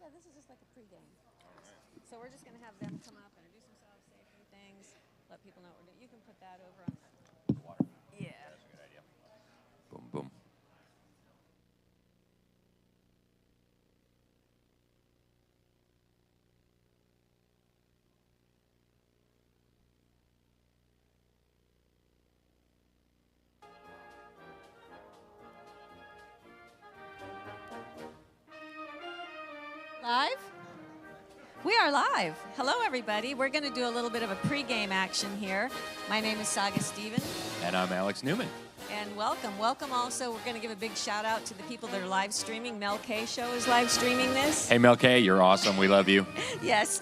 Yeah, this is just like a pregame. So we're just going to have them come up, introduce themselves, say a few things, let people know what we're doing. You can put that over on the water. Yeah. That's a good idea. Boom, boom. Live? We are live. Hello, everybody. We're going to do a little bit of a pregame action here. My name is Saga Stephen. And I'm Alex Newman. And welcome. Welcome also. We're going to give a big shout out to the people that are live streaming. Mel K Show is live streaming this. Hey, Mel K, you're awesome. We love you. Yes.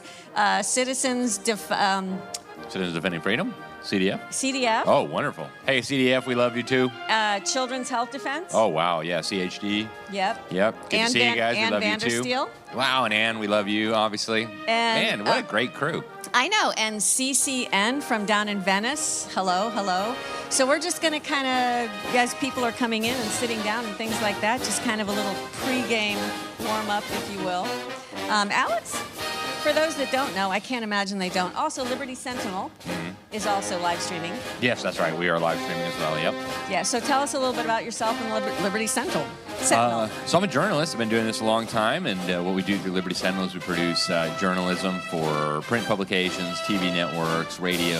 Citizens Defending Freedom? CDF? CDF. Oh, wonderful. Hey, CDF, we love you too. Children's Health Defense. Oh, wow. Yeah, CHD. Yep. Good to see you guys. We love you too. Wow, and Ann, we love you, obviously. And, man, what a great crew. I know. And CCN from down in Venice. Hello, hello. So we're just going to kind of, as people are coming in and sitting down and things like that, just kind of a little pregame warm-up, if you will. Alex, for those that don't know, I can't imagine they don't. Also, Liberty Sentinel is also live streaming. Yes, that's right. We are live streaming as well, yep. Yeah, so tell us a little bit about yourself and Liberty Sentinel. So I'm a journalist. I've been doing this a long time, and what we do through Liberty Sentinel is we produce journalism for print publications, TV networks, radio,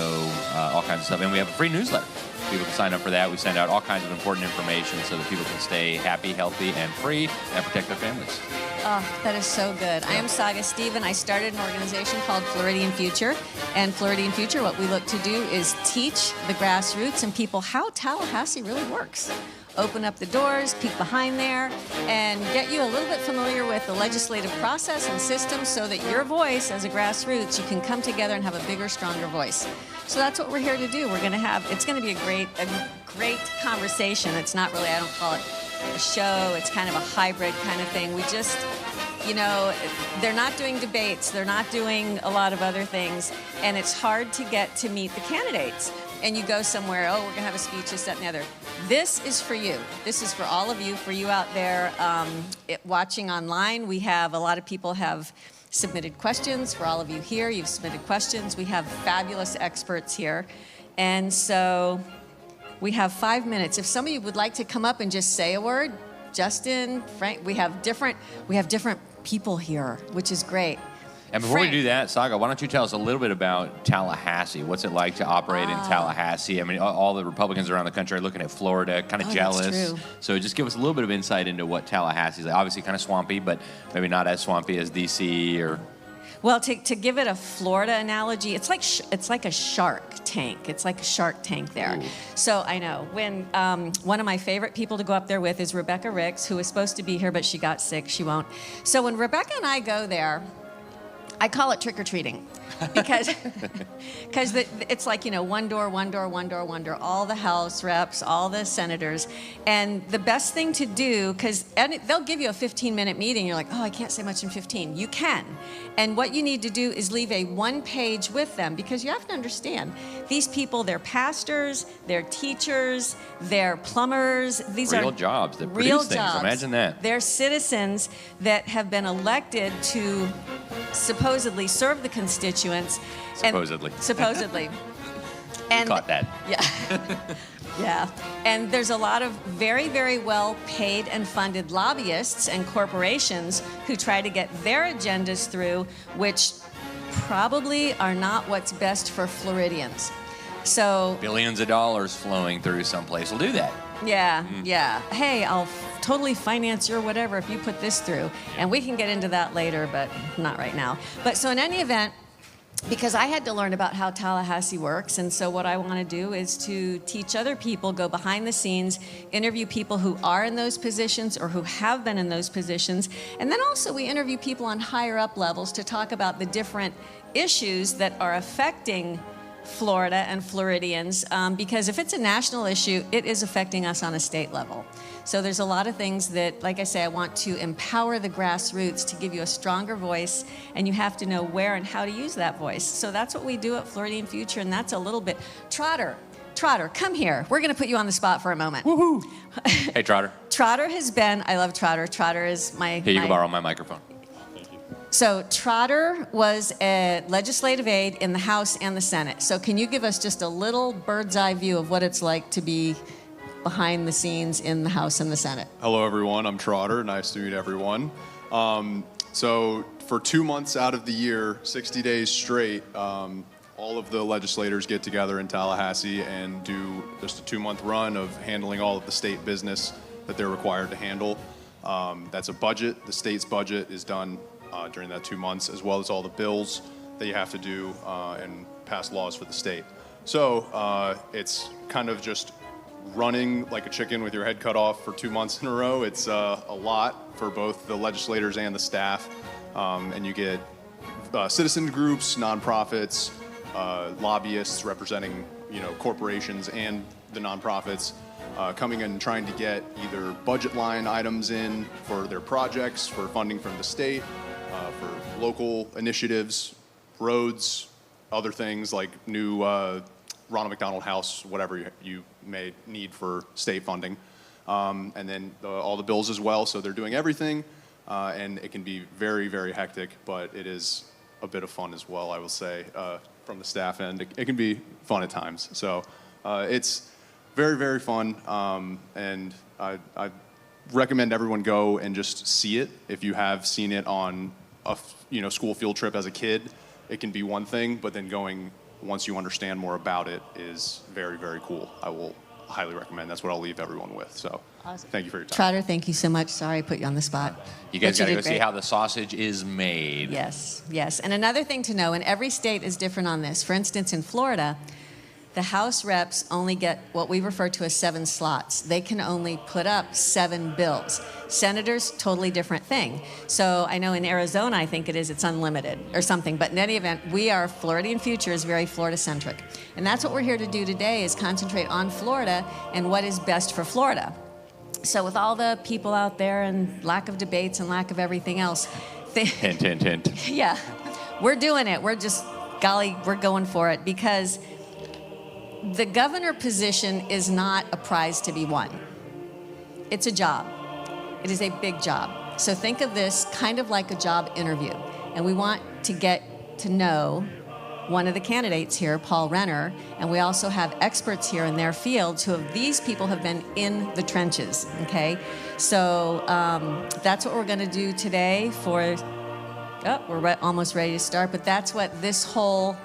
all kinds of stuff. And we have a free newsletter. People can sign up for that. We send out all kinds of important information so that people can stay happy, healthy, and free, and protect their families. Oh, that is so good. I am Saga Stephen. I started an organization called Floridian Future. And Floridian Future, what we look to do is teach the grassroots and people how Tallahassee really works. Open up the doors, peek behind there, and get you a little bit familiar with the legislative process and system so that your voice as a grassroots, you can come together and have a bigger, stronger voice. So that's what we're here to do. We're going to have, it's going to be a great conversation. It's not really, I don't call it a show. It's kind of a hybrid kind of thing. We just, you know, they're not doing debates. They're not doing a lot of other things. And it's hard to get to meet the candidates. And you go somewhere, oh, we're going to have a speech, this, that, and the other. This is for you. This is for all of you, for you out there watching online. We have, a lot of people have submitted questions. For all of you here, you've submitted questions. We have fabulous experts here. And so we have 5 minutes. If some of you would like to come up and just say a word, Justin, Frank, we have different people here, which is great. And before we do that, Saga, why don't you tell us a little bit about Tallahassee? What's it like to operate in Tallahassee? I mean, all the Republicans around the country are looking at Florida, kind of jealous. That's true. So just give us a little bit of insight into what Tallahassee is like. Obviously kind of swampy, but maybe not as swampy as D.C. or... Well, to give it a Florida analogy, it's like a shark tank. It's like a shark tank there. Ooh. So I know when one of my favorite people to go up there with is Rebecca Ricks, who was supposed to be here, but she got sick. She won't. So when Rebecca and I go there, I call it trick-or-treating because it's like, you know, one door, all the House reps, all the senators. And the best thing to do, because they'll give you a 15-minute meeting. You're like, oh, I can't say much in 15. You can. And what you need to do is leave a one-page with them, because you have to understand, these people, they're pastors, they're teachers, they're plumbers. These are real jobs that produce things. Imagine that. They're citizens that have been elected to supposedly serve the constituents. Supposedly. And caught that. Yeah. Yeah. And there's a lot of very, very well paid and funded lobbyists and corporations who try to get their agendas through, which probably are not what's best for Floridians. So billions of dollars flowing through someplace will do that. Yeah, yeah. Hey, I'll totally finance your whatever if you put this through. And we can get into that later, but not right now. But so in any event, because I had to learn about how Tallahassee works, and so what I want to do is to teach other people, go behind the scenes, interview people who are in those positions or who have been in those positions, and then also we interview people on higher up levels to talk about the different issues that are affecting Florida and Floridians, because if it's a national issue, it is affecting us on a state level. So there's a lot of things that, like I say, I want to empower the grassroots to give you a stronger voice, and you have to know where and how to use that voice. So that's what we do at Floridian Future, and that's a little bit. Trotter, come here. We're going to put you on the spot for a moment. Woohoo! Hey, Trotter. Trotter has been, I love Trotter. Trotter is my... Here, you can borrow my microphone. So Trotter was a legislative aide in the House and the Senate. So can you give us just a little bird's eye view of what it's like to be behind the scenes in the House and the Senate? Hello, everyone. I'm Trotter. Nice to meet everyone. So for 2 months out of the year, 60 days straight, all of the legislators get together in Tallahassee and do just a 2-month run of handling all of the state business that they're required to handle. That's a budget. The state's budget is done during that 2 months, as well as all the bills that you have to do and pass laws for the state. So it's kind of just running like a chicken with your head cut off for 2 months in a row. It's a lot for both the legislators and the staff. And you get citizen groups, nonprofits, lobbyists representing, corporations and the nonprofits coming in and trying to get either budget line items in for their projects, for funding from the state, for local initiatives, roads, other things like new Ronald McDonald House, whatever you may need for state funding. And then all the bills as well. So they're doing everything. And it can be very, very hectic, but it is a bit of fun as well, I will say, from the staff end. It can be fun at times. So it's very, very fun. And I recommend everyone go and just see it. If you have seen it on a school field trip as a kid, it can be one thing, but then going once you understand more about it is very, very cool. I will highly recommend. That's what I'll leave everyone with. So awesome. Thank you for your time. Trotter, thank you so much. Sorry I put you on the spot. You guys got to go did see great. how the sausage is made. Yes, yes. And another thing to know, and every state is different on this. For instance, in Florida, the House reps only get what we refer to as 7 slots. They can only put up 7 bills. Senators, totally different thing. So I know in Arizona, I think it's unlimited or something. But in any event, Floridian Future is very Florida-centric. And that's what we're here to do today, is concentrate on Florida and what is best for Florida. So with all the people out there and lack of debates and lack of everything else. Hint, hint, hint. Yeah, we're doing it. We're just, golly, we're going for it because the governor position is not a prize to be won. It's a job. It is a big job. So think of this kind of like a job interview. And we want to get to know one of the candidates here, Paul Renner, and we also have experts here in their fields these people have been in the trenches, okay? So that's what we're gonna do today we're almost ready to start, but that's what this whole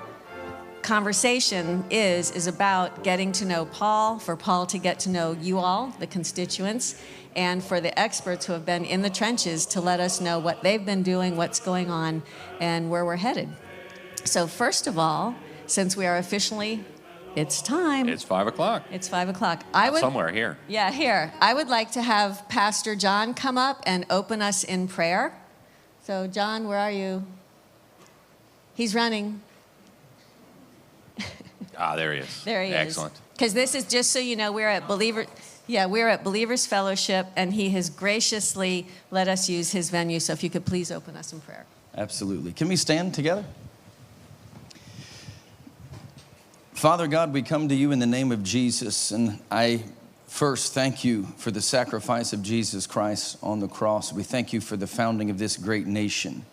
conversation is about, getting to know Paul, for Paul to get to know you all, the constituents, and for the experts who have been in the trenches to let us know what they've been doing, what's going on, and where we're headed. So first of all, since we are officially, it's time. It's 5 o'clock. It's 5 o'clock. Somewhere here. Yeah, here. I would like to have Pastor John come up and open us in prayer. So John, where are you? He's running. There he is. There he is. Excellent. Because this is, just so you know, we're at Believers Fellowship, and he has graciously let us use his venue. So if you could please open us in prayer. Absolutely. Can we stand together? Father God, we come to you in the name of Jesus, and I first thank you for the sacrifice of Jesus Christ on the cross. We thank you for the founding of this great nation,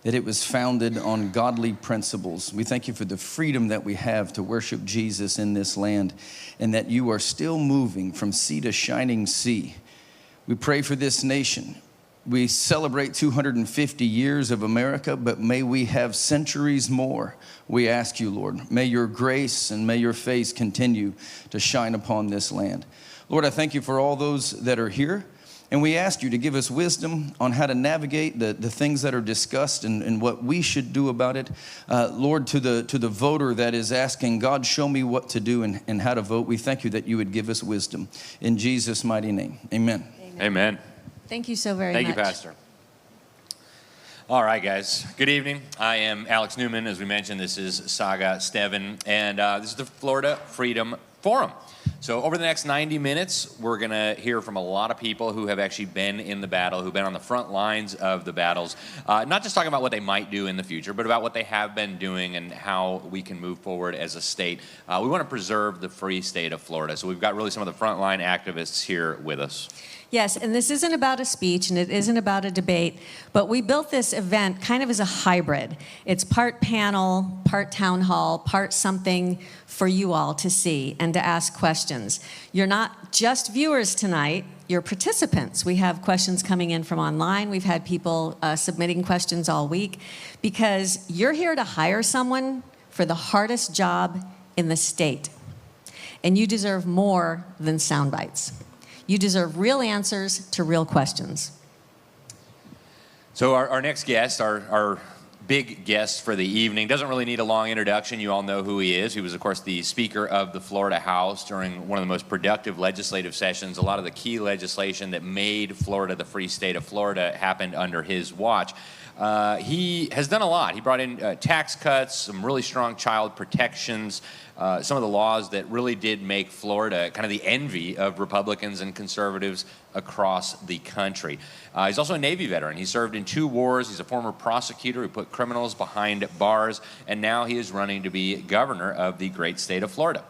that it was founded on godly principles. We thank you for the freedom that we have to worship Jesus in this land, and that you are still moving from sea to shining sea. We pray for this nation. We celebrate 250 years of America, but may we have centuries more. We ask you, Lord, may your grace and may your face continue to shine upon this land. Lord, I thank you for all those that are here. And we ask you to give us wisdom on how to navigate the things that are discussed and what we should do about it. Lord, to the voter that is asking, God, show me what to do and how to vote, we thank you that you would give us wisdom. In Jesus' mighty name, amen. Amen. Thank you so very much. Thank you, Pastor. All right, guys. Good evening. I am Alex Newman. As we mentioned, this is Saga Steven, and this is the Florida Freedom Forum. So over the next 90 minutes, we're going to hear from a lot of people who have actually been in the battle, who've been on the front lines of the battles, not just talking about what they might do in the future, but about what they have been doing and how we can move forward as a state. We want to preserve the free state of Florida. So we've got really some of the frontline activists here with us. Yes, and this isn't about a speech and it isn't about a debate, but we built this event kind of as a hybrid. It's part panel, part town hall, part something for you all to see and to ask questions. You're not just viewers tonight, you're participants. We have questions coming in from online. We've had people submitting questions all week because you're here to hire someone for the hardest job in the state. And you deserve more than sound bites. You deserve real answers to real questions. So our next guest, our big guest for the evening, doesn't really need a long introduction. You all know who he is. He was, of course, the Speaker of the Florida House during one of the most productive legislative sessions. A lot of the key legislation that made Florida the free state of Florida happened under his watch. He has done a lot. He brought in tax cuts, some really strong child protections, some of the laws that really did make Florida kind of the envy of Republicans and conservatives across the country. He's also a Navy veteran. He served in 2 wars. He's a former prosecutor who put criminals behind bars, and now he is running to be governor of the great state of Florida.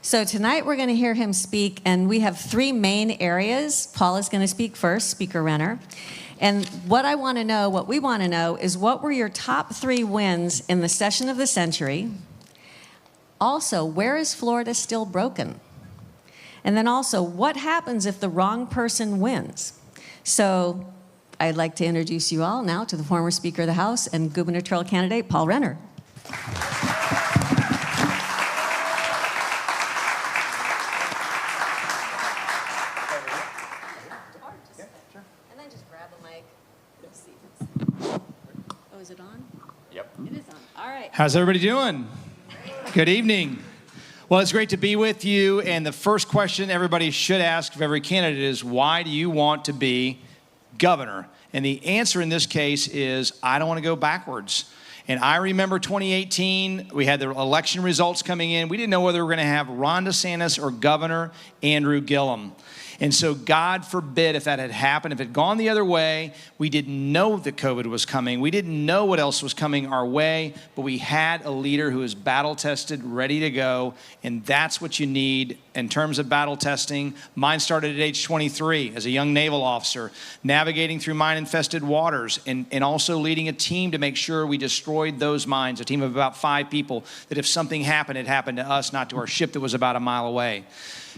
So tonight we're going to hear him speak, and we have 3 main areas. Paul is going to speak first, Speaker Renner. And what we want to know is what were your top 3 wins in the session of the century? Also, where is Florida still broken? And then also, what happens if the wrong person wins? So I'd like to introduce you all now to the former Speaker of the House and gubernatorial candidate, Paul Renner. And then just grab a mic. Oh, is it on? Yep. It is on. All right. How's everybody doing? Good evening. Well, it's great to be with you. And the first question everybody should ask of every candidate is, why do you want to be governor? And the answer in this case is, I don't want to go backwards. And I remember 2018, we had the election results coming in. We didn't know whether we were going to have Ron DeSantis or Governor Andrew Gillum. And so God forbid if that had happened, if it had gone the other way, we didn't know that COVID was coming. We didn't know what else was coming our way, but we had a leader who is battle tested, ready to go. And that's what you need in terms of battle testing. Mine started at age 23 as a young naval officer, navigating through mine-infested waters and also leading a team to make sure we destroyed those mines, a team of about 5 people, that if something happened, it happened to us, not to our ship that was about a mile away.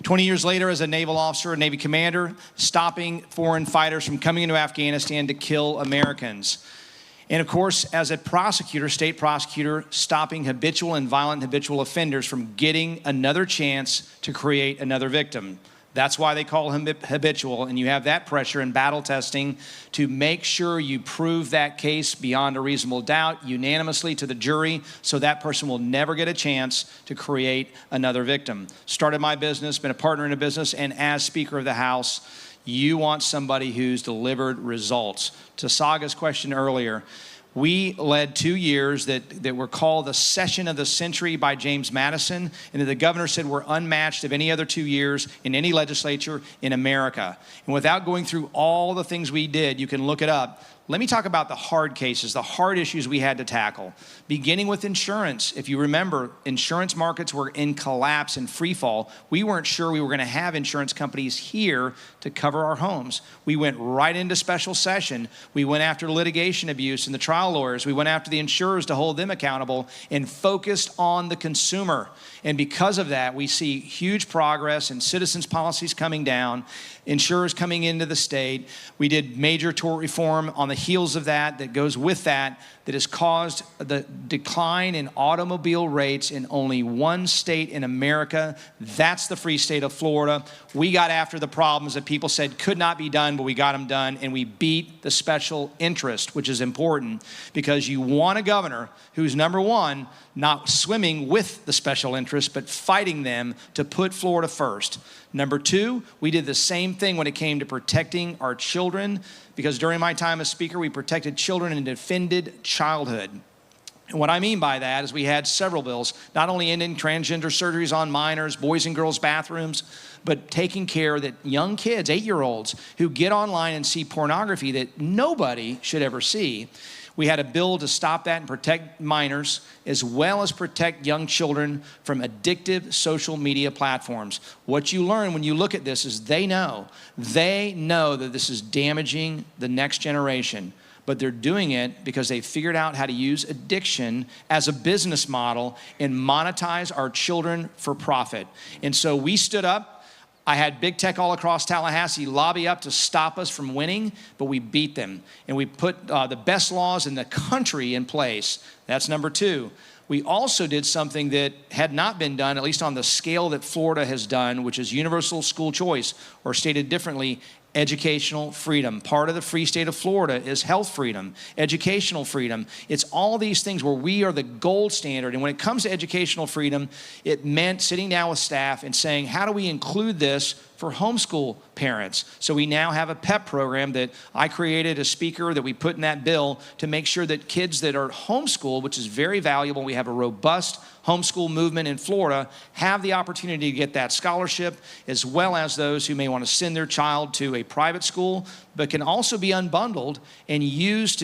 20 years later, as a naval officer, a Navy commander, stopping foreign fighters from coming into Afghanistan to kill Americans. And of course, as a prosecutor, state prosecutor, stopping habitual and violent habitual offenders from getting another chance to create another victim. That's why they call him habitual, and you have that pressure in battle testing to make sure you prove that case beyond a reasonable doubt unanimously to the jury so that person will never get a chance to create another victim. Started my business, been a partner in a business, and as Speaker of the House, you want somebody who's delivered results. To Saga's question earlier, we led 2 years that were called the Session of the Century by James Madison, and the governor said we're unmatched of any other 2 years in any legislature in America. And without going through all the things we did, you can look it up. Let me talk about the hard cases, the hard issues we had to tackle, beginning with insurance. If you remember, insurance markets were in collapse and free fall. We weren't sure we were going to have insurance companies here to cover our homes. We went right into special session. We went after litigation abuse and the trial lawyers. We went after the insurers to hold them accountable and focused on the consumer. And because of that, we see huge progress in citizens' policies coming down, insurers coming into the state. We did major tort reform on the heels of that goes with that has caused the decline in automobile rates in only 1 state in America. That's the free state of Florida. We got after the problems that people said could not be done, but we got them done, and we beat the special interest, which is important because you want a governor who's, number one, not swimming with the special interest, but fighting them to put Florida first. Number 2, we did the same thing when it came to protecting our children, because during my time as Speaker, we protected children and defended childhood. And what I mean by that is we had several bills, not only ending transgender surgeries on minors, boys and girls bathrooms, but taking care that young kids, 8-year-olds, who get online and see pornography that nobody should ever see. We had a bill to stop that and protect minors, as well as protect young children from addictive social media platforms. What you learn when you look at this is they know that this is damaging the next generation, but they're doing it because they figured out how to use addiction as a business model and monetize our children for profit. And so we stood up. I had big tech all across Tallahassee lobby up to stop us from winning, but we beat them. And we put the best laws in the country in place. That's number two. We also did something that had not been done, at least on the scale that Florida has done, which is universal school choice, or stated differently, educational freedom. Part of the free state of Florida is health freedom, educational freedom. It's all these things where we are the gold standard. And when it comes to educational freedom, it meant sitting down with staff and saying, how do we include this for homeschool parents? So we now have a PEP program that I created, a speaker that we put in that bill to make sure that kids that are homeschooled, which is very valuable, we have a robust homeschool movement in Florida, have the opportunity to get that scholarship, as well as those who may want to send their child to a private school, but can also be unbundled and used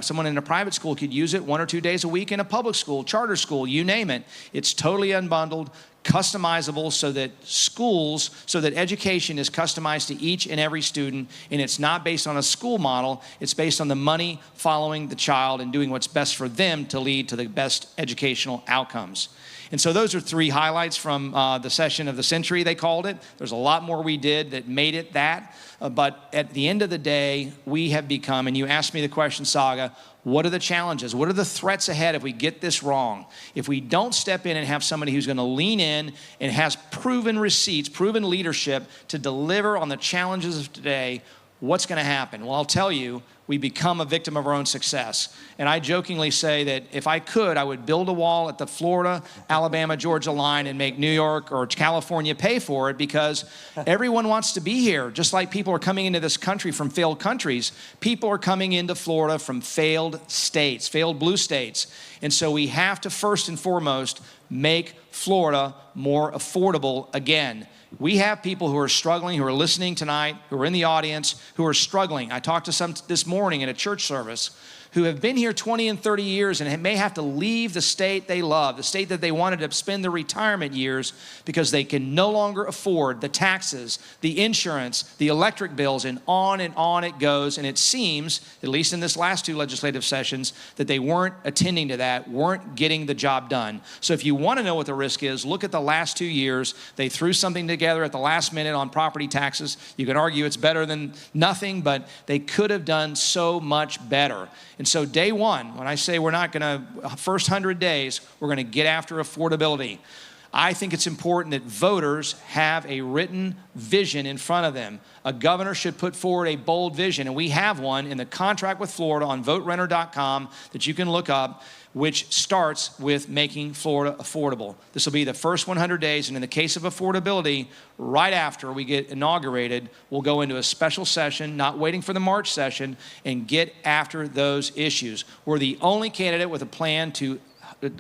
someone in a private school could use it 1 or 2 days a week in a public school, charter school, you name it. It's totally unbundled, customizable, so that education is customized to each and every student, and it's not based on a school model. It's based on the money following the child and doing what's best for them to lead to the best educational outcomes. And so those are 3 highlights from the session of the century, they called it. There's a lot more we did that made it that. But at the end of the day, we have become, and you asked me the question, Saga, what are the challenges? What are the threats ahead if we get this wrong? If we don't step in and have somebody who's going to lean in and has proven receipts, proven leadership to deliver on the challenges of today, what's going to happen? Well, I'll tell you, we become a victim of our own success. And I jokingly say that if I could, I would build a wall at the Florida, Alabama, Georgia line and make New York or California pay for it, because everyone wants to be here. Just like people are coming into this country from failed countries, people are coming into Florida from failed states, failed blue states. And so we have to first and foremost make Florida more affordable again. We have people who are struggling, who are listening tonight, who are in the audience, who are struggling. I talked to some this morning at a church service who have been here 20 and 30 years and may have to leave the state they love, the state that they wanted to spend their retirement years, because they can no longer afford the taxes, the insurance, the electric bills, and on it goes. And it seems, at least in this last 2 legislative sessions, that they weren't attending to that, weren't getting the job done. So if you want to know what the risk is, look at the last 2 years. They threw something together at the last minute on property taxes. You can argue it's better than nothing, but they could have done so much better. And so day one, when I say we're not going to, first 100 days, we're going to get after affordability. I think it's important that voters have a written vision in front of them. A governor should put forward a bold vision, and we have one in the contract with Florida on voterenner.com that you can look up, which starts with making Florida affordable. This will be the first 100 days, and in the case of affordability, right after we get inaugurated, we'll go into a special session, not waiting for the March session, and get after those issues. We're the only candidate with a plan to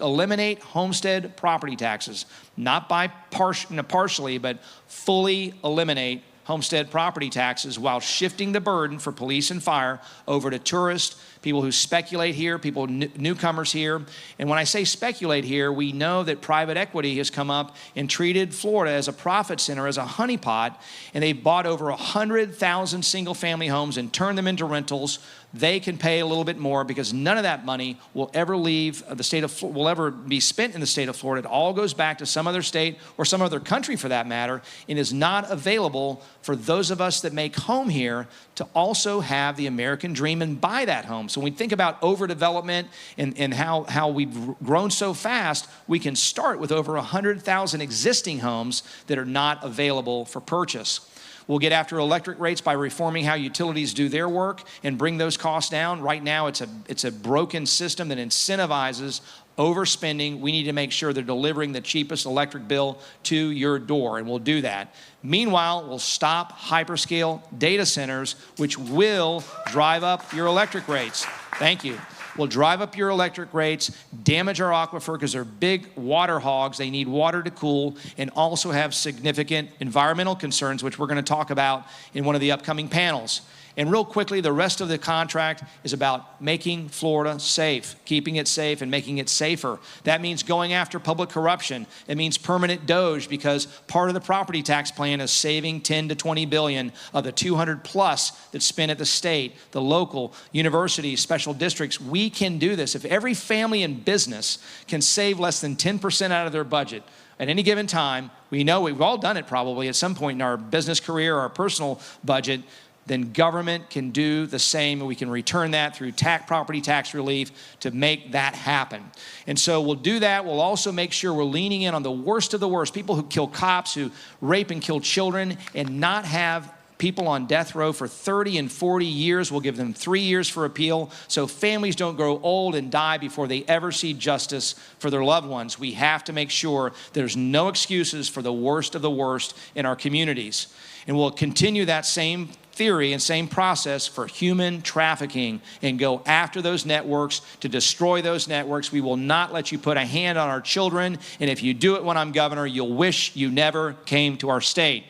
eliminate homestead property taxes, not by partially, but fully eliminate homestead property taxes while shifting the burden for police and fire over to tourists, people who speculate here, people, newcomers here. And when I say speculate here, we know that private equity has come up and treated Florida as a profit center, as a honeypot, and they've bought over 100,000 single-family homes and turned them into rentals. They can pay a little bit more because none of that money will ever leave the state of Florida, will ever be spent in the state of Florida. It all goes back to some other state or some other country for that matter, and is not available for those of us that make home here to also have the American dream and buy that home. So when we think about overdevelopment and how we've grown so fast, we can start with over 100,000 existing homes that are not available for purchase. We'll get after electric rates by reforming how utilities do their work and bring those costs down. Right now, it's a broken system that incentivizes overspending. We need to make sure they're delivering the cheapest electric bill to your door, and we'll do that. Meanwhile, we'll stop hyperscale data centers, which will drive up your electric rates. Thank you. Will drive up your electric rates, damage our aquifer because they're big water hogs. They need water to cool, and also have significant environmental concerns, which we're going to talk about in one of the upcoming panels. And real quickly, the rest of the contract is about making Florida safe, keeping it safe and making it safer. That means going after public corruption. It means permanent DOGE, because part of the property tax plan is saving 10 to 20 billion of the 200 plus that's spent at the state, the local, universities, special districts. We can do this. If every family and business can save less than 10% out of their budget at any given time, we know we've all done it probably at some point in our business career, our personal budget, then government can do the same, and we can return that through property tax relief to make that happen. And so we'll do that. We'll also make sure we're leaning in on the worst of the worst, people who kill cops, who rape and kill children, and not have people on death row for 30 and 40 years. We'll give them 3 years for appeal, so families don't grow old and die before they ever see justice for their loved ones. We have to make sure there's no excuses for the worst of the worst in our communities. And we'll continue that same theory and same process for human trafficking and go after those networks to destroy those networks. We will not let you put a hand on our children, and if you do it when I'm governor, you'll wish you never came to our state.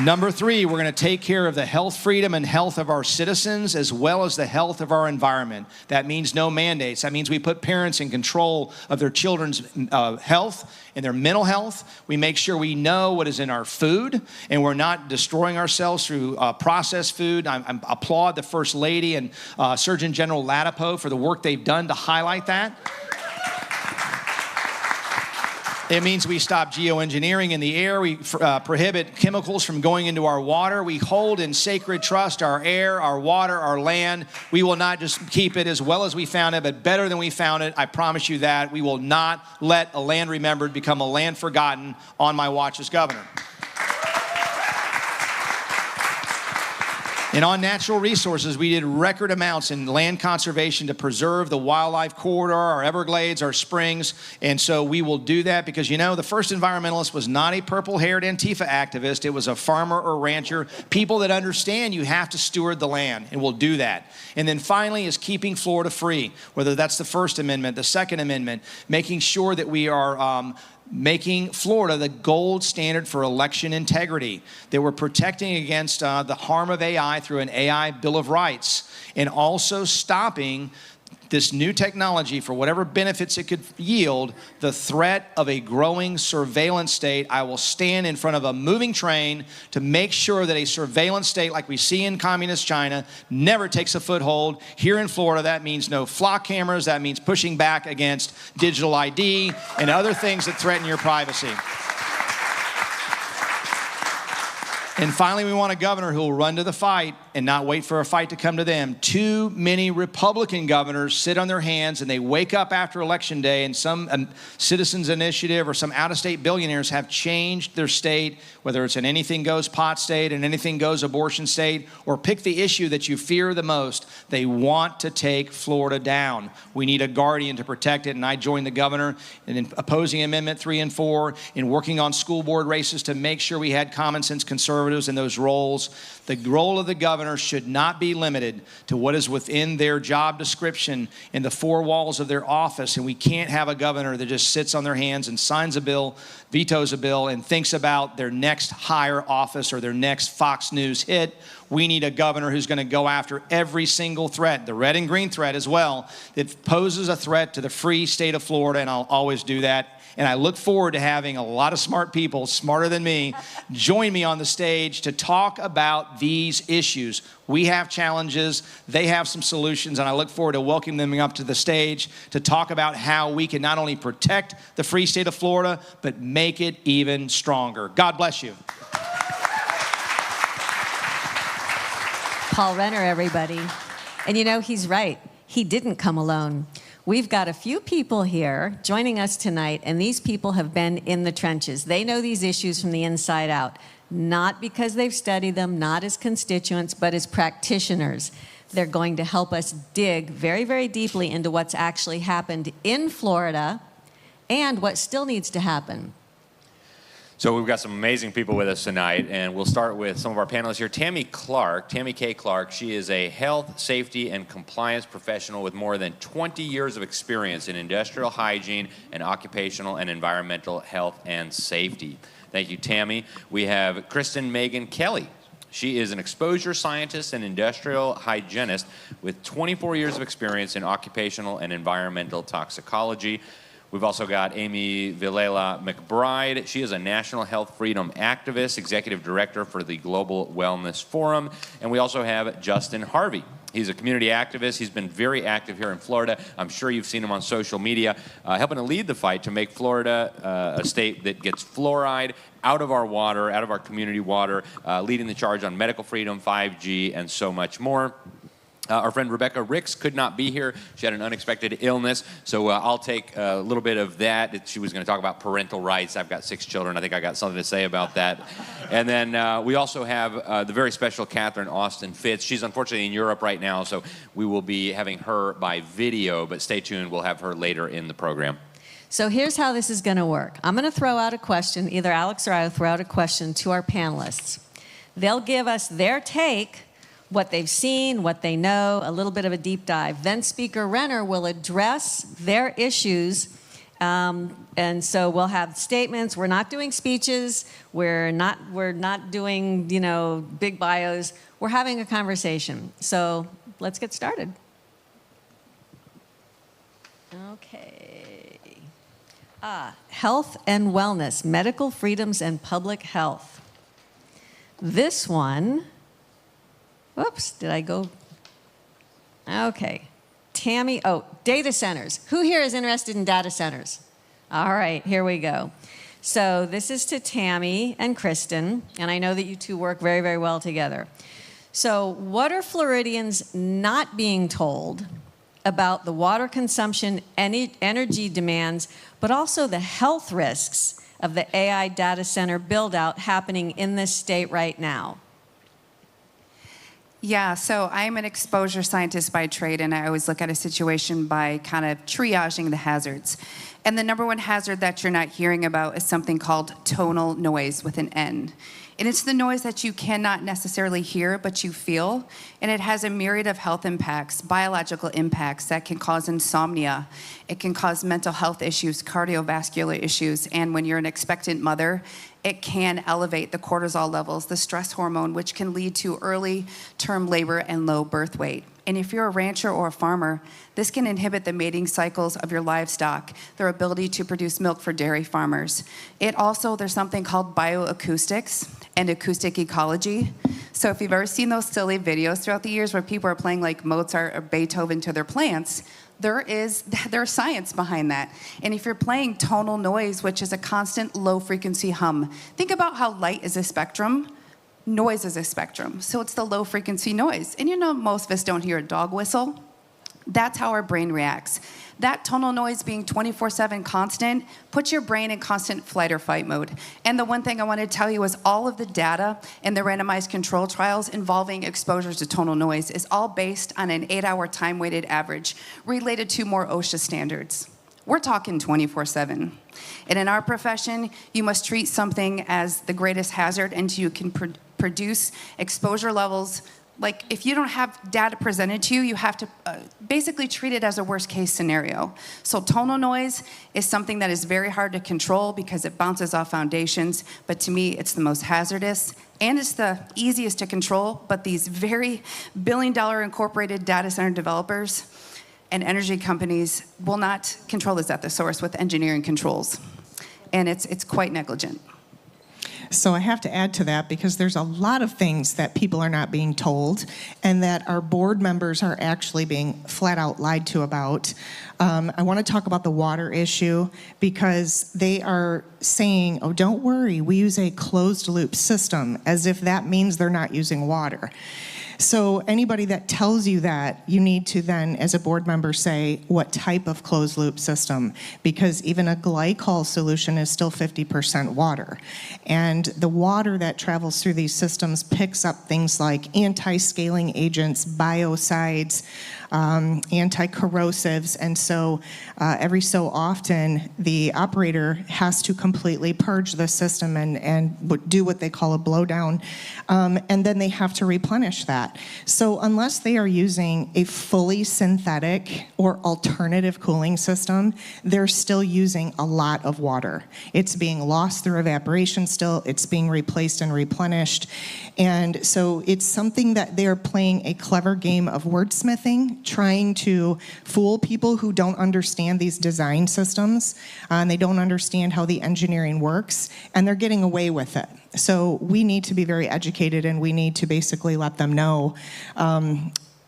Number 3, we're going to take care of the health, freedom, and health of our citizens, as well as the health of our environment. That means no mandates. That means we put parents in control of their children's health and their mental health. We make sure we know what is in our food, and we're not destroying ourselves through processed food. I applaud the First Lady and Surgeon General Latipo for the work they've done to highlight that. It means we stop geoengineering in the air. We prohibit chemicals from going into our water. We hold in sacred trust our air, our water, our land. We will not just keep it as well as we found it, but better than we found it. I promise you that. We will not let a land remembered become a land forgotten on my watch as governor. And on natural resources, we did record amounts in land conservation to preserve the wildlife corridor, our Everglades, our springs. And so we will do that because, you know, the first environmentalist was not a purple-haired Antifa activist. It was a farmer or rancher, people that understand you have to steward the land, and we'll do that. And then finally is keeping Florida free, whether that's the First Amendment, the Second Amendment, making sure that we are making Florida the gold standard for election integrity, that we're protecting against the harm of AI through an AI Bill of Rights, and also stopping this new technology, for whatever benefits it could yield, the threat of a growing surveillance state. I will stand in front of a moving train to make sure that a surveillance state like we see in communist China never takes a foothold. Here in Florida, that means no flock cameras. That means pushing back against digital ID and other things that threaten your privacy. And finally, we want a governor who will run to the fight and not wait for a fight to come to them. Too many Republican governors sit on their hands and they wake up after Election Day, and some citizens initiative or some out-of-state billionaires have changed their state, whether it's an anything goes pot state, an anything goes abortion state, or pick the issue that you fear the most. They want to take Florida down. We need a guardian to protect it, and I joined the governor in opposing Amendment 3 and 4, in working on school board races to make sure we had common sense conservatives in those roles. The role of the governor should not be limited to what is within their job description in the four walls of their office, and we can't have a governor that just sits on their hands and signs a bill, vetoes a bill, and thinks about their next higher office or their next Fox News hit. We need a governor who's going to go after every single threat, the red and green threat as well, that poses a threat to the free state of Florida, and I'll always do that. And I look forward to having a lot of smart people, smarter than me, join me on the stage to talk about these issues. We have challenges, they have some solutions, and I look forward to welcoming them up to the stage to talk about how we can not only protect the free state of Florida, but make it even stronger. God bless you. Paul Renner, everybody. And you know, he's right. He didn't come alone. We've got a few people here joining us tonight, and these people have been in the trenches. They know these issues from the inside out, not because they've studied them, not as constituents, but as practitioners. They're going to help us dig very, very deeply into what's actually happened in Florida and what still needs to happen. So we've got some amazing people with us tonight, and we'll start with some of our panelists here. Tammy K. Clark, she is a health, safety, and compliance professional with more than 20 years of experience in industrial hygiene and occupational and environmental health and safety. Thank you, Tammy. We have Kristen Megan Kelly. She is an exposure scientist and industrial hygienist with 24 years of experience in occupational and environmental toxicology. We've also got Amy Vilela McBride. She is a National Health Freedom activist, executive director for the Global Wellness Forum. And we also have Justin Harvey. He's a community activist. He's been very active here in Florida. I'm sure you've seen him on social media, helping to lead the fight to make Florida a state that gets fluoride out of our water, out of our community water, leading the charge on medical freedom, 5G, and so much more. Our friend Rebecca Ricks could not be here. She had an unexpected illness, so I'll take a little bit of that. She was going to talk about parental rights. I've got 6 children. I think I got something to say about that. And then we also have the very special Catherine Austin Fitz. She's unfortunately in Europe right now, so we will be having her by video, but stay tuned. We'll have her later in the program. So here's how this is going to work. I'm going to throw out a question. Either Alex or I will throw out a question to our panelists. They'll give us their take, what they've seen, what they know, a little bit of a deep dive. Then Speaker Renner will address their issues. And so we'll have statements. We're not doing speeches. We're not doing, big bios. We're having a conversation. So let's get started. Okay. Health and wellness, medical freedoms and public health. This one, whoops, did I go? Okay. Tammy, data centers. Who here is interested in data centers? All right, here we go. So this is to Tammy and Kristen, and I know that you two work very, very well together. So what are Floridians not being told about the water consumption, energy demands, but also the health risks of the AI data center build-out happening in this state right now? Yeah, so I'm an exposure scientist by trade, and I always look at a situation by kind of triaging the hazards. And the number one hazard that you're not hearing about is something called tonal noise with an N. And it's the noise that you cannot necessarily hear, but you feel. And it has a myriad of health impacts, biological impacts that can cause insomnia. It can cause mental health issues, cardiovascular issues. And when you're an expectant mother, it can elevate the cortisol levels, the stress hormone, which can lead to early term labor and low birth weight. And if you're a rancher or a farmer, this can inhibit the mating cycles of your livestock, their ability to produce milk for dairy farmers. There's something called bioacoustics and acoustic ecology. So if you've ever seen those silly videos throughout the years where people are playing like Mozart or Beethoven to their plants, there's science behind that. And if you're playing tonal noise, which is a constant low frequency hum, think about how light is a spectrum. Noise is a spectrum. So it's the low frequency noise. And most of us don't hear a dog whistle. That's how our brain reacts. That tonal noise being 24/7 constant puts your brain in constant flight or fight mode. And the one thing I want to tell you is all of the data in the randomized control trials involving exposures to tonal noise is all based on an 8-hour time-weighted average related to more OSHA standards. We're talking 24/7. And in our profession, you must treat something as the greatest hazard until you can produce exposure levels. Like, if you don't have data presented to you, you have to basically treat it as a worst-case scenario. So tonal noise is something that is very hard to control because it bounces off foundations, but to me, it's the most hazardous, and it's the easiest to control, but these very billion-dollar incorporated data center developers and energy companies will not control this at the source with engineering controls, and it's quite negligent. So I have to add to that because there's a lot of things that people are not being told and that our board members are actually being flat out lied to about. I want to talk about the water issue because they are saying, oh, don't worry, we use a closed loop system, as if that means they're not using water. So anybody that tells you that, you need to then, as a board member, say what type of closed loop system, because even a glycol solution is still 50% water. And the water that travels through these systems picks up things like anti-scaling agents, biocides, anti-corrosives, and so every so often the operator has to completely purge the system and do what they call a blowdown, and then they have to replenish that. So unless they are using a fully synthetic or alternative cooling system, they're still using a lot of water. It's being lost through evaporation still, it's being replaced and replenished, and so it's something that they're playing a clever game of wordsmithing, trying to fool people who don't understand these design systems, and they don't understand how the engineering works, and they're getting away with it. So we need to be very educated, and we need to basically let them know,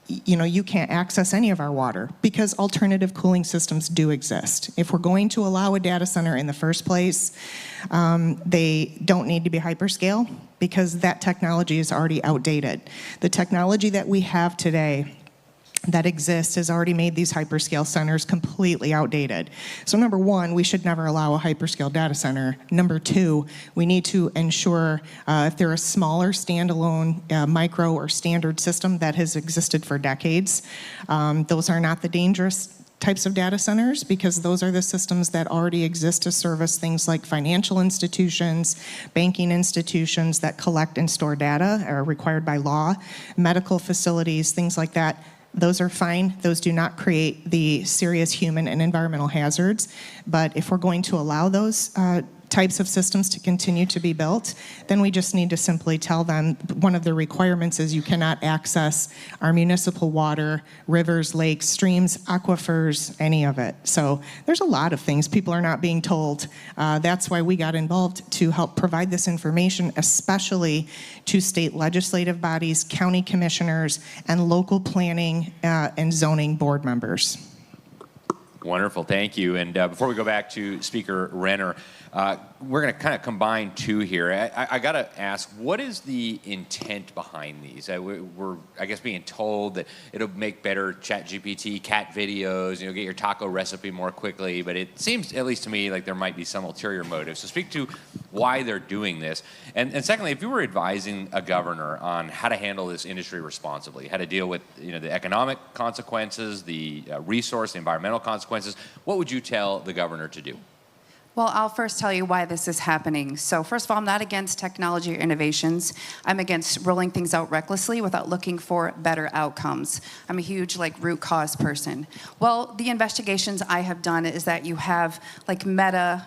you can't access any of our water because alternative cooling systems do exist. If we're going to allow a data center in the first place, they don't need to be hyperscale because that technology is already outdated. The technology that we have today that exists has already made these hyperscale centers completely outdated. So number one, we should never allow a hyperscale data center. Number two, we need to ensure if they're a smaller standalone micro or standard system that has existed for decades, those are not the dangerous types of data centers because those are the systems that already exist to service things like financial institutions, banking institutions that collect and store data are required by law, medical facilities, things like that. Those are fine. Those do not create the serious human and environmental hazards. But if we're going to allow those types of systems to continue to be built, then we just need to simply tell them one of the requirements is you cannot access our municipal water, rivers, lakes, streams, aquifers, any of it. So there's a lot of things people are not being told. That's why we got involved to help provide this information, especially to state legislative bodies, county commissioners, and local planning and zoning board members. Wonderful, thank you. And before we go back to Speaker Renner, we're going to kind of combine two here. I got to ask, what is the intent behind these? We're, I guess, being told that it'll make better ChatGPT cat videos, get your taco recipe more quickly, but it seems, at least to me, like there might be some ulterior motive. So speak to why they're doing this. And secondly, if you were advising a governor on how to handle this industry responsibly, how to deal with the economic consequences, the resource, the environmental consequences, what would you tell the governor to do? Well, I'll first tell you why this is happening. So first of all, I'm not against technology or innovations. I'm against rolling things out recklessly without looking for better outcomes. I'm a huge root cause person. Well, the investigations I have done is that you have Meta,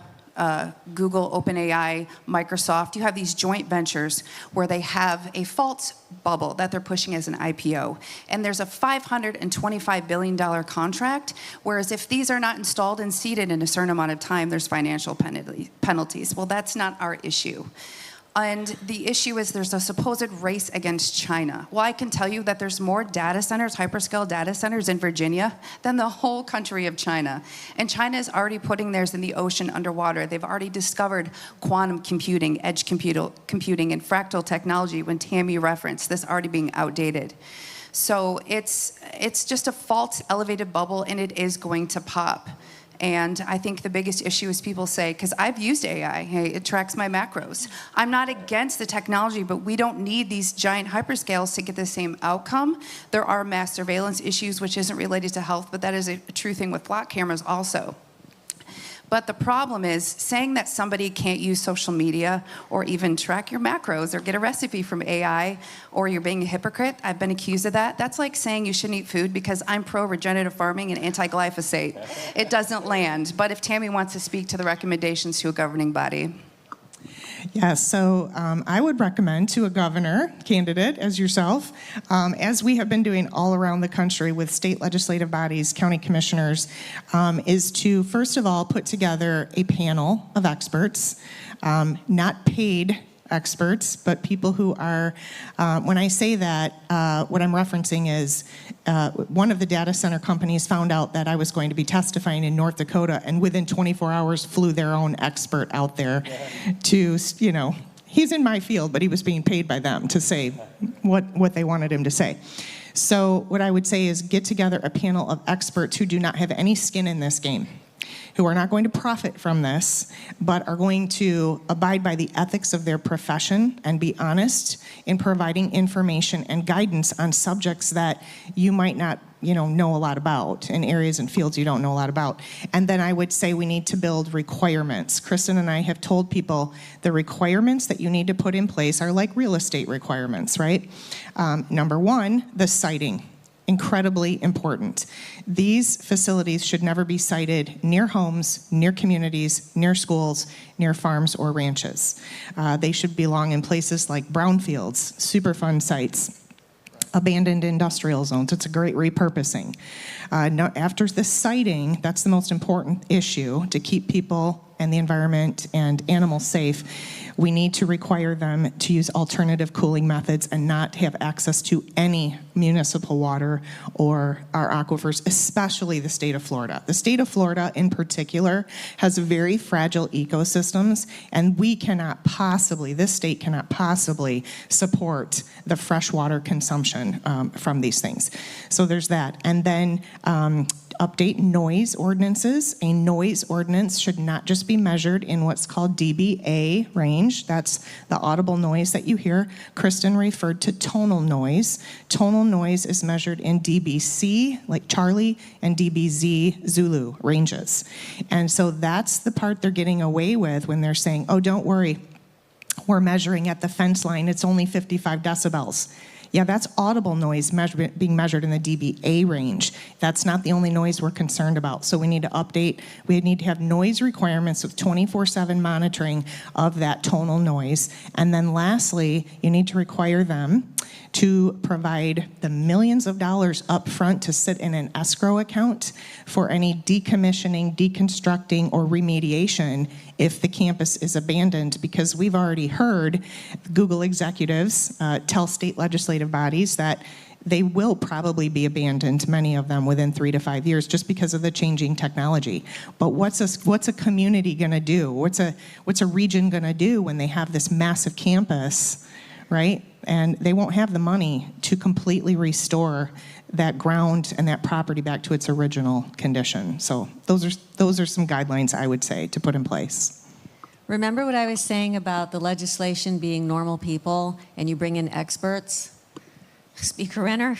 Google, OpenAI, Microsoft, you have these joint ventures where they have a false bubble that they're pushing as an IPO. And there's a $525 billion contract, whereas if these are not installed and seeded in a certain amount of time, there's financial penalties. Well, that's not our issue. And the issue is there's a supposed race against China. Well, I can tell you that there's more data centers, hyperscale data centers in Virginia than the whole country of China. And China is already putting theirs in the ocean underwater. They've already discovered quantum computing, edge computing, and fractal technology when Tammy referenced this already being outdated. So it's just a false elevated bubble, and it is going to pop. And I think the biggest issue is people say, because I've used AI, hey, it tracks my macros. I'm not against the technology, but we don't need these giant hyperscales to get the same outcome. There are mass surveillance issues, which isn't related to health, but that is a true thing with flock cameras also. But the problem is saying that somebody can't use social media or even track your macros or get a recipe from AI or you're being a hypocrite. I've been accused of that. That's like saying you shouldn't eat food because I'm pro-regenerative farming and anti-glyphosate. It doesn't land. But if Tammy wants to speak to the recommendations to a governing body. Yes, so I would recommend to a governor candidate as yourself, as we have been doing all around the country with state legislative bodies, county commissioners, is to first of all put together a panel of experts, not paid experts, but people who are, when I say that, what I'm referencing is one of the data center companies found out that I was going to be testifying in North Dakota, and within 24 hours flew their own expert out there to, he's in my field, but he was being paid by them to say what they wanted him to say. So what I would say is get together a panel of experts who do not have any skin in this game. who are not going to profit from this, but are going to abide by the ethics of their profession and be honest in providing information and guidance on subjects that you might not know a lot about, in areas and fields you don't know a lot about. And then I would say we need to build requirements. Kristen and I have told people the requirements that you need to put in place are like real estate requirements, right? Number one, the siting. Incredibly important. These facilities should never be sited near homes, near communities, near schools, near farms or ranches. They should belong in places like brownfields, Superfund sites, abandoned industrial zones. It's a great repurposing. After the siting, that's the most important issue to keep people and the environment and animals safe. We need to require them to use alternative cooling methods and not have access to any municipal water or our aquifers, especially the state of Florida. The state of Florida in particular has very fragile ecosystems, and this state cannot possibly support the freshwater consumption from these things. So there's that. And then update noise ordinances. A noise ordinance should not just be measured in what's called dBA range. That's the audible noise that you hear. Kristen referred to tonal noise. Tonal noise is measured in dBC, like Charlie, and dBZ, Zulu ranges. And so that's the part they're getting away with when they're saying, oh, don't worry, we're measuring at the fence line, it's only 55 decibels. Yeah, that's audible noise being measured in the dBA range. That's not the only noise we're concerned about. So we need to update. We need to have noise requirements with 24/7 monitoring of that tonal noise. And then lastly, you need to require them to provide the millions of dollars up front to sit in an escrow account for any decommissioning, deconstructing, or remediation if the campus is abandoned, because we've already heard Google executives tell state legislative bodies that they will probably be abandoned, many of them, within 3 to 5 years, just because of the changing technology. But what's a community gonna do? What's a region gonna do when they have this massive campus, right? And they won't have the money to completely restore that ground and that property back to its original condition. So those are some guidelines I would say to put in place. Remember what I was saying about the legislation being normal people and you bring in experts? Speaker Renner?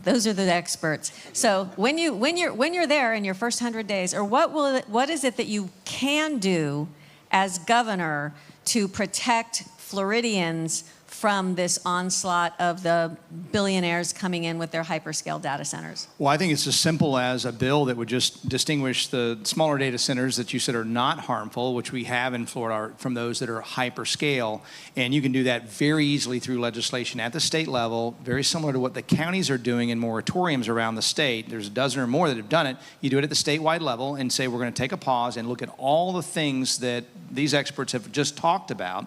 Those are the experts. So when you're there in your first 100 days, or what is it that you can do as governor to protect Floridians from this onslaught of the billionaires coming in with their hyperscale data centers? Well, I think it's as simple as a bill that would just distinguish the smaller data centers that you said are not harmful, which we have in Florida, from those that are hyperscale. And you can do that very easily through legislation at the state level, very similar to what the counties are doing in moratoriums around the state. There's a dozen or more that have done it. You do it at the statewide level and say, we're going to take a pause and look at all the things that these experts have just talked about.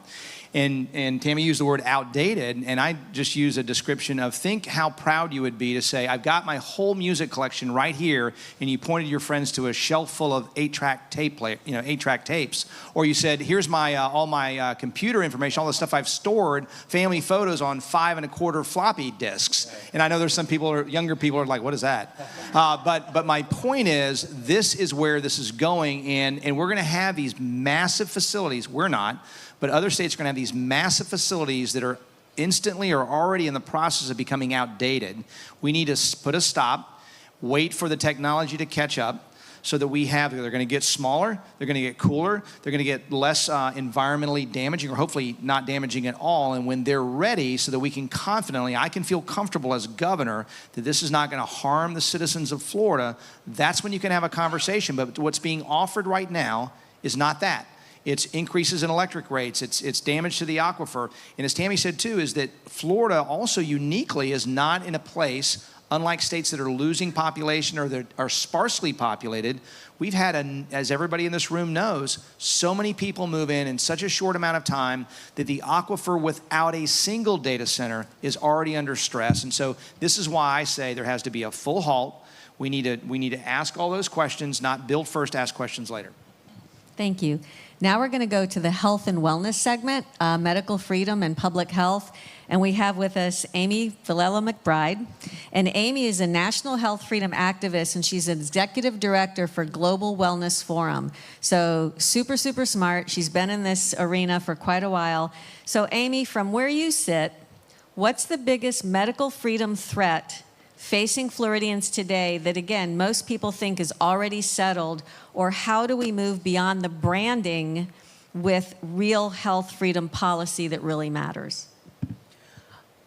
And Tammy used the word outdated, and I just use a description of, think how proud you would be to say, I've got my whole music collection right here, and you pointed your friends to a shelf full of 8-track tapes, or you said, here's my all my computer information, all the stuff I've stored, family photos on 5 1/4 floppy disks. And I know there's some people, younger people are like, what is that? But my point is, this is where this is going, and we're going to have these massive facilities. We're not. But other states are going to have these massive facilities that are instantly or already in the process of becoming outdated. We need to put a stop, wait for the technology to catch up, so that they're going to get smaller, they're going to get cooler, they're going to get less environmentally damaging, or hopefully not damaging at all. And when they're ready, so that we can I can feel comfortable as governor that this is not going to harm the citizens of Florida, that's when you can have a conversation. But what's being offered right now is not that. It's increases in electric rates, it's damage to the aquifer. And as Tammy said too, is that Florida also uniquely is not in a place, unlike states that are losing population or that are sparsely populated. We've had, as everybody in this room knows, so many people move in such a short amount of time that the aquifer without a single data center is already under stress. And so this is why I say there has to be a full halt. We need to ask all those questions, not build first, ask questions later. Thank you. Now we're going to go to the health and wellness segment, medical freedom and public health. And we have with us Amy Villela McBride. And Amy is a national health freedom activist, and she's an executive director for Global Wellness Forum. So super, super smart. She's been in this arena for quite a while. So Amy, from where you sit, what's the biggest medical freedom threat facing Floridians today that, again, most people think is already settled, or how do we move beyond the branding with real health freedom policy that really matters?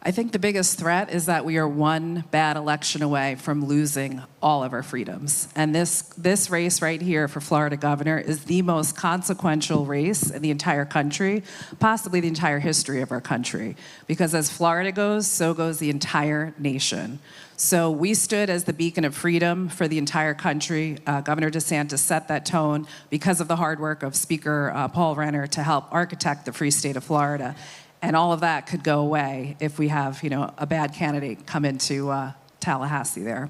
I think the biggest threat is that we are one bad election away from losing all of our freedoms. And this race right here for Florida governor is the most consequential race in the entire country, possibly the entire history of our country. Because as Florida goes, so goes the entire nation. So we stood as the beacon of freedom for the entire country. Governor DeSantis set that tone because of the hard work of Speaker Paul Renner to help architect the free state of Florida. And all of that could go away if we have, a bad candidate come into Tallahassee there.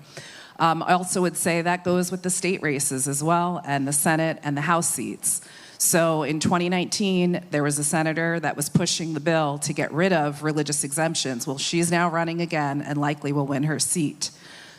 I also would say that goes with the state races as well, and the Senate and the House seats. So in 2019, there was a senator that was pushing the bill to get rid of religious exemptions. Well, she's now running again and likely will win her seat.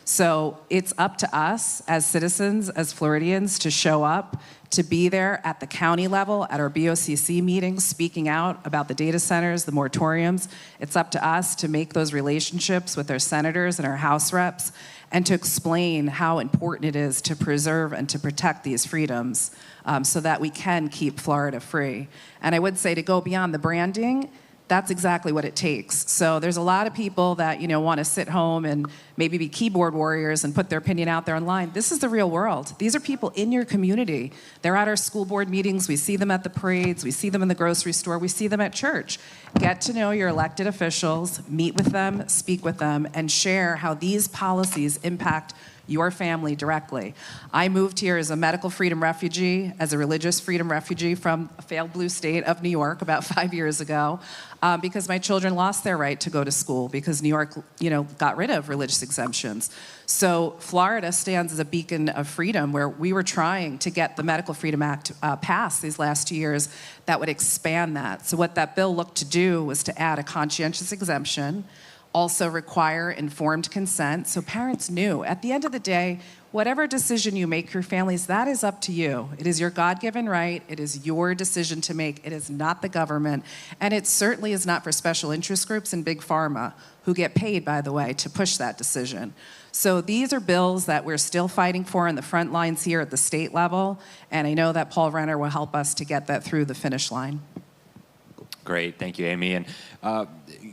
So it's up to us as citizens, as Floridians, to show up, to be there at the county level, at our BOCC meetings, speaking out about the data centers, the moratoriums. It's up to us to make those relationships with our senators and our House reps, and to explain how important it is to preserve and to protect these freedoms so that we can keep Florida free. And I would say, to go beyond the branding, that's exactly what it takes. So there's a lot of people that, want to sit home and maybe be keyboard warriors and put their opinion out there online. This is the real world. These are people in your community. They're at our school board meetings. We see them at the parades. We see them in the grocery store. We see them at church. Get to know your elected officials, meet with them, speak with them, and share how these policies impact your family directly. I moved here as a medical freedom refugee, as a religious freedom refugee from a failed blue state of New York about 5 years ago, because my children lost their right to go to school because New York, got rid of religious exemptions. So Florida stands as a beacon of freedom, where we were trying to get the Medical Freedom Act passed these last 2 years that would expand that. So what that bill looked to do was to add a conscientious exemption, also require informed consent, so parents knew. At the end of the day, whatever decision you make for your families, that is up to you. It is your God-given right. It is your decision to make. It is not the government. And it certainly is not for special interest groups and big pharma, who get paid, by the way, to push that decision. So these are bills that we're still fighting for in the front lines here at the state level, and I know that Paul Renner will help us to get that through the finish line. Great, thank you, Amy. And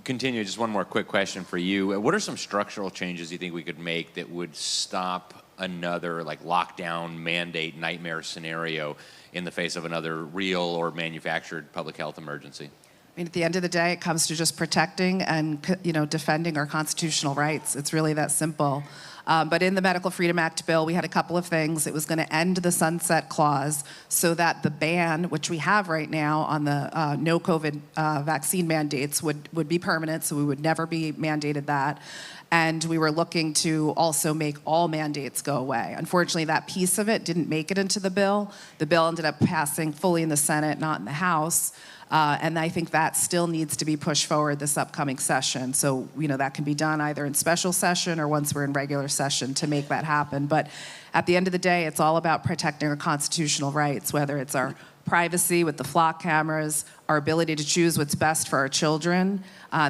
continue, just one more quick question for you. What are some structural changes you think we could make that would stop another lockdown mandate nightmare scenario in the face of another real or manufactured public health emergency? I mean, at the end of the day, it comes to just protecting and defending our constitutional rights. It's really that simple. But in the Medical Freedom Act bill, we had a couple of things. It was going to end the sunset clause so that the ban, which we have right now on the no COVID vaccine mandates, would be permanent, so we would never be mandated that. And we were looking to also make all mandates go away. Unfortunately, that piece of it didn't make it into the bill. The bill ended up passing fully in the Senate, not in the House. And I think that still needs to be pushed forward this upcoming session. So, that can be done either in special session or once we're in regular session to make that happen. But at the end of the day, it's all about protecting our constitutional rights, whether it's our privacy with the flock cameras, our ability to choose what's best for our children.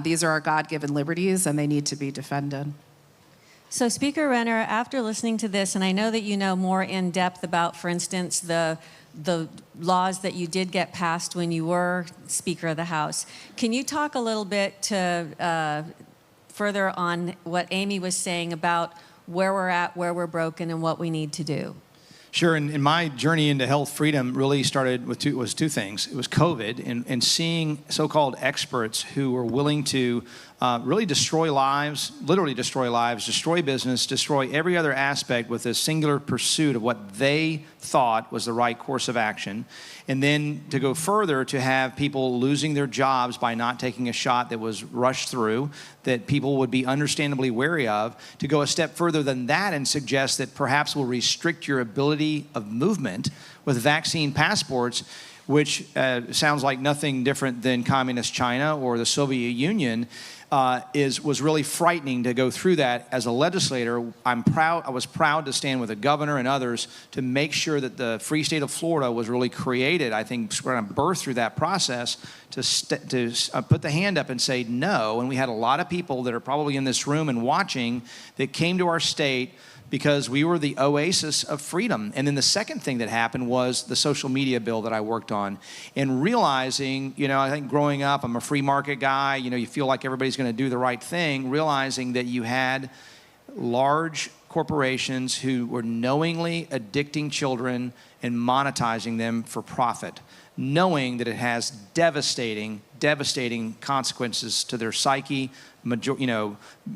These are our God-given liberties, and they need to be defended. So Speaker Renner, after listening to this, and I know that you know more in depth about, for instance, the laws that you did get passed when you were Speaker of the House, can you talk a little bit to further on what Amy was saying about where we're at, where we're broken, and what we need to do? Sure, and my journey into health freedom really started with two things. It was COVID and seeing so-called experts who were willing to really destroy lives, literally destroy lives, destroy business, destroy every other aspect with a singular pursuit of what they thought was the right course of action. And then to go further, to have people losing their jobs by not taking a shot that was rushed through, that people would be understandably wary of, to go a step further than that and suggest that perhaps we'll restrict your ability of movement with vaccine passports, which sounds like nothing different than communist China or the Soviet Union. was really frightening to go through that. As a legislator, I was proud to stand with the governor and others to make sure that the free state of Florida was really created. I think we're going to birth through that process to put the hand up and say no. And we had a lot of people that are probably in this room and watching that came to our state because we were the oasis of freedom. And then the second thing that happened was the social media bill that I worked on. And realizing, I think growing up, I'm a free market guy, you feel like everybody's going to do the right thing, realizing that you had large corporations who were knowingly addicting children and monetizing them for profit, knowing that it has devastating consequences to their psyche,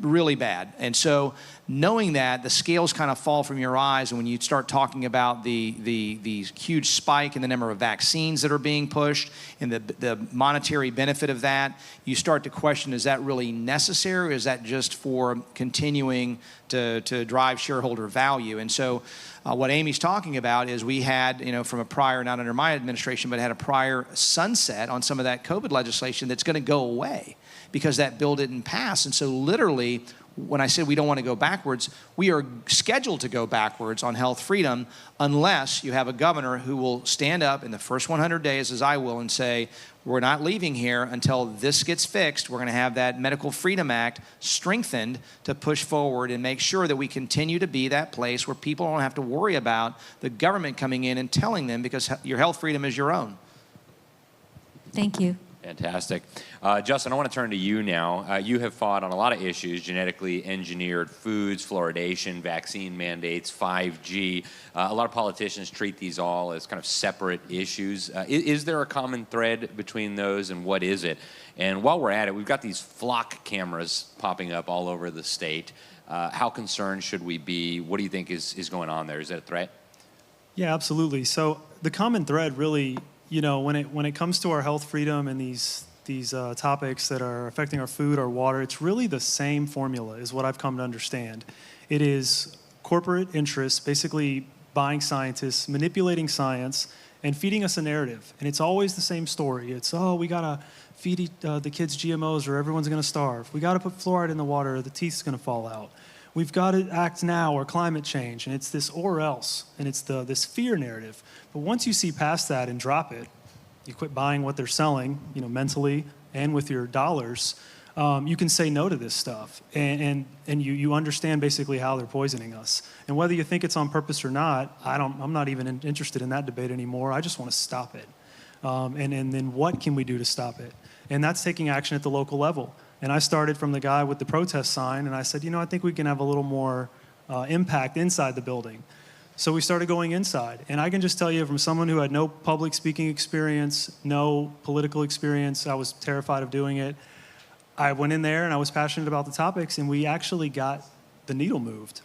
really bad. And so knowing that, the scales kind of fall from your eyes, and when you start talking about the huge spike in the number of vaccines that are being pushed and the monetary benefit of that, you start to question, is that really necessary, or is that just for continuing to drive shareholder value? And so what Amy's talking about is we had, from a prior, not under my administration, but had a prior sunset on some of that COVID legislation that's going to go away because that bill didn't pass. And so literally, when I said we don't want to go backwards, we are scheduled to go backwards on health freedom unless you have a governor who will stand up in the first 100 days, as I will, and say, we're not leaving here until this gets fixed. We're going to have that Medical Freedom Act strengthened to push forward and make sure that we continue to be that place where people don't have to worry about the government coming in and telling them, because your health freedom is your own. Thank you. Fantastic. Justin, I want to turn to you now. You have fought on a lot of issues: genetically engineered foods, fluoridation, vaccine mandates, 5G. A lot of politicians treat these all as kind of separate issues. Is there a common thread between those, and what is it? And while we're at it, we've got these flock cameras popping up all over the state. How concerned should we be? What do you think is going on there? Is that a threat? Yeah, absolutely. So the common thread really, when it comes to our health freedom and these topics that are affecting our food, our water, it's really the same formula is what I've come to understand. It is corporate interests basically buying scientists, manipulating science, and feeding us a narrative. And it's always the same story. It's, we got to feed the kids GMOs or everyone's going to starve. We got to put fluoride in the water or the teeth's going to fall out. We've got to act now or climate change. And it's this or else. And it's this fear narrative. But once you see past that and drop it, you quit buying what they're selling, mentally and with your dollars, you can say no to this stuff. And you understand basically how they're poisoning us. And whether you think it's on purpose or not, I'm not even interested in that debate anymore. I just want to stop it. And then what can we do to stop it? And that's taking action at the local level. And I started from the guy with the protest sign, and I said, I think we can have a little more impact inside the building. So we started going inside. And I can just tell you, from someone who had no public speaking experience, no political experience, I was terrified of doing it. I went in there and I was passionate about the topics, and we actually got the needle moved.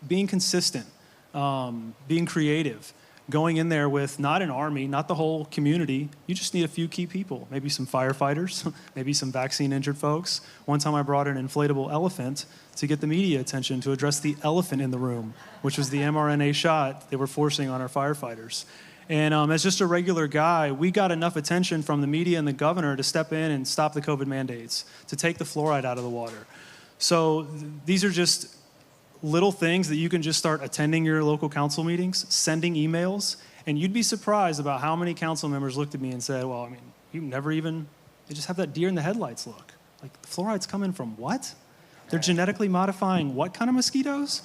Being consistent, being creative, going in there with not an army, not the whole community. You just need a few key people, maybe some firefighters, maybe some vaccine-injured folks. One time I brought an inflatable elephant to get the media attention to address the elephant in the room, which was the mRNA shot they were forcing on our firefighters. And as just a regular guy, we got enough attention from the media and the governor to step in and stop the COVID mandates, to take the fluoride out of the water. So these are just little things that you can just start attending your local council meetings, sending emails, and you'd be surprised about how many council members looked at me and said, well, you never even, they just have that deer in the headlights look. Like, the fluoride's coming from what? They're genetically modifying what kind of mosquitoes?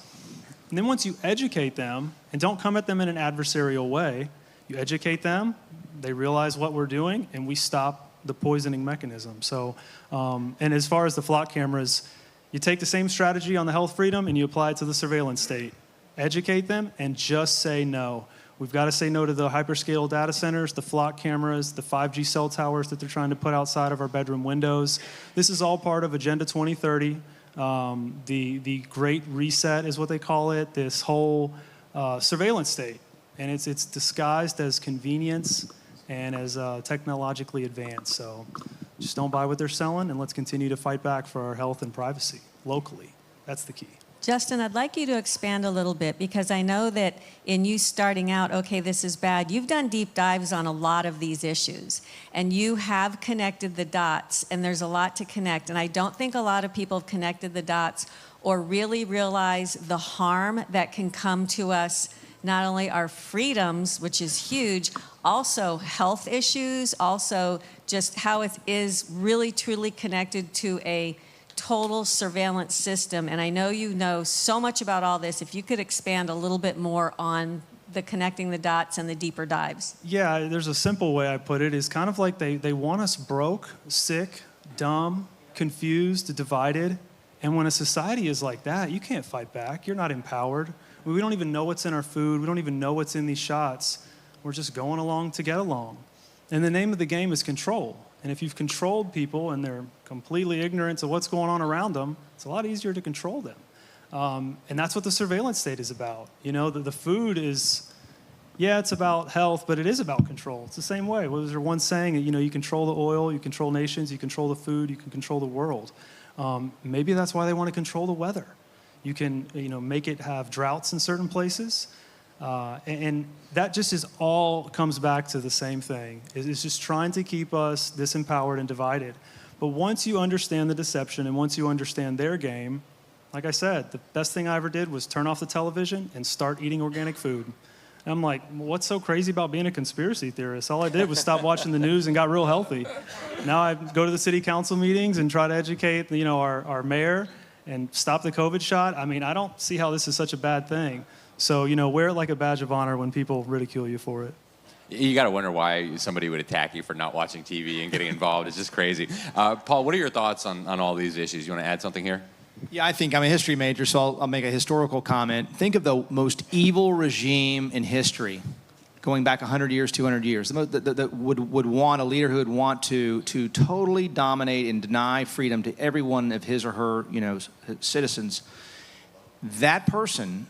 And then once you educate them, and don't come at them in an adversarial way, you educate them, they realize what we're doing, and we stop the poisoning mechanism. So, and as far as the flock cameras, you take the same strategy on the health freedom and you apply it to the surveillance state. Educate them and just say no. We've got to say no to the hyperscale data centers, the flock cameras, the 5G cell towers that they're trying to put outside of our bedroom windows. This is all part of Agenda 2030. The Great Reset is what they call it, this whole surveillance state. And it's disguised as convenience and as technologically advanced. So just don't buy what they're selling, and let's continue to fight back for our health and privacy locally. That's the key. Justin, I'd like you to expand a little bit because I know that in you starting out, okay, this is bad, you've done deep dives on a lot of these issues and you have connected the dots and there's a lot to connect. And I don't think a lot of people have connected the dots or really realize the harm that can come to us, not only our freedoms, which is huge, also health issues, also just how it is really truly connected to a total surveillance system. And I know you know so much about all this. If you could expand a little bit more on the connecting the dots and the deeper dives. Yeah, there's a simple way I put it. It's kind of like they want us broke, sick, dumb, confused, divided. And when a society is like that, you can't fight back. You're not empowered. We don't even know what's in our food. We don't even know what's in these shots. We're just going along to get along. And the name of the game is control. And if you've controlled people and they're completely ignorant of what's going on around them, it's a lot easier to control them. And that's what the surveillance state is about. You know, the food is, yeah, it's about health, but it is about control. It's the same way. Well, was there one saying that, you know, you control the oil, you control nations, you control the food, you can control the world. Maybe that's why they want to control the weather. You can, you know, make it have droughts in certain places. And that just is all comes back to the same thing. It's just trying to keep us disempowered and divided. But once you understand the deception and once you understand their game, like I said, the best thing I ever did was turn off the television and start eating organic food. And I'm like, what's so crazy about being a conspiracy theorist? All I did was stop watching the news and got real healthy. Now I go to the city council meetings and try to educate, you know, our mayor and stop the COVID shot. I mean, I don't see how this is such a bad thing. So, you know, wear it like a badge of honor when people ridicule you for it. You got to wonder why somebody would attack you for not watching TV and getting involved. It's just crazy. Paul, what are your thoughts on all these issues? You want to add something here? Yeah, I think I'm a history major, so I'll make a historical comment. Think of the most evil regime in history, going back 100 years, 200 years, that would want a leader who would want to totally dominate and deny freedom to every one of his or her, you know, citizens. That person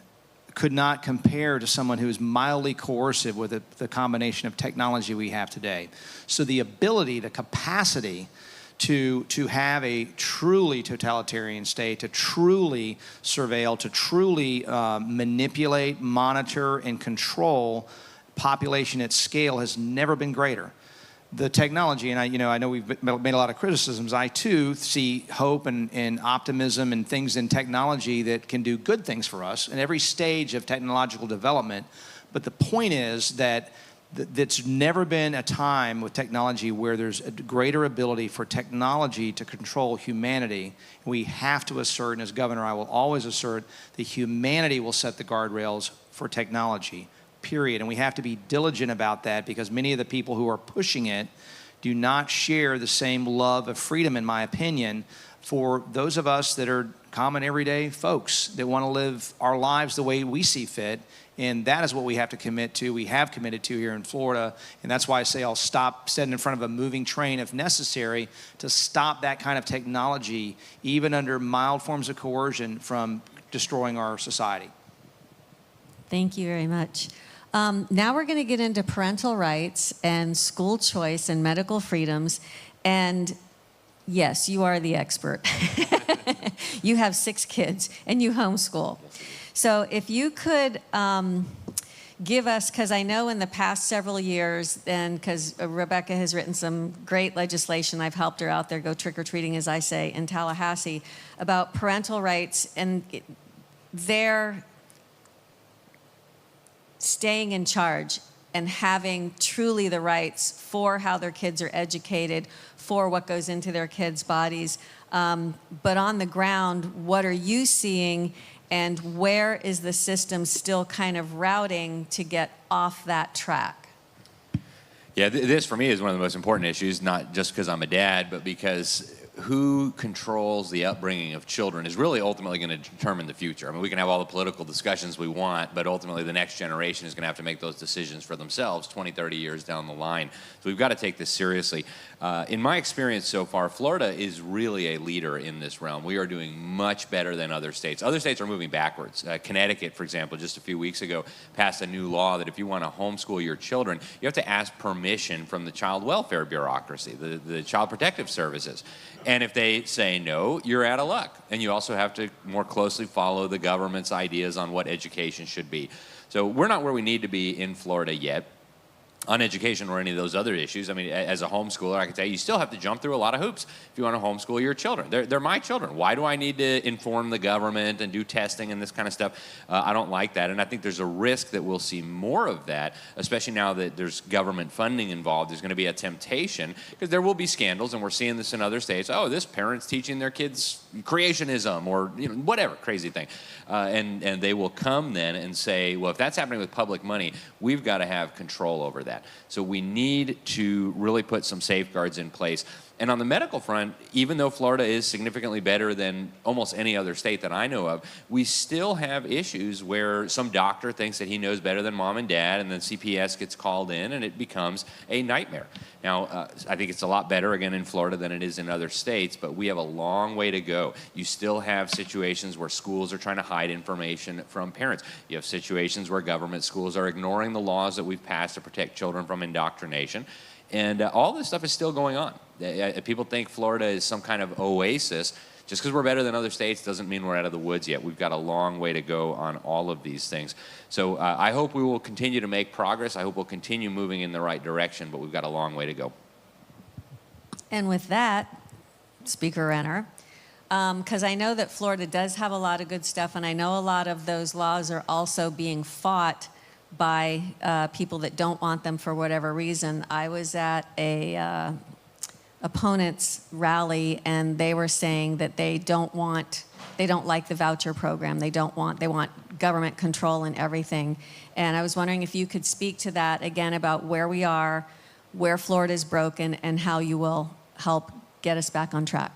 could not compare to someone who is mildly coercive with the combination of technology we have today. So the ability, the capacity to have a truly totalitarian state, to truly surveil, to truly manipulate, monitor, and control population at scale has never been greater. The technology, and I know we've made a lot of criticisms, I too see hope and optimism and things in technology that can do good things for us in every stage of technological development. But the point is that that's never been a time with technology where there's a greater ability for technology to control humanity. We have to assert, and as governor I will always assert, that humanity will set the guardrails for technology. Period. And we have to be diligent about that because many of the people who are pushing it do not share the same love of freedom, in my opinion, for those of us that are common everyday folks that want to live our lives the way we see fit. And that is what we have to commit to. We have committed to here in Florida. And that's why I say I'll stop sitting in front of a moving train if necessary to stop that kind of technology, even under mild forms of coercion, from destroying our society. Thank you very much. Now we're going to get into parental rights and school choice and medical freedoms. And yes, you are the expert. You have 6 kids and you homeschool. So if you could give us, because I know in the past several years, and because Rebecca has written some great legislation, I've helped her out there go trick-or-treating, as I say, in Tallahassee, about parental rights and their staying in charge and having truly the rights for how their kids are educated, for what goes into their kids' bodies. But on the ground, what are you seeing and where is the system still kind of routing to get off that track? Yeah, this for me is one of the most important issues, not just because I'm a dad, but because who controls the upbringing of children is really ultimately going to determine the future. I mean, we can have all the political discussions we want, but ultimately the next generation is going to have to make those decisions for themselves 20, 30 years down the line. So we've got to take this seriously. In my experience so far, Florida is really a leader in this realm. We are doing much better than other states. Other states are moving backwards. Connecticut, for example, just a few weeks ago, passed a new law that if you want to homeschool your children, you have to ask permission from the child welfare bureaucracy, the Child Protective Services. And if they say no, you're out of luck. And you also have to more closely follow the government's ideas on what education should be. So we're not where we need to be in Florida yet on education or any of those other issues. I mean, as a homeschooler, I can tell you, you still have to jump through a lot of hoops if you want to homeschool your children. They're my children. Why do I need to inform the government and do testing and this kind of stuff? I don't like that, and I think there's a risk that we'll see more of that, especially now that there's government funding involved. There's going to be a temptation, because there will be scandals, and we're seeing this in other states. Oh, this parent's teaching their kids creationism or whatever crazy thing. And they will come then and say, well, if that's happening with public money, we've got to have control over that. So we need to really put some safeguards in place. And on the medical front, even though Florida is significantly better than almost any other state that I know of, we still have issues where some doctor thinks that he knows better than mom and dad, and then CPS gets called in, and it becomes a nightmare. Now, I think it's a lot better, again, in Florida than it is in other states, but we have a long way to go. You still have situations where schools are trying to hide information from parents. You have situations where government schools are ignoring the laws that we've passed to protect children from indoctrination. And all this stuff is still going on. People think Florida is some kind of oasis. Just because we're better than other states doesn't mean we're out of the woods yet. We've got a long way to go on all of these things. So I hope we will continue to make progress. I hope we'll continue moving in the right direction, but we've got a long way to go. And with that, Speaker Renner, because I know that Florida does have a lot of good stuff, and I know a lot of those laws are also being fought by people that don't want them for whatever reason. I was at a opponents rally, and they were saying that they don't like the voucher program. They want government control and everything. And I was wondering if you could speak to that again, about where we are, where Florida's broken, and how you will help get us back on track.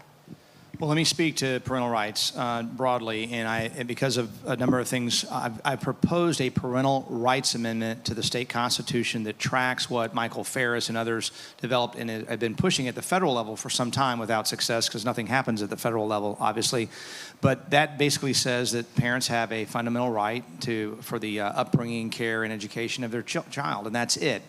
Well, let me speak to parental rights broadly, and because of a number of things, I've proposed a parental rights amendment to the state constitution that tracks what Michael Ferris and others developed, and have been pushing at the federal level for some time without success, because nothing happens at the federal level, obviously. But that basically says that parents have a fundamental right for the upbringing, care, and education of their child, and that's it.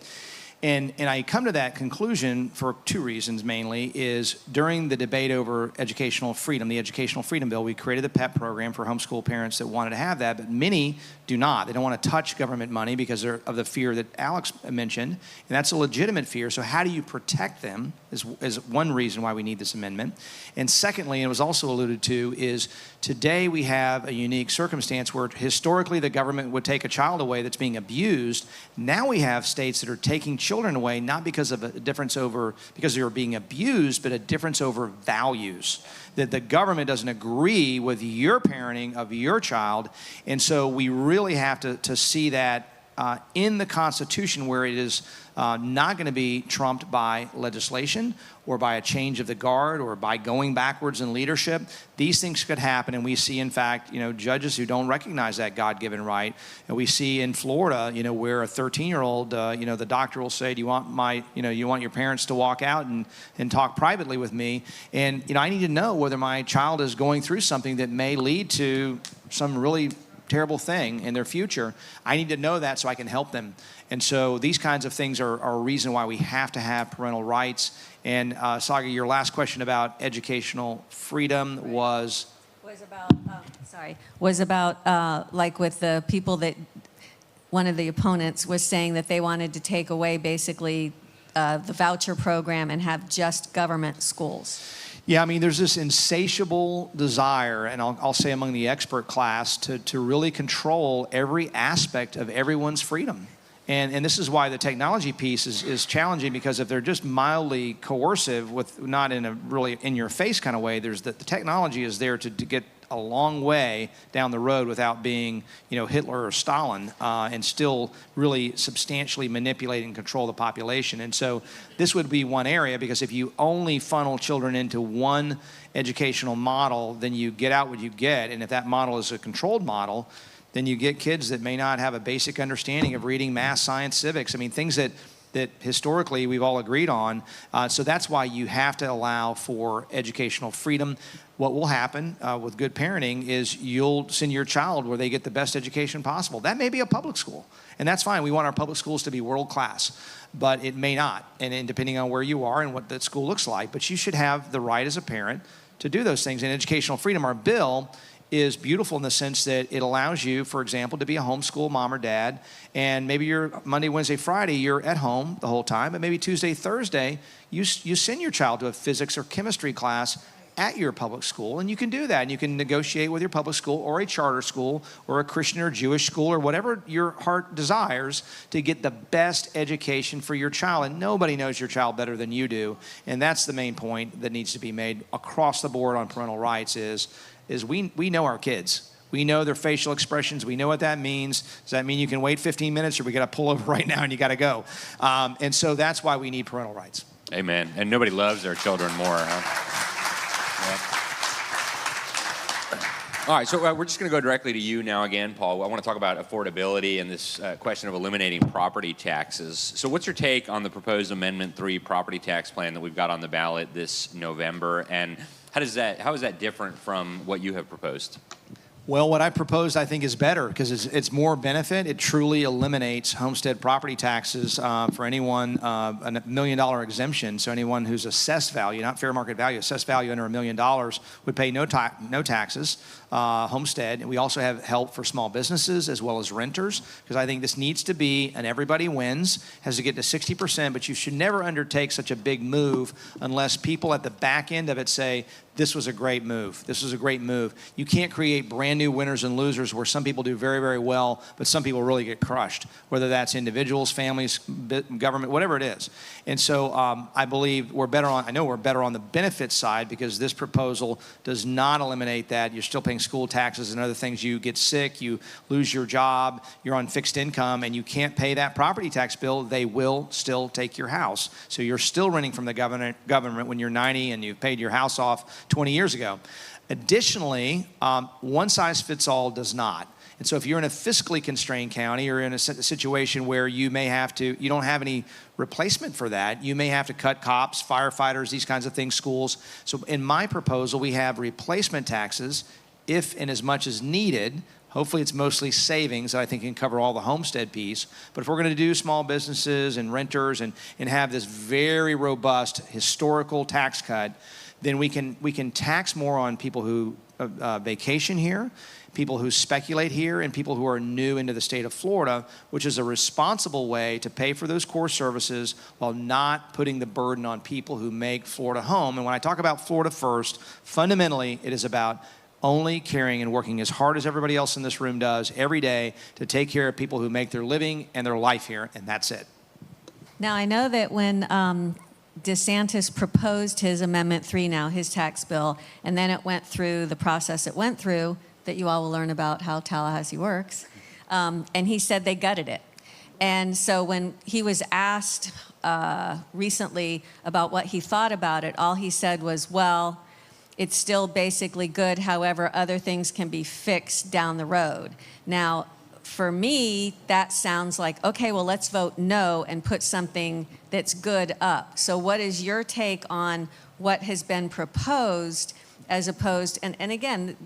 And I come to that conclusion for two reasons mainly. Is during the debate over educational freedom, the Educational Freedom Bill, we created the PEP program for homeschool parents that wanted to have that, but many do not. They don't want to touch government money because of the fear that Alex mentioned, and that's a legitimate fear. So how do you protect them is one reason why we need this amendment. And secondly, and it was also alluded to, is today we have a unique circumstance where historically the government would take a child away that's being abused. Now we have states that are taking children away, not because of a difference because they were being abused, but a difference over values. That the government doesn't agree with your parenting of your child. And so we really have to see that in the Constitution, where it is not going to be trumped by legislation or by a change of the guard or by going backwards in leadership. These things could happen, and we see, in fact, judges who don't recognize that God-given right. And we see in Florida, where a 13-year-old, the doctor will say, "Do you want you want your parents to walk out and talk privately with me?" And I need to know whether my child is going through something that may lead to some really terrible thing in their future. I need to know that so I can help them. And so these kinds of things are a reason why we have to have parental rights. And Saga, your last question about educational freedom was about like with the people that one of the opponents was saying that they wanted to take away basically the voucher program and have just government schools. Yeah, I mean, there's this insatiable desire, and I'll say among the expert class, to really control every aspect of everyone's freedom. And this is why the technology piece is challenging, because if they're just mildly coercive, not in a really in-your-face kind of way, the technology is there to get a long way down the road without being, Hitler or Stalin, and still really substantially manipulate and control the population. And so this would be one area, because if you only funnel children into one educational model, then you get out what you get. And if that model is a controlled model, then you get kids that may not have a basic understanding of reading, math, science, civics. I mean, things that that historically we've all agreed on. So that's why you have to allow for educational freedom. What will happen with good parenting is you'll send your child where they get the best education possible. That may be a public school, and that's fine. We want our public schools to be world class, but it may not, and depending on where you are and what that school looks like. But you should have the right as a parent to do those things. And educational freedom, our bill is beautiful in the sense that it allows you, for example, to be a homeschool mom or dad, and maybe you're Monday, Wednesday, Friday, you're at home the whole time, but maybe Tuesday, Thursday, you send your child to a physics or chemistry class at your public school, and you can do that, and you can negotiate with your public school or a charter school or a Christian or Jewish school or whatever your heart desires to get the best education for your child. And nobody knows your child better than you do, and that's the main point that needs to be made across the board on parental rights is we know our kids. We know their facial expressions. We know what that means. Does that mean you can wait 15 minutes, or we got to pull over right now and you got to go? And so that's why we need parental rights. Amen. And nobody loves their children more, huh? All right, so we're just going to go directly to you now again, Paul. I want to talk about affordability and this question of eliminating property taxes. So what's your take on the proposed Amendment 3 property tax plan that we've got on the ballot this November, and how is that different from what you have proposed? Well, what I proposed, I think, is better because it's more benefit. It truly eliminates homestead property taxes for anyone, a $1 million exemption. So anyone who's assessed value, not fair market value, assessed value under $1 million would pay no taxes, homestead. And we also have help for small businesses as well as renters, because I think this needs to be, and everybody wins, has to get to 60%, but you should never undertake such a big move unless people at the back end of it say, this was a great move. This was a great move. You can't create brand new winners and losers where some people do very, very well, but some people really get crushed, whether that's individuals, families, government, whatever it is. And so I believe I know we're better on the benefits side because this proposal does not eliminate that. You're still paying school taxes and other things. You get sick, you lose your job, you're on fixed income, and you can't pay that property tax bill. They will still take your house. So you're still renting from the government when you're 90 and you've paid your house off 20 years ago. Additionally, one size fits all does not. And so if you're in a fiscally constrained county or in a situation where you don't have any replacement for that, you may have to cut cops, firefighters, these kinds of things, schools. So in my proposal, we have replacement taxes if and as much as needed. Hopefully it's mostly savings that I think can cover all the homestead piece. But if we're going to do small businesses and renters and have this very robust historical tax cut, then we can tax more on people who vacation here, people who speculate here, and people who are new into the state of Florida, which is a responsible way to pay for those core services while not putting the burden on people who make Florida home. And when I talk about Florida first, fundamentally it is about only caring and working as hard as everybody else in this room does every day to take care of people who make their living and their life here, and that's it. Now, I know that when DeSantis proposed his Amendment 3 now, his tax bill, and then it went through the process it went through, that you all will learn about how Tallahassee works, and he said they gutted it. And so when he was asked recently about what he thought about it, all he said was, well, it's still basically good, however, other things can be fixed down the road. Now, for me, that sounds like, okay, well, let's vote no and put something that's good up. So what is your take on what has been proposed as opposed, and again,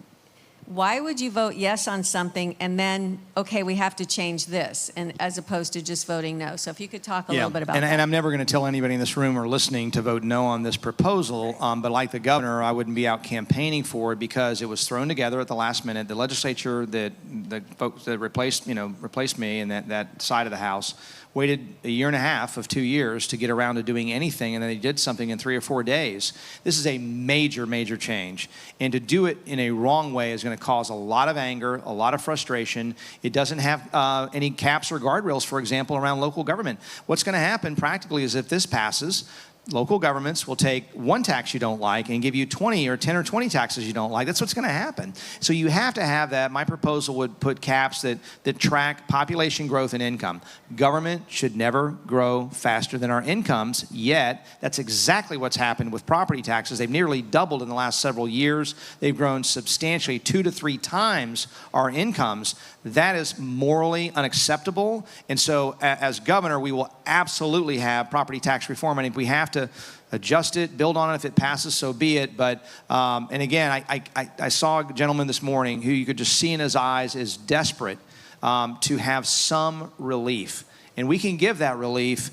why would you vote yes on something and then, okay, we have to change this, and as opposed to just voting no? So if you could talk a little bit about that. And I'm never going to tell anybody in this room or listening to vote no on this proposal, but like the governor, I wouldn't be out campaigning for it because it was thrown together at the last minute. The legislature that the folks that replaced me in that side of the House waited a year and a half of 2 years to get around to doing anything, and then they did something in 3 or 4 days. This is a major, major change. And to do it in a wrong way is going to cause a lot of anger, a lot of frustration. It doesn't have any caps or guardrails, for example, around local government. What's going to happen practically is if this passes, local governments will take one tax you don't like and give you 20 or 10 or 20 taxes you don't like. That's what's going to happen. So you have to have that. My proposal would put caps that track population growth and income. Government should never grow faster than our incomes, yet that's exactly what's happened with property taxes. They've nearly doubled in the last several years. They've grown substantially 2 to 3 times our incomes. That is morally unacceptable. And so as governor, we will absolutely have property tax reform. And if we have to adjust it, build on it, if it passes, so be it. But, and again, I saw a gentleman this morning who you could just see in his eyes is desperate to have some relief. And we can give that relief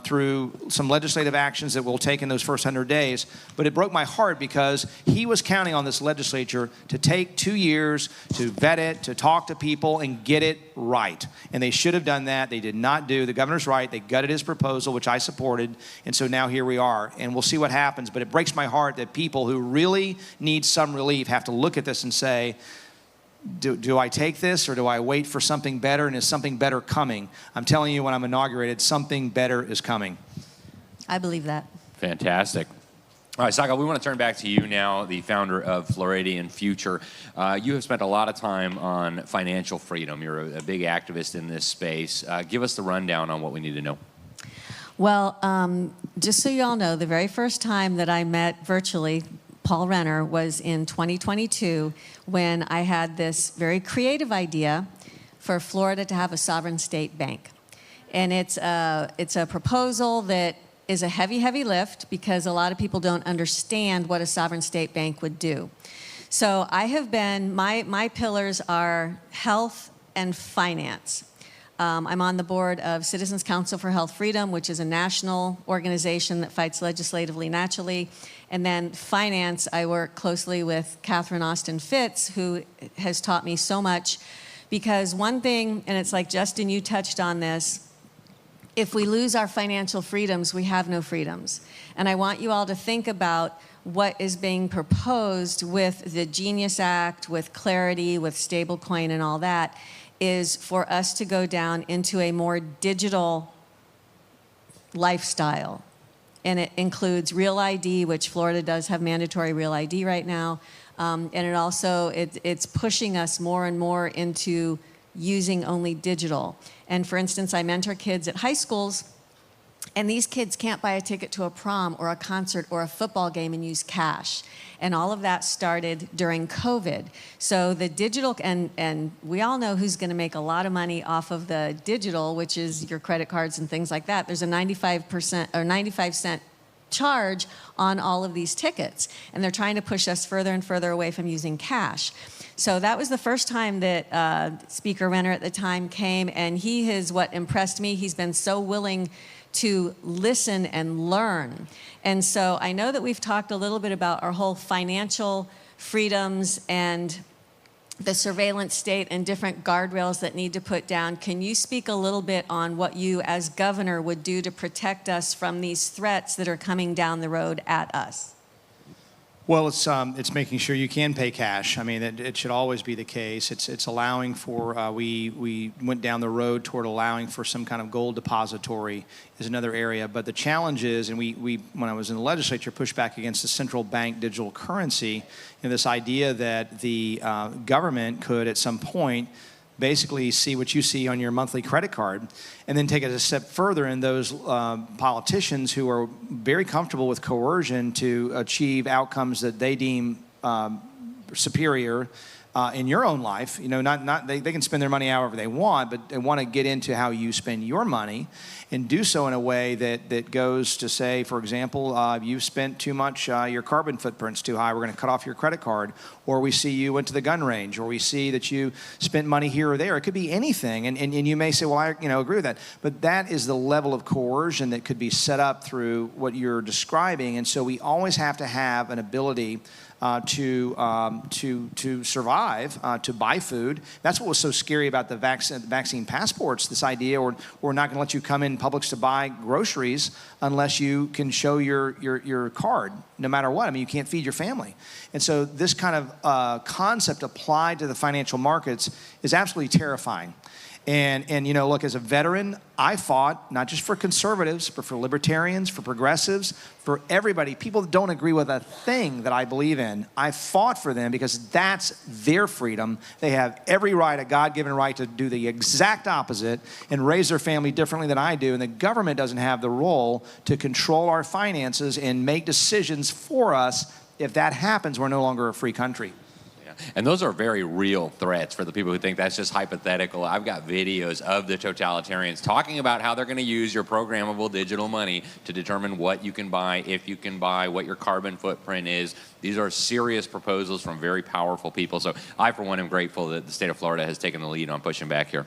through some legislative actions that we'll take in those first 100 days. But it broke my heart because he was counting on this legislature to take 2 years to vet it, to talk to people and get it right. And they should have done that. They did not do. The governor's right. They gutted his proposal, which I supported. And so now here we are. And we'll see what happens. But it breaks my heart that people who really need some relief have to look at this and say, do I take this or do I wait for something better? And is something better coming? I'm telling you, when I'm inaugurated, something better is coming. I believe that. Fantastic. All right, Saga, we want to turn back to you now, the founder of Floridian Future. You have spent a lot of time on financial freedom. You're a big activist in this space. Give us the rundown on what we need to know. Well, just so you all know, the very first time that I met virtually Paul Renner was in 2022 when I had this very creative idea for Florida to have a sovereign state bank. And it's a proposal that is a heavy, heavy lift because a lot of people don't understand what a sovereign state bank would do. So I have been, my pillars are health and finance. I'm on the board of Citizens Council for Health Freedom, which is a national organization that fights legislatively naturally. And then finance, I work closely with Catherine Austin Fitz, who has taught me so much. Because one thing, and it's like, Justin, you touched on this, if we lose our financial freedoms, we have no freedoms. And I want you all to think about what is being proposed with the Genius Act, with Clarity, with stablecoin and all that, is for us to go down into a more digital lifestyle. And it includes Real ID, which Florida does have mandatory Real ID right now. And it also, it's pushing us more and more into using only digital. And for instance, I mentor kids at high schools, and these kids can't buy a ticket to a prom or a concert or a football game and use cash. And all of that started during COVID. So the digital, and we all know who's going to make a lot of money off of the digital, which is your credit cards and things like that. There's a 95% or 95 cent charge on all of these tickets. And they're trying to push us further and further away from using cash. So that was the first time that Speaker Renner at the time came, and he has, what impressed me, he's been so willing to listen and learn. And so I know that we've talked a little bit about our whole financial freedoms and the surveillance state and different guardrails that need to put down. Can you speak a little bit on what you as governor would do to protect us from these threats that are coming down the road at us? Well, it's making sure you can pay cash. I mean, it should always be the case. It's allowing for, we went down the road toward allowing for some kind of gold depository is another area. But the challenge is, and we when I was in the legislature, pushed back against the central bank digital currency and this idea that the government could at some point basically see what you see on your monthly credit card and then take it a step further, and those politicians who are very comfortable with coercion to achieve outcomes that they deem superior in your own life. You know, they can spend their money however they want, but they want to get into how you spend your money and do so in a way that goes to say, for example, you've spent too much, your carbon footprint's too high, we're going to cut off your credit card. Or we see you went to the gun range, or we see that you spent money here or there. It could be anything, and you may say, well, I agree with that. But that is the level of coercion that could be set up through what you're describing. And so we always have to have an ability to survive, to buy food. That's what was so scary about the vaccine passports, this idea, or we're not going to let you come in Publix to buy groceries unless you can show your card, no matter what. I mean, you can't feed your family. And so this kind of concept applied to the financial markets is absolutely terrifying. And you know, look, as a veteran, I fought not just for conservatives, but for libertarians, for progressives, for everybody, people that don't agree with a thing that I believe in. I fought for them because that's their freedom. They have every right, a God-given right, to do the exact opposite and raise their family differently than I do. And the government doesn't have the role to control our finances and make decisions for us. If that happens, we're no longer a free country. And those are very real threats for the people who think that's just hypothetical. I've got videos of the totalitarians talking about how they're going to use your programmable digital money to determine what you can buy, if you can buy, what your carbon footprint is. These are serious proposals from very powerful people. So I, for one, am grateful that the state of Florida has taken the lead on pushing back here.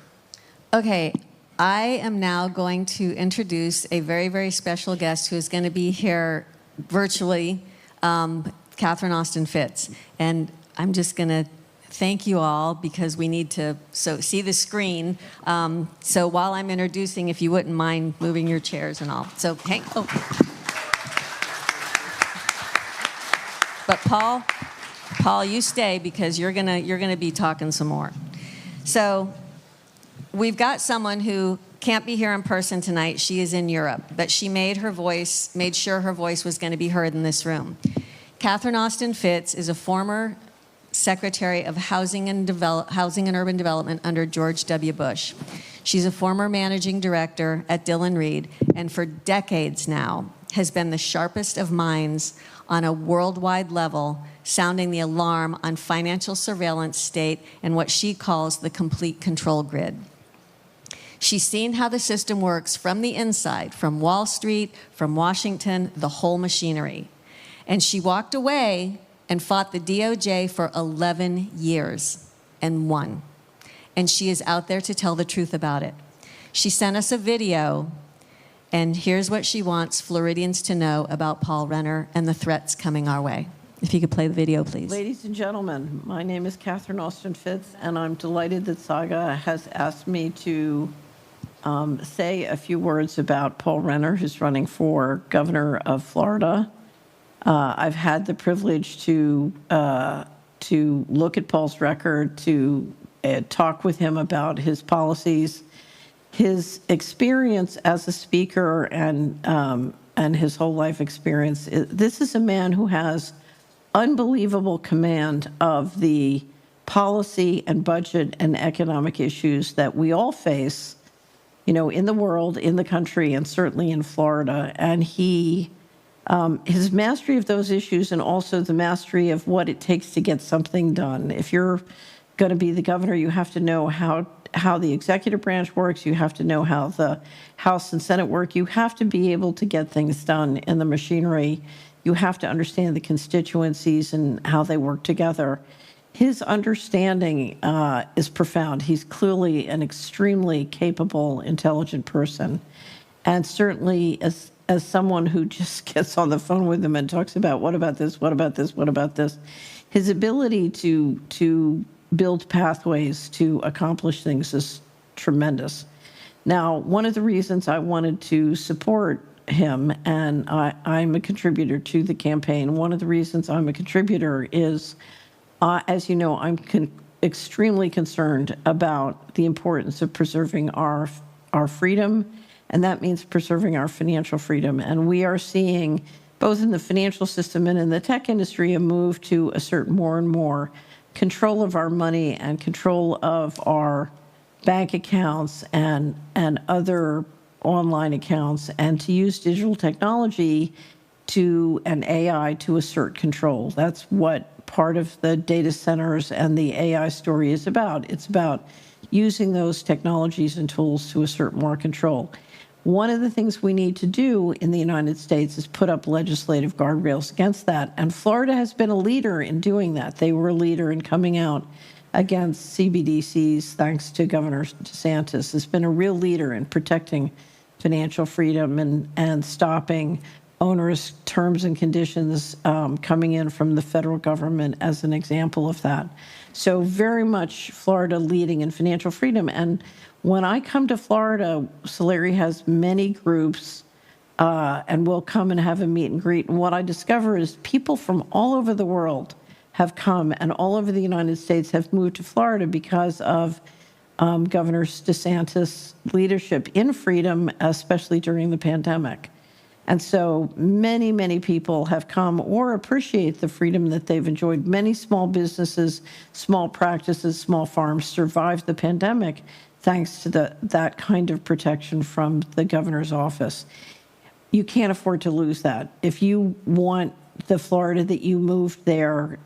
Okay, I am now going to introduce a very, very special guest who is going to be here virtually, Catherine Austin Fitts. And I'm just going to thank you all because we need to see the screen. So while I'm introducing, if you wouldn't mind moving your chairs and all. So, hey. Oh. But Paul, you stay because you're gonna be talking some more. So we've got someone who can't be here in person tonight. She is in Europe, but she made sure her voice was going to be heard in this room. Catherine Austin Fitts is a former Secretary of Housing and Urban Development under George W. Bush. She's a former managing director at Dillon Read, and for decades now has been the sharpest of minds on a worldwide level, sounding the alarm on financial surveillance state and what she calls the complete control grid. She's seen how the system works from the inside, from Wall Street, from Washington, the whole machinery. And she walked away and fought the DOJ for 11 years and won. And she is out there to tell the truth about it. She sent us a video, and here's what she wants Floridians to know about Paul Renner and the threats coming our way. If you could play the video, please. Ladies and gentlemen, my name is Catherine Austin Fitts, and I'm delighted that Saga has asked me to say a few words about Paul Renner, who's running for governor of Florida. I've had the privilege to look at Paul's record, to talk with him about his policies, his experience as a speaker, and his whole life experience. This is a man who has unbelievable command of the policy and budget and economic issues that we all face, you know, in the world, in the country, and certainly in Florida. And his mastery of those issues, and also the mastery of what it takes to get something done. If you're going to be the governor, you have to know how the executive branch works. You have to know how the House and Senate work. You have to be able to get things done in the machinery. You have to understand the constituencies and how they work together. His understanding is profound. He's clearly an extremely capable, intelligent person. And certainly as someone who just gets on the phone with him and talks about what about this, what about this, what about this, his ability to build pathways to accomplish things is tremendous. Now, one of the reasons I wanted to support him, and I'm a contributor to the campaign, one of the reasons I'm a contributor is, as you know, I'm extremely concerned about the importance of preserving our freedom, and that means preserving our financial freedom. And we are seeing, both in the financial system and in the tech industry, a move to assert more and more control of our money and control of our bank accounts and other online accounts, and to use digital technology and AI to assert control. That's what part of the data centers and the AI story is about. It's about using those technologies and tools to assert more control. One of the things we need to do in the United States is put up legislative guardrails against that. And Florida has been a leader in doing that. They were a leader in coming out against CBDCs, thanks to Governor DeSantis. Has been a real leader in protecting financial freedom and stopping onerous terms and conditions coming in from the federal government as an example of that. So very much Florida leading in financial freedom. And when I come to Florida, Solari has many groups, and we'll come and have a meet and greet. And what I discover is people from all over the world have come, and all over the United States have moved to Florida because of Governor DeSantis' leadership in freedom, especially during the pandemic. And so many, many people have come or appreciate the freedom that they've enjoyed. Many small businesses, small practices, small farms survived the pandemic thanks to that kind of protection from the governor's office. You can't afford to lose that. If you want the Florida that you moved there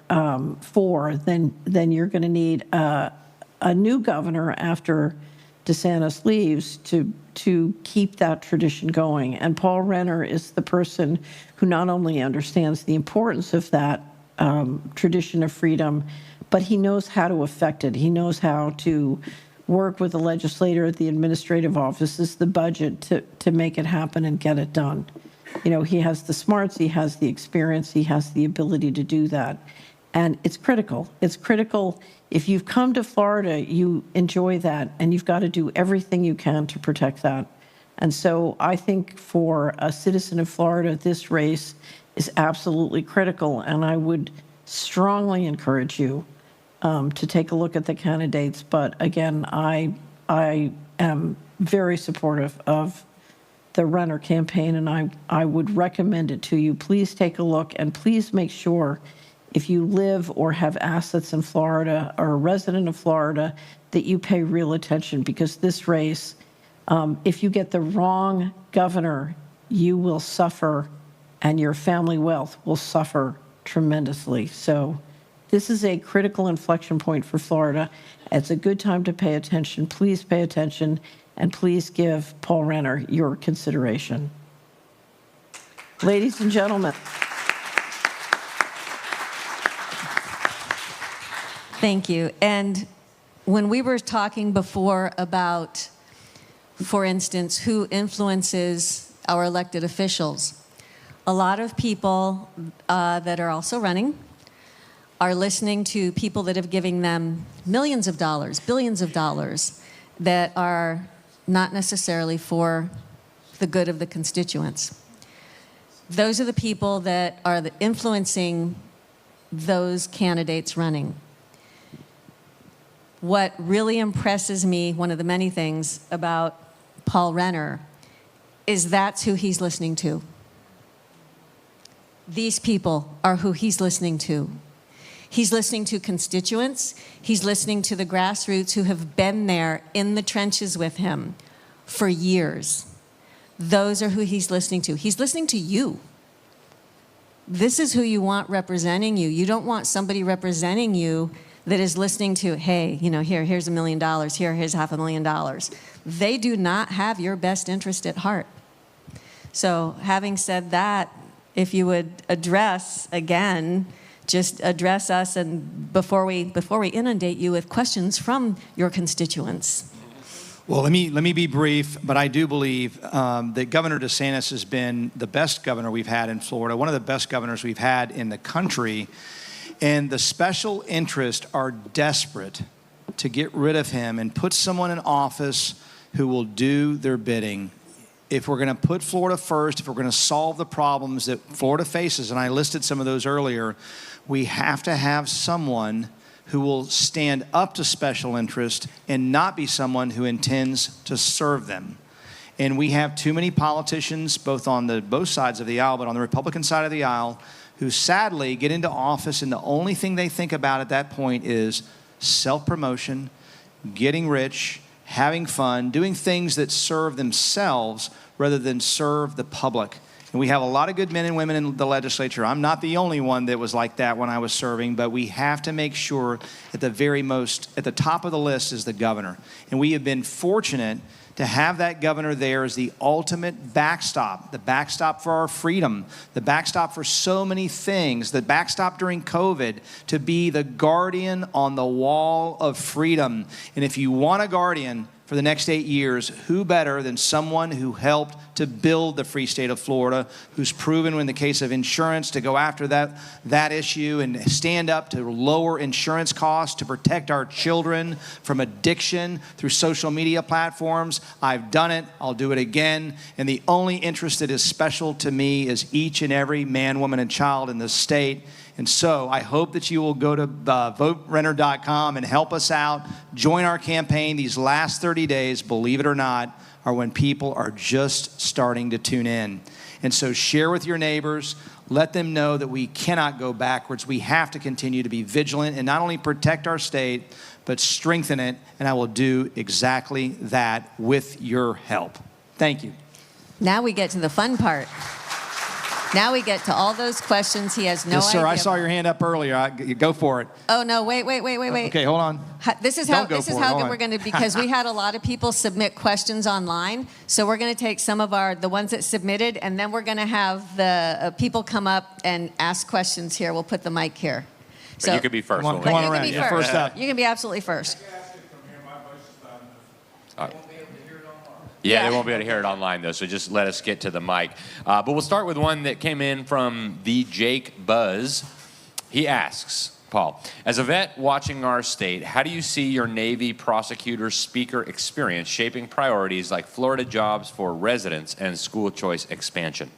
for, then you're going to need a new governor after DeSantis leaves to keep that tradition going. And Paul Renner is the person who not only understands the importance of that tradition of freedom, but he knows how to affect it. He knows how to work with the legislator at the administrative offices, the budget, to make it happen and get it done. You know, he has the smarts, he has the experience, he has the ability to do that. And it's critical. It's critical. If you've come to Florida, you enjoy that, and you've got to do everything you can to protect that. And so I think for a citizen of Florida, this race is absolutely critical, and I would strongly encourage you to take a look at the candidates. But again, I am very supportive of the Renner campaign, and I would recommend it to you. Please take a look, and please make sure, if you live or have assets in Florida or a resident of Florida, that you pay real attention, because this race, if you get the wrong governor, you will suffer, and your family wealth will suffer tremendously. So this is a critical inflection point for Florida. It's a good time to pay attention. Please pay attention, and please give Paul Renner your consideration. Ladies and gentlemen. Thank you. And when we were talking before about, for instance, who influences our elected officials, a lot of people that are also running are listening to people that have given them millions of dollars, billions of dollars, that are not necessarily for the good of the constituents. Those are the people that are influencing those candidates running. What really impresses me, one of the many things about Paul Renner, is that's who he's listening to. These people are who he's listening to. He's listening to constituents. He's listening to the grassroots who have been there in the trenches with him for years. Those are who he's listening to. He's listening to you. This is who you want representing you. You don't want somebody representing you that is listening to, hey, you know, here's $1 million, here's $500,000. They do not have your best interest at heart. So having said that, if you would address, again, just address us, and before we inundate you with questions from your constituents. Well, let me be brief, but I do believe that Governor DeSantis has been the best governor we've had in Florida, one of the best governors we've had in the country. And the special interests are desperate to get rid of him and put someone in office who will do their bidding. If we're going to put Florida first, if we're going to solve the problems that Florida faces, and I listed some of those earlier, we have to have someone who will stand up to special interest and not be someone who intends to serve them. And we have too many politicians, both on both sides of the aisle, but on the Republican side of the aisle, who sadly get into office and the only thing they think about at that point is self-promotion, getting rich, having fun, doing things that serve themselves rather than serve the public. And we have a lot of good men and women in the legislature. I'm not the only one that was like that when I was serving, but we have to make sure at the top of the list is the governor. And we have been fortunate to have that governor there as the ultimate backstop, the backstop for our freedom, the backstop for so many things, the backstop during COVID, to be the guardian on the wall of freedom. And if you want a guardian for the next 8 years, who better than someone who helped to build the free state of Florida, who's proven in the case of insurance to go after that issue and stand up to lower insurance costs, to protect our children from addiction through social media platforms, I've done it. I'll do it again. And the only interest that is special to me is each and every man, woman, and child in this state. And so I hope that you will go to voterenner.com and help us out. Join our campaign. These last 30 days, believe it or not, are when people are just starting to tune in. And so share with your neighbors. Let them know that we cannot go backwards. We have to continue to be vigilant and not only protect our state, but strengthen it. And I will do exactly that with your help. Thank you. Now we get to the fun part. Now we get to all those questions he has no idea. Yes, sir. I saw your hand up earlier. Go for it. Oh, no, wait. Okay, hold on. This is how Don't go for it. good Hold on. we're going to, because we had a lot of people submit questions online. So we're going to take some of the ones that submitted, and then we're going to have the people come up and ask questions here. We'll put the mic here. But you could be first. Come on You around. can be Yeah, first. first up. You can be absolutely first. Yeah, they won't be able to hear it online, though, so just let us get to the mic. But we'll start with one that came in from the Jake Buzz. He asks, Paul, as a vet watching our state, how do you see your Navy prosecutor speaker experience shaping priorities like Florida jobs for residents and school choice expansion?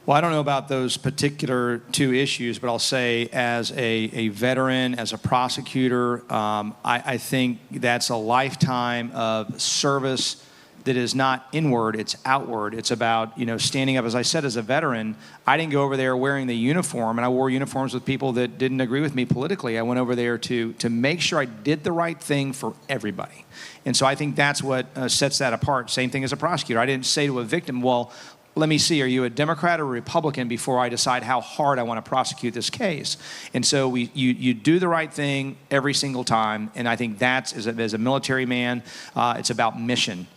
Well, I don't know about those particular two issues, but I'll say as a veteran, as a prosecutor, I think that's a lifetime of service that is not inward, it's outward. It's about, standing up. As I said, as a veteran, I didn't go over there wearing the uniform, and I wore uniforms with people that didn't agree with me politically. I went over there to make sure I did the right thing for everybody. And so I think that's what sets that apart. Same thing as a prosecutor. I didn't say to a victim, well, let me see, are you a Democrat or a Republican before I decide how hard I want to prosecute this case? And so you do the right thing every single time, and I think that's, as a military man, it's about mission.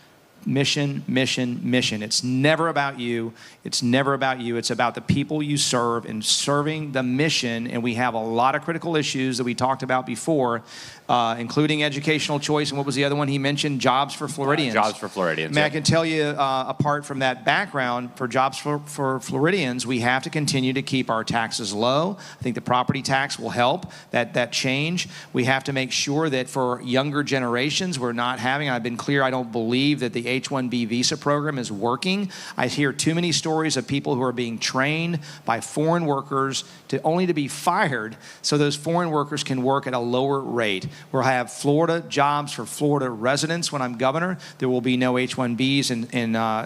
Mission. It's never about you. It's never about you. It's about the people you serve and serving the mission. And we have a lot of critical issues that we talked about before, including educational choice. And what was the other one he mentioned? Jobs for Floridians. Jobs for Floridians. I mean, I can tell you, apart from that background, for jobs for Floridians, we have to continue to keep our taxes low. I think the property tax will help that change. We have to make sure that for younger generations, we're not having, I've been clear, I don't believe that the H-1B visa program is working. I hear too many stories of people who are being trained by foreign workers only to be fired so those foreign workers can work at a lower rate. We'll have Florida jobs for Florida residents when I'm governor. There will be no H-1Bs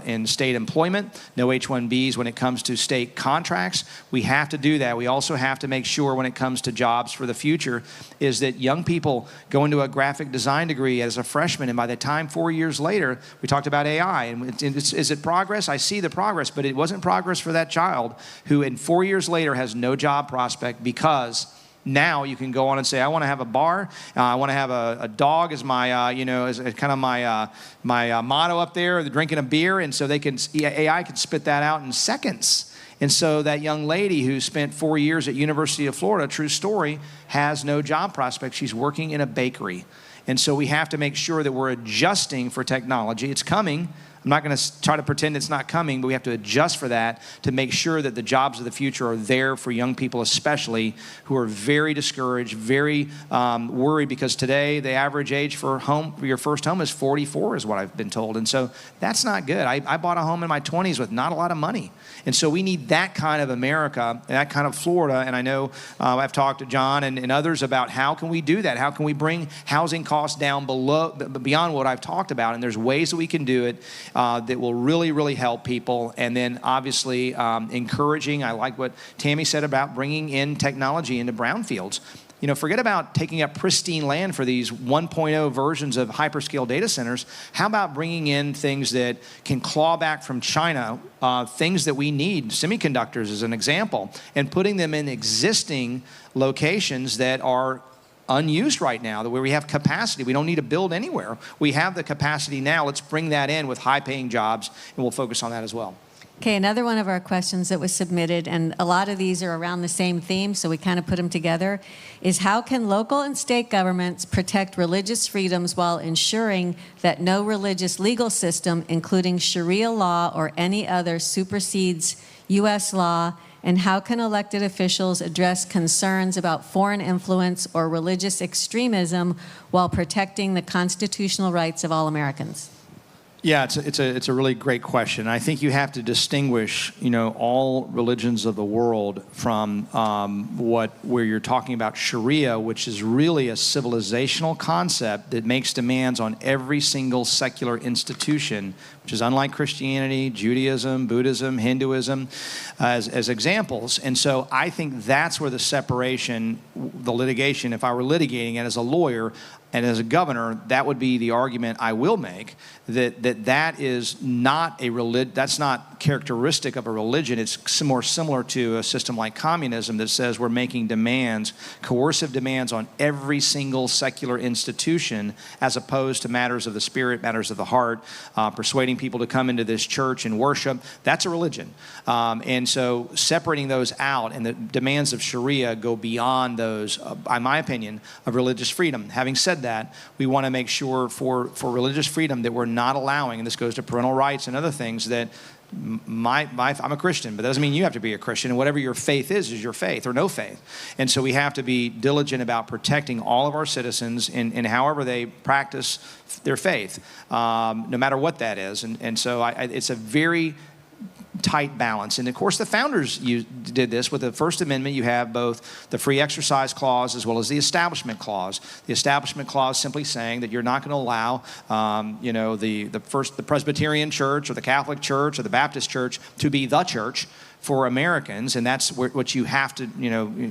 in state employment, no H-1Bs when it comes to state contracts. We have to do that. We also have to make sure when it comes to jobs for the future is that young people go into a graphic design degree as a freshman, and by the time 4 years later, we talked about AI. And is it progress? I see the progress, but it wasn't progress for that child who in 4 years later has no job prospect because now you can go on and say, I want to have a bar. I want to have a dog as my, as kind of my motto up there, drinking a beer. And so AI can spit that out in seconds. And so that young lady who spent 4 years at University of Florida, true story, has no job prospect. She's working in a bakery. And so we have to make sure that we're adjusting for technology. It's coming. I'm not going to try to pretend it's not coming, but we have to adjust for that to make sure that the jobs of the future are there for young people, especially who are very discouraged, very worried, because today the average age for your first home is 44 is what I've been told. And so that's not good. I bought a home in my 20s with not a lot of money. And so we need that kind of America, that kind of Florida. And I know I've talked to John and others about how can we do that? How can we bring housing costs down beyond what I've talked about? And there's ways that we can do it that will really, really help people. And then obviously encouraging, I like what Tammy said about bringing in technology into brownfields. Forget about taking up pristine land for these 1.0 versions of hyperscale data centers. How about bringing in things that can claw back from China, things that we need, semiconductors as an example, and putting them in existing locations that are unused right now, where we have capacity. We don't need to build anywhere. We have the capacity now. Let's bring that in with high-paying jobs, and we'll focus on that as well. Okay, another one of our questions that was submitted, and a lot of these are around the same theme, so we kind of put them together, is how can local and state governments protect religious freedoms while ensuring that no religious legal system, including Sharia law or any other, supersedes U.S. law And how can elected officials address concerns about foreign influence or religious extremism while protecting the constitutional rights of all Americans? Yeah, it's a really great question. I think you have to distinguish, all religions of the world from where you're talking about Sharia, which is really a civilizational concept that makes demands on every single secular institution, which is unlike Christianity, Judaism, Buddhism, Hinduism, as examples. And so I think that's where the separation, the litigation, if I were litigating it as a lawyer, and as a governor, that would be the argument I will make, that is not that's not characteristic of a religion. It's more similar to a system like communism that says we're making demands, coercive demands on every single secular institution, as opposed to matters of the spirit, matters of the heart, persuading people to come into this church and worship. That's a religion. And so separating those out, and the demands of Sharia go beyond those, in my opinion, of religious freedom. Having said that, we want to make sure for religious freedom that we're not allowing, and this goes to parental rights and other things, that I'm a Christian, but that doesn't mean you have to be a Christian, and whatever your faith is your faith, or no faith. And so we have to be diligent about protecting all of our citizens in however they practice their faith, no matter what that is. And so it's a very tight balance. And of course, the founders did this. With the First Amendment, you have both the free exercise clause as well as the establishment clause. The establishment clause simply saying that you're not going to allow, the Presbyterian church or the Catholic church or the Baptist church to be the church for Americans, and that's what you have to,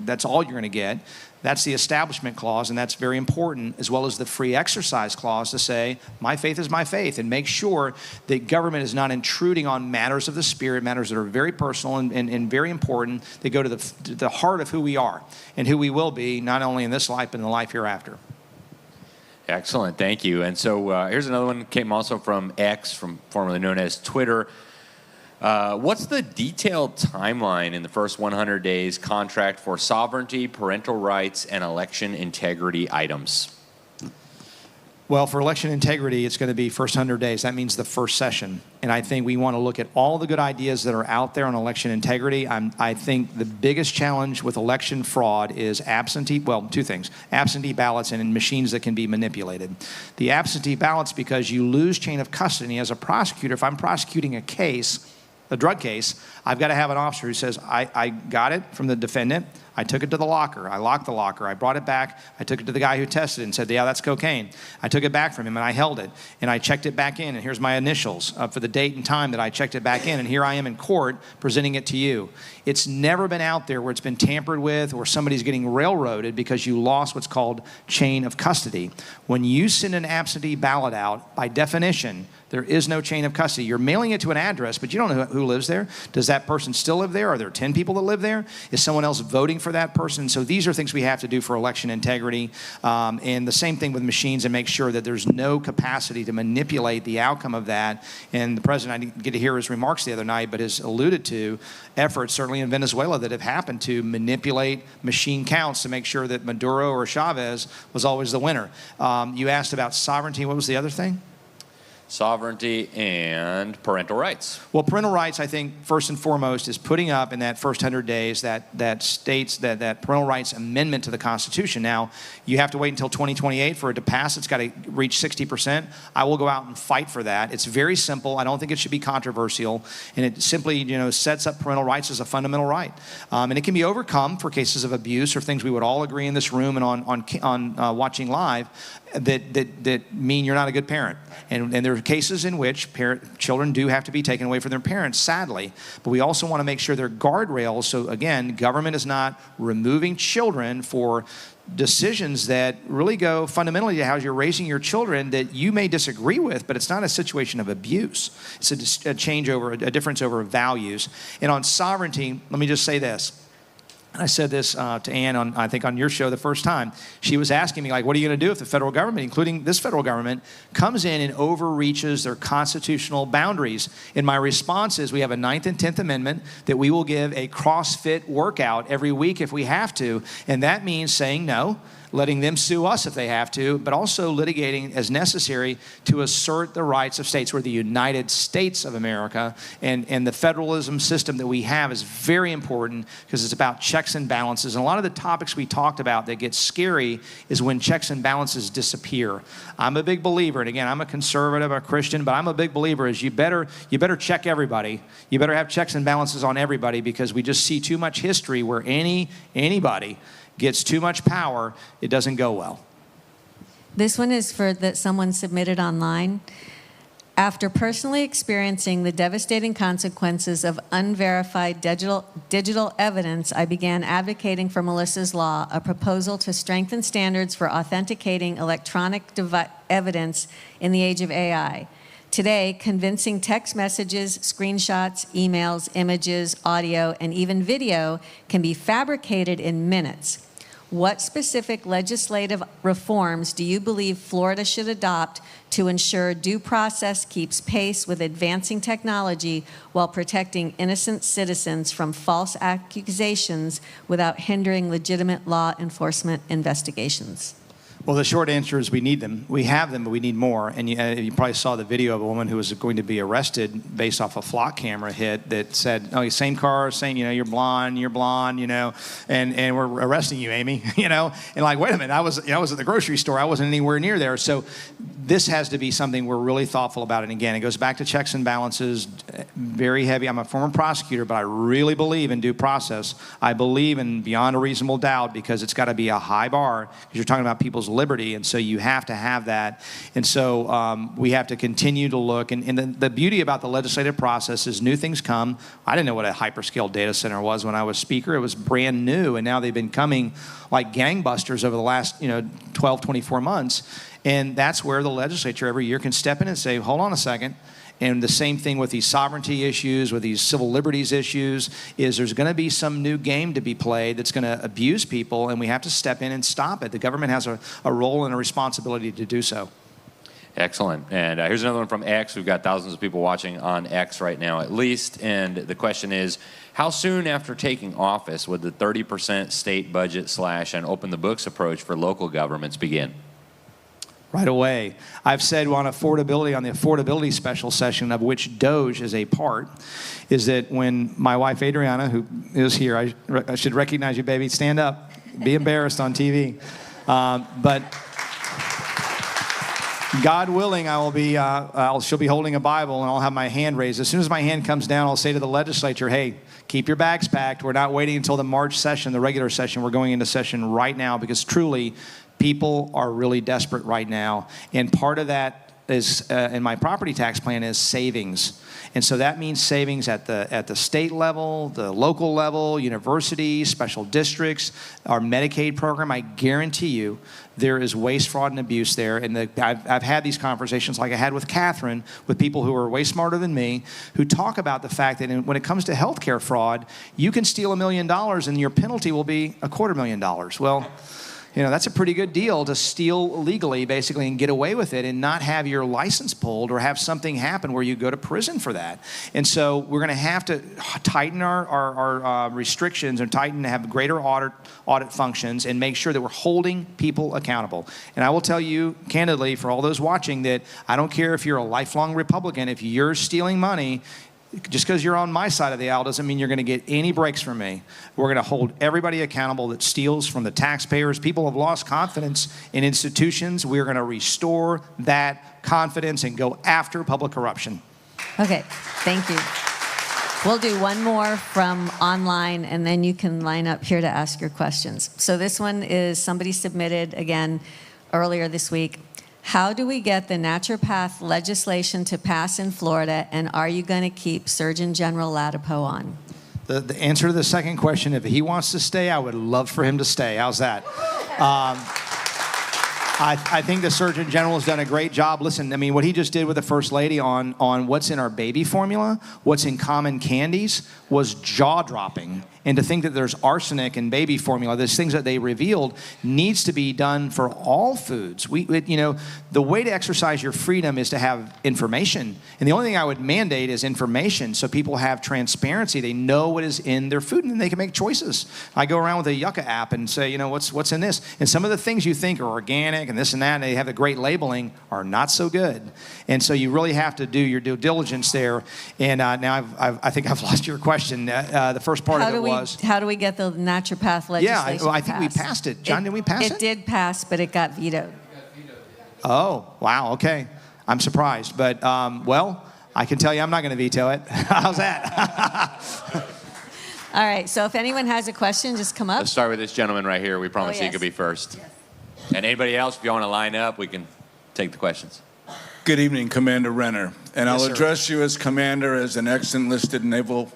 that's all you're going to get. That's the establishment clause, and that's very important, as well as the free exercise clause to say, my faith is my faith, and make sure that government is not intruding on matters of the spirit, matters that are very personal and very important, that go to the heart of who we are and who we will be, not only in this life, but in the life hereafter. Excellent, thank you. And so here's another one, came also from X, formerly known as Twitter. What's the detailed timeline in the first 100 days contract for sovereignty, parental rights, and election integrity items? Well, for election integrity, it's going to be first 100 days. That means the first session. And I think we want to look at all the good ideas that are out there on election integrity. I think the biggest challenge with election fraud is two things: absentee ballots and machines that can be manipulated. The absentee ballots, because you lose chain of custody as a prosecutor. If I'm prosecuting a drug case, I've got to have an officer who says, I got it from the defendant, I took it to the locker, I locked the locker, I brought it back, I took it to the guy who tested it and said, yeah, that's cocaine. I took it back from him and I held it, and I checked it back in, and here's my initials for the date and time that I checked it back in, and here I am in court presenting it to you. It's never been out there where it's been tampered with or somebody's getting railroaded because you lost what's called chain of custody. When you send an absentee ballot out, by definition, there is no chain of custody. You're mailing it to an address, but you don't know who lives there. Does that person still live there? Are there 10 people that live there? Is someone else voting for that person? So these are things we have to do for election integrity. And the same thing with machines, and make sure that there's no capacity to manipulate the outcome of that. And the president, I didn't get to hear his remarks the other night, but has alluded to efforts, certainly in Venezuela, that have happened to manipulate machine counts to make sure that Maduro or Chavez was always the winner. You asked about sovereignty. What was the other thing? Sovereignty and parental rights. Well, parental rights, I think, first and foremost, is putting up in that first 100 days that states that parental rights amendment to the Constitution. Now, you have to wait until 2028 for it to pass. It's got to reach 60%. I will go out and fight for that. It's very simple. I don't think it should be controversial, and it simply, sets up parental rights as a fundamental right. And it can be overcome for cases of abuse or things we would all agree in this room and on watching live that mean you're not a good parent. And there are cases in which children do have to be taken away from their parents, sadly. But we also want to make sure there are guardrails. So again, government is not removing children for decisions that really go fundamentally to how you're raising your children that you may disagree with, but it's not a situation of abuse. It's a difference over values. And on sovereignty, let me just say this. I said this to Ann on your show the first time. She was asking me, what are you going to do if the federal government, including this federal government, comes in and overreaches their constitutional boundaries? And my response is, we have a 9th and 10th Amendment that we will give a CrossFit workout every week if we have to. And that means saying no. letting them sue us if they have to, but also litigating as necessary to assert the rights of states. We're the United States of America, and the federalism system that we have is very important because it's about checks and balances. And a lot of the topics we talked about that get scary is when checks and balances disappear. I'm a big believer, and again, I'm a conservative, a Christian, but I'm a big believer is you better check everybody. You better have checks and balances on everybody, because we just see too much history where anybody gets too much power, it doesn't go well. This one is for that someone submitted online. After personally experiencing the devastating consequences of unverified digital evidence, I began advocating for Melissa's Law, a proposal to strengthen standards for authenticating electronic evidence in the age of AI. Today, convincing text messages, screenshots, emails, images, audio, and even video can be fabricated in minutes. What specific legislative reforms do you believe Florida should adopt to ensure due process keeps pace with advancing technology while protecting innocent citizens from false accusations without hindering legitimate law enforcement investigations? Well, the short answer is we need them. We have them, but we need more. And you probably saw the video of a woman who was going to be arrested based off a flock camera hit that said, oh, same car, same, you're blonde, and we're arresting you, Amy, And like, wait a minute, I was at the grocery store. I wasn't anywhere near there. So this has to be something we're really thoughtful about. And again, it goes back to checks and balances, very heavy. I'm a former prosecutor, but I really believe in due process. I believe in beyond a reasonable doubt, because it's got to be a high bar, because you're talking about people's liberty, and so you have to have that. And so we have to continue to look. And the beauty about the legislative process is new things come. I didn't know what a hyperscale data center was when I was speaker. It was brand new, and now they've been coming like gangbusters over the last 12, 24 months. And that's where the legislature every year can step in and say, hold on a second. And the same thing with these sovereignty issues, with these civil liberties issues, is there's going to be some new game to be played that's going to abuse people, and we have to step in and stop it. The government has a role and a responsibility to do so. Excellent. And here's another one from X. We've got thousands of people watching on X right now at least. And the question is, how soon after taking office would the 30% state budget / and open the books approach for local governments begin? Right away. I've said on affordability, on the affordability special session, of which Doge is a part, is that when my wife Adriana, who is here, I should recognize you, baby, stand up, be embarrassed on TV. But God willing, I will be, she'll be holding a Bible, and I'll have my hand raised. As soon as my hand comes down, I'll say to the legislature, hey, keep your bags packed. We're not waiting until the March session, the regular session. We're going into session right now, because truly, people are really desperate right now. And part of that is, in my property tax plan, is savings. And so that means savings at the state level, the local level, universities, special districts, our Medicaid program. I guarantee you there is waste, fraud, and abuse there. And I've had these conversations like I had with Catherine, with people who are way smarter than me, who talk about the fact that when it comes to healthcare fraud, you can steal $1 million and your penalty will be $250,000. Well, that's a pretty good deal to steal legally, basically, and get away with it and not have your license pulled or have something happen where you go to prison for that. And so we're going to have to tighten our restrictions and tighten to have greater audit functions and make sure that we're holding people accountable. And I will tell you candidly, for all those watching, that I don't care if you're a lifelong Republican, if you're stealing money, just because you're on my side of the aisle doesn't mean you're going to get any breaks from me. We're going to hold everybody accountable that steals from the taxpayers. People have lost confidence in institutions. We're going to restore that confidence and go after public corruption. Okay, thank you. We'll do one more from online, and then you can line up here to ask your questions. So this one is somebody submitted, again, earlier this week. How do we get the naturopath legislation to pass in Florida, and are you going to keep Surgeon General Ladapo on? The answer to the second question, if he wants to stay, I would love for him to stay. How's that? I think the Surgeon General has done a great job. Listen, I mean, what he just did with the First Lady on what's in our baby formula, what's in common candies, was jaw-dropping. And to think that there's arsenic in baby formula, those things that they revealed, needs to be done for all foods. The way to exercise your freedom is to have information. And the only thing I would mandate is information, so people have transparency. They know what is in their food, and then they can make choices. I go around with a Yucca app and say, what's in this? And some of the things you think are organic and this and that, and they have the great labeling, are not so good. And so you really have to do your due diligence there. And now I think I've lost your question. The first part of it was... How do we get the naturopath legislation I think we passed it. John, did we pass it? It did pass, but it got vetoed. Oh, wow, okay. I'm surprised. But, I can tell you I'm not going to veto it. How's that? All right, so if anyone has a question, just come up. Let's start with this gentleman right here. We promised he could be first. Yes. And anybody else, if you want to line up, we can take the questions. Good evening, Commander Renner. And Yes, I'll sir. address you as Commander, as an ex-enlisted naval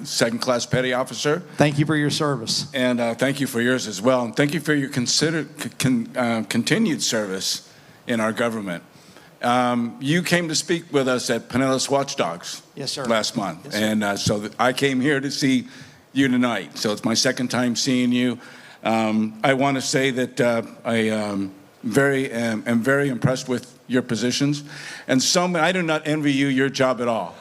second-class petty officer. Thank you for your service. And thank you for yours as well. And thank you for your continued service in our government. You came to speak with us at Pinellas Watchdogs Yes, sir. last month. Yes, sir. And so I came here to see you tonight. So it's my second time seeing you. I want to say that I am very impressed with your positions. And I do not envy you your job at all,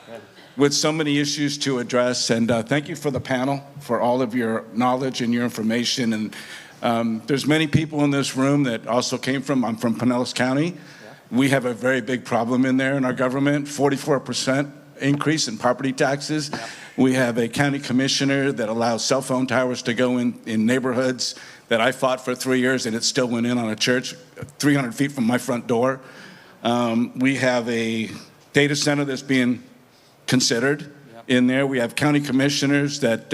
with so many issues to address. And thank you for the panel, for all of your knowledge and your information. And there's many people in this room that also I'm from Pinellas County. Yeah. We have a very big problem in there in our government, 44% increase in property taxes. Yeah. We have a county commissioner that allows cell phone towers to go in neighborhoods that I fought for 3 years, and it still went in on a church 300 feet from my front door. We have a data center that's being considered in there. We have county commissioners that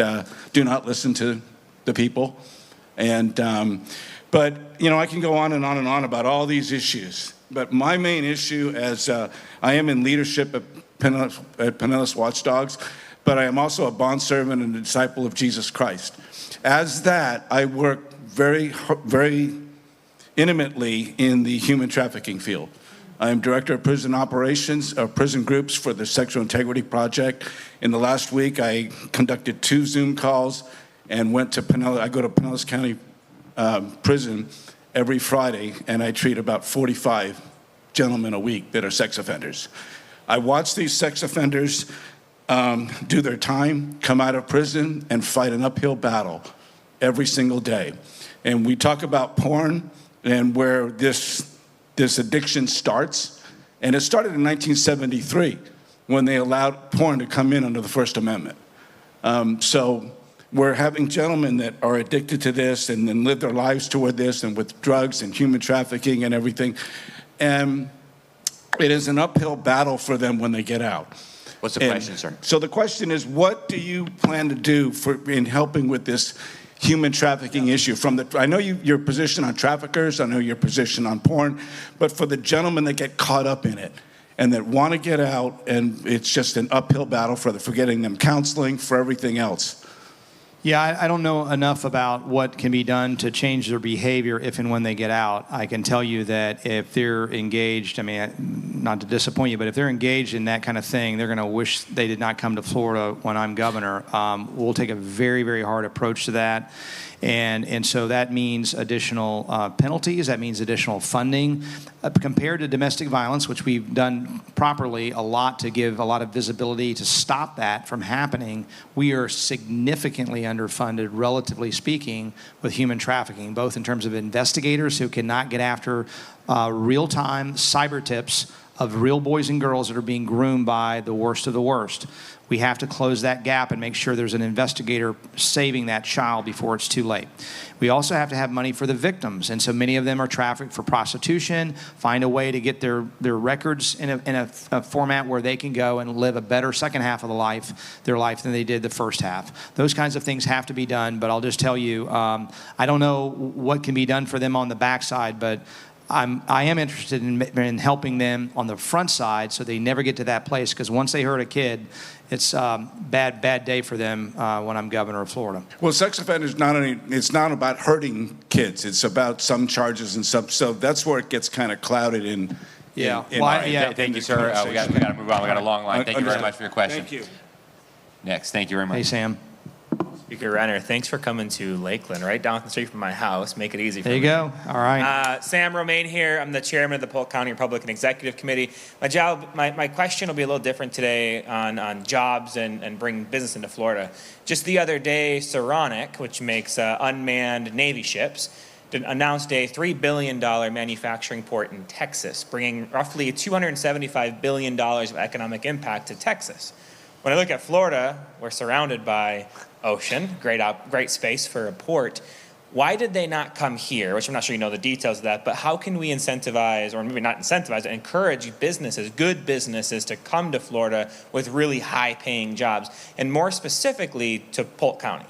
do not listen to the people. And but I can go on and on and on about all these issues. But my main issue, as I am in leadership at Pinellas Watchdogs, but I am also a bondservant and a disciple of Jesus Christ. As that, I work very, very intimately in the human trafficking field. I am director of prison operations, prison groups for the Sexual Integrity Project. In the last week, I conducted 2 Zoom calls and went to Pinellas. I go to Pinellas County Prison every Friday, and I treat about 45 gentlemen a week that are sex offenders. I watch these sex offenders do their time, come out of prison, and fight an uphill battle every single day. And we talk about porn and where this addiction starts. And it started in 1973 when they allowed porn to come in under the First Amendment. So we're having gentlemen that are addicted to this and then live their lives toward this, and with drugs and human trafficking and everything. And it is an uphill battle for them when they get out. What's the question, sir? So the question is, what do you plan to do in helping with this human trafficking issue? I know your position on traffickers, I know your position on porn, but for the gentlemen that get caught up in it and that want to get out, and it's just an uphill battle for getting them counseling, for everything else. Yeah, I don't know enough about what can be done to change their behavior if and when they get out. I can tell you that if they're engaged, not to disappoint you, but if they're engaged in that kind of thing, they're going to wish they did not come to Florida when I'm governor. We'll take a very, very hard approach to that. And so that means additional penalties, that means additional funding. Compared to domestic violence, which we've done properly a lot to give a lot of visibility to stop that from happening, we are significantly underfunded, relatively speaking, with human trafficking, both in terms of investigators who cannot get after real-time cyber tips of real boys and girls that are being groomed by the worst of the worst. We have to close that gap and make sure there's an investigator saving that child before it's too late. We also have to have money for the victims, and so many of them are trafficked for prostitution, find a way to get their records in a format where they can go and live a better second half of their life than they did the first half. Those kinds of things have to be done, but I'll just tell you, I don't know what can be done for them on the backside, but I am interested in helping them on the front side so they never get to that place, because once they hurt a kid, it's a bad day for them when I'm governor of Florida. Well, sex offenders, it's not about hurting kids. It's about some charges and stuff. So that's where it gets kind of clouded in. Thank you, sir. We got to move on. We got a long line. Thank you very much for your question. Thank you. Next, thank you very much. Hey, Sam. Speaker Renner, thanks for coming to Lakeland, right down the street from my house. Make it easy for me. There you go. All right. Sam Romaine here. I'm the chairman of the Polk County Republican Executive Committee. My question will be a little different today on jobs and bringing business into Florida. Just the other day, Saronic, which makes unmanned Navy ships, announced a $3 billion manufacturing port in Texas, bringing roughly $275 billion of economic impact to Texas. When I look at Florida, we're surrounded by ocean, great space for a port. Why did they not come here? Which I'm not sure you know the details of that, but how can we incentivize, or maybe not incentivize, encourage businesses, good businesses, to come to Florida with really high-paying jobs, and more specifically to Polk County?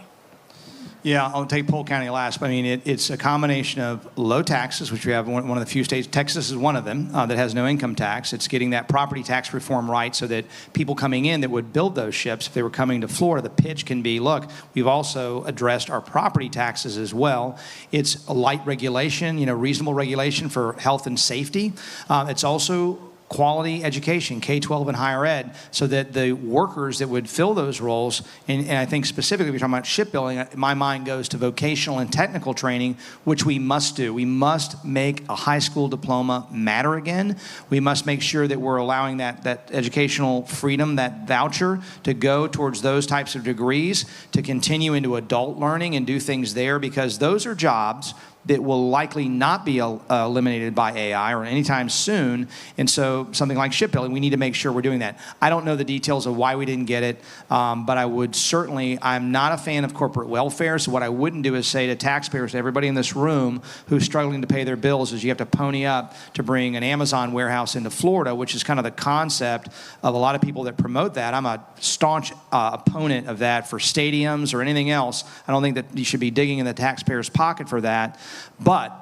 Yeah, I'll take Polk County last. I mean, it's a combination of low taxes, which we have one of the few states. Texas is one of them that has no income tax. It's getting that property tax reform right so that people coming in that would build those ships, if they were coming to Florida, the pitch can be, look, we've also addressed our property taxes as well. It's a light regulation, reasonable regulation for health and safety. It's also quality education, K-12 and higher ed, so that the workers that would fill those roles, and I think specifically we're talking about shipbuilding, my mind goes to vocational and technical training, which we must do. We must make a high school diploma matter again. We must make sure that we're allowing that educational freedom, that voucher, to go towards those types of degrees, to continue into adult learning and do things there, because those are jobs that will likely not be eliminated by AI or anytime soon. And so something like shipbuilding, we need to make sure we're doing that. I don't know the details of why we didn't get it, but I would certainly, I'm not a fan of corporate welfare, so what I wouldn't do is say to taxpayers, to everybody in this room who's struggling to pay their bills, is you have to pony up to bring an Amazon warehouse into Florida, which is kind of the concept of a lot of people that promote that. I'm a staunch opponent of that for stadiums or anything else. I don't think that you should be digging in the taxpayer's pocket for that. But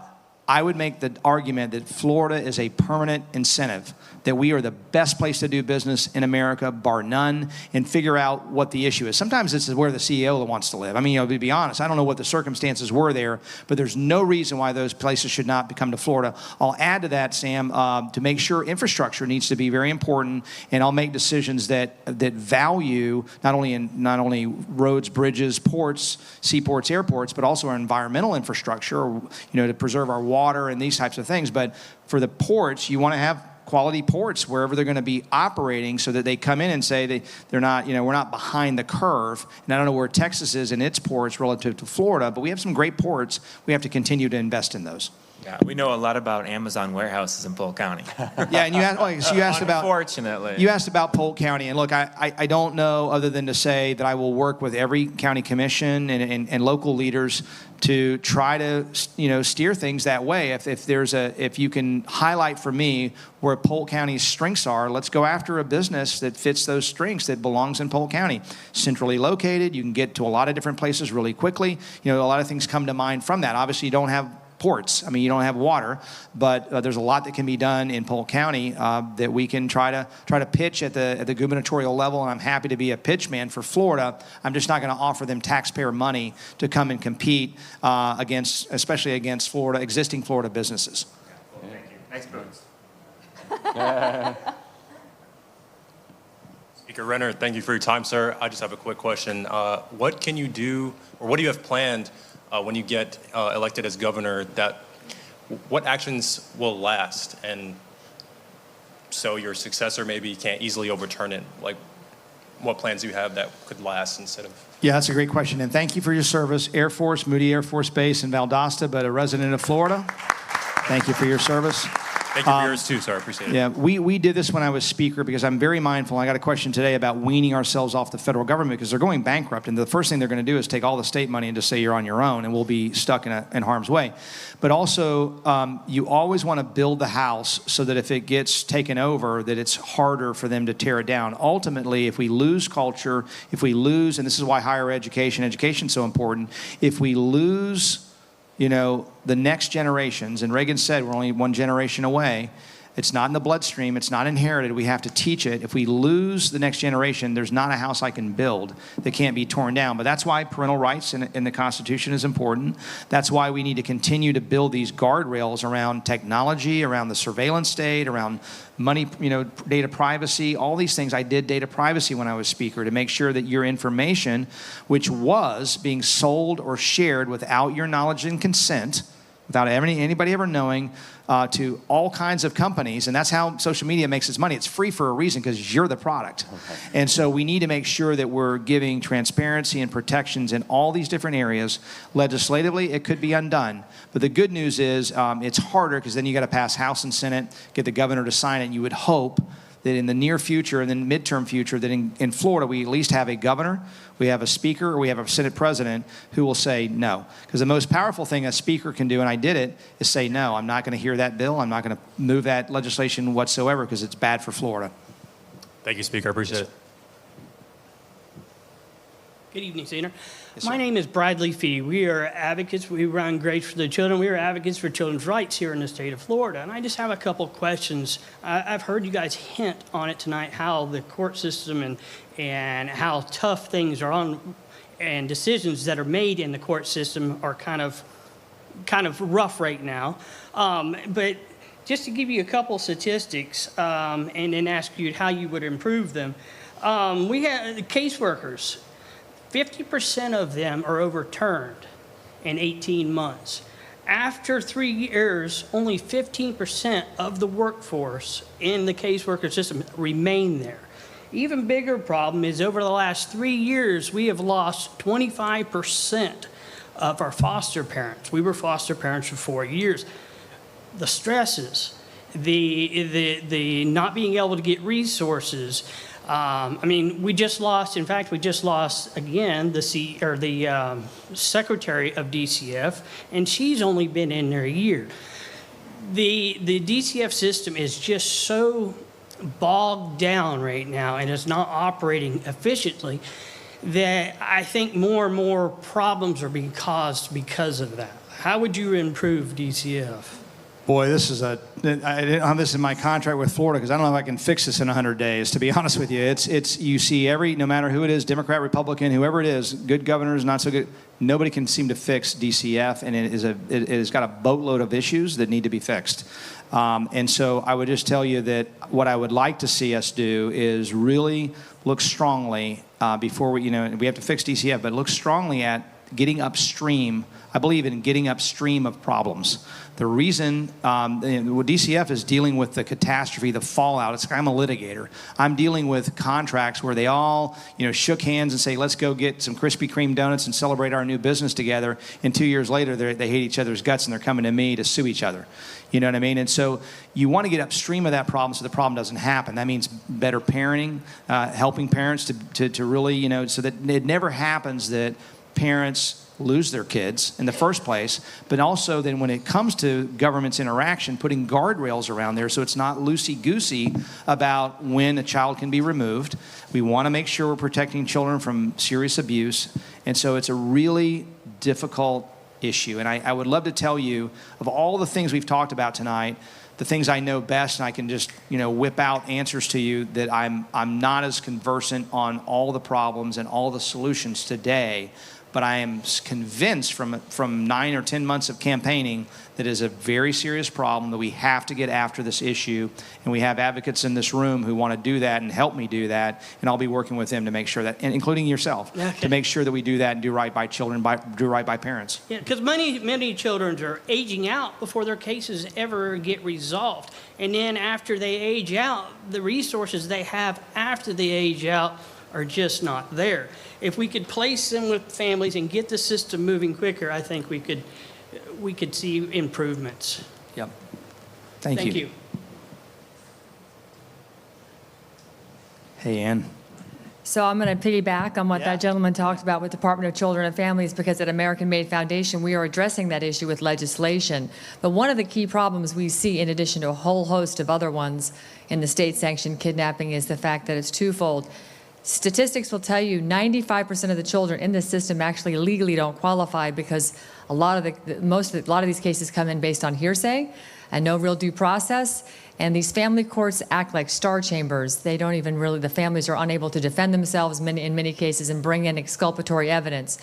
I would make the argument that Florida is a permanent incentive, that we are the best place to do business in America, bar none, and figure out what the issue is. Sometimes this is where the CEO wants to live. I mean, to be honest, I don't know what the circumstances were there, but there's no reason why those places should not come to Florida. I'll add to that, Sam, to make sure infrastructure needs to be very important, and I'll make decisions that value not only roads, bridges, ports, seaports, airports, but also our environmental infrastructure, to preserve our water and these types of things. But for the ports, you want to have quality ports wherever they're going to be operating, so that they come in and say they're not, we're not behind the curve. And I don't know where Texas is in its ports relative to Florida, but we have some great ports. We have to continue to invest in those. Yeah, we know a lot about Amazon warehouses in Polk County. Yeah, and you asked about, unfortunately. You asked about Polk County, and look, I don't know other than to say that I will work with every county commission and local leaders to try to steer things that way. If you can highlight for me where Polk County's strengths are, let's go after a business that fits those strengths, that belongs in Polk County. Centrally located, you can get to a lot of different places really quickly. A lot of things come to mind from that. Obviously, you don't have ports. I mean, you don't have water, but there's a lot that can be done in Polk County that we can try to pitch at the gubernatorial level, and I'm happy to be a pitch man for Florida. I'm just not going to offer them taxpayer money to come and compete especially against existing Florida businesses. Thank you. Nice boots. Speaker Renner, thank you for your time, sir. I just have a quick question. What can you do, or what do you have planned when you get elected as governor, what actions will last, and so your successor maybe can't easily overturn it? Like, what plans do you have that could last instead of? Yeah, that's a great question, and thank you for your service. Air Force, Moody Air Force Base in Valdosta, but a resident of Florida. Thank you for your service. Thank you for yours too, sir. I appreciate it. Yeah, we did this when I was speaker, because I'm very mindful. I got a question today about weaning ourselves off the federal government, because they're going bankrupt, and the first thing they're going to do is take all the state money and just say you're on your own, and we'll be stuck in harm's way. But also, you always want to build the house so that if it gets taken over, that it's harder for them to tear it down. Ultimately, if we lose culture, and this is why higher education is so important, if we lose the next generations, and Reagan said we're only one generation away, It's not in the bloodstream. It's not inherited. We have to teach it. If we lose the next generation, there's not a house I can build that can't be torn down. But that's why parental rights in the Constitution is important. That's why we need to continue to build these guardrails around technology, around the surveillance state, around money, data privacy, all these things. I did data privacy when I was speaker to make sure that your information, which was being sold or shared without your knowledge and consent, without anybody ever knowing, to all kinds of companies. And that's how social media makes its money. It's free for a reason, because you're the product. Okay. And so we need to make sure that we're giving transparency and protections in all these different areas. Legislatively, it could be undone. But the good news is it's harder, because then you got to pass House and Senate, get the governor to sign it. And you would hope that in the near future and then midterm future, that in Florida, we at least have a governor, we have a speaker, or we have a Senate president who will say no. Because the most powerful thing a speaker can do, and I did it, is say no. I'm not going to hear that bill. I'm not going to move that legislation whatsoever, because it's bad for Florida. Thank you, Speaker. I appreciate it. Good evening, Senator. Yes, my name is Bradley Fee. We are advocates. We run Grace for the Children. We are advocates for children's rights here in the state of Florida. And I just have a couple questions. I've heard you guys hint on it tonight, how the court system and how tough things are on, and decisions that are made in the court system are kind of rough right now. But just to give you a couple statistics and then ask you how you would improve them, we have the caseworkers. 50% of them are overturned in 18 months. After 3 years, only 15% of the workforce in the caseworker system remain there. Even bigger problem is over the last 3 years, we have lost 25% of our foster parents. We were foster parents for 4 years. The stresses, the not being able to get resources. We just lost again the secretary of DCF, and she's only been in there a year. The DCF system is just so bogged down right now, and it's not operating efficiently, that I think more and more problems are being caused because of that. How would you improve DCF? Boy, I didn't have this in my contract with Florida, because I don't know if I can fix this in 100 days, to be honest with you. You see no matter who it is, Democrat, Republican, whoever it is, good governors, not so good, nobody can seem to fix DCF, and it has got a boatload of issues that need to be fixed. And so I would just tell you that what I would like to see us do is really look strongly before we have to fix DCF, but look strongly at getting upstream. I believe in getting upstream of problems. The reason DCF is dealing with the catastrophe, the fallout. It's like I'm a litigator. I'm dealing with contracts where they all, shook hands and say, let's go get some Krispy Kreme donuts and celebrate our new business together. And 2 years later, they hate each other's guts and they're coming to me to sue each other. You know what I mean? And so you want to get upstream of that problem so the problem doesn't happen. That means better parenting, helping parents to really, so that it never happens that parents lose their kids in the first place, but also then when it comes to government's interaction, putting guardrails around there so it's not loosey-goosey about when a child can be removed. We want to make sure we're protecting children from serious abuse, and so it's a really difficult issue. And I would love to tell you, of all the things we've talked about tonight, the things I know best, and I can just whip out answers to you, that I'm not as conversant on all the problems and all the solutions today. But I am convinced from 9 or 10 months of campaigning that it is a very serious problem, that we have to get after this issue. And we have advocates in this room who want to do that and help me do that. And I'll be working with them to make sure that, and including yourself, to make sure that we do that and do right by children, do right by parents. Yeah, because many children are aging out before their cases ever get resolved. And then after they age out, the resources they have after they age out are just not there. If we could place them with families and get the system moving quicker, I think we could see improvements. Yep. Thank you. Hey, Ann. So I'm going to piggyback on what that gentleman talked about with Department of Children and Families, because at American Made Foundation, we are addressing that issue with legislation. But one of the key problems we see, in addition to a whole host of other ones in the state-sanctioned kidnapping, is the fact that it's twofold. Statistics will tell you 95% of the children in this system actually legally don't qualify, because a lot of these cases come in based on hearsay. and no real due process. And these family courts act like star chambers. They don't even really, the families are unable to defend themselves in many cases and bring in exculpatory evidence.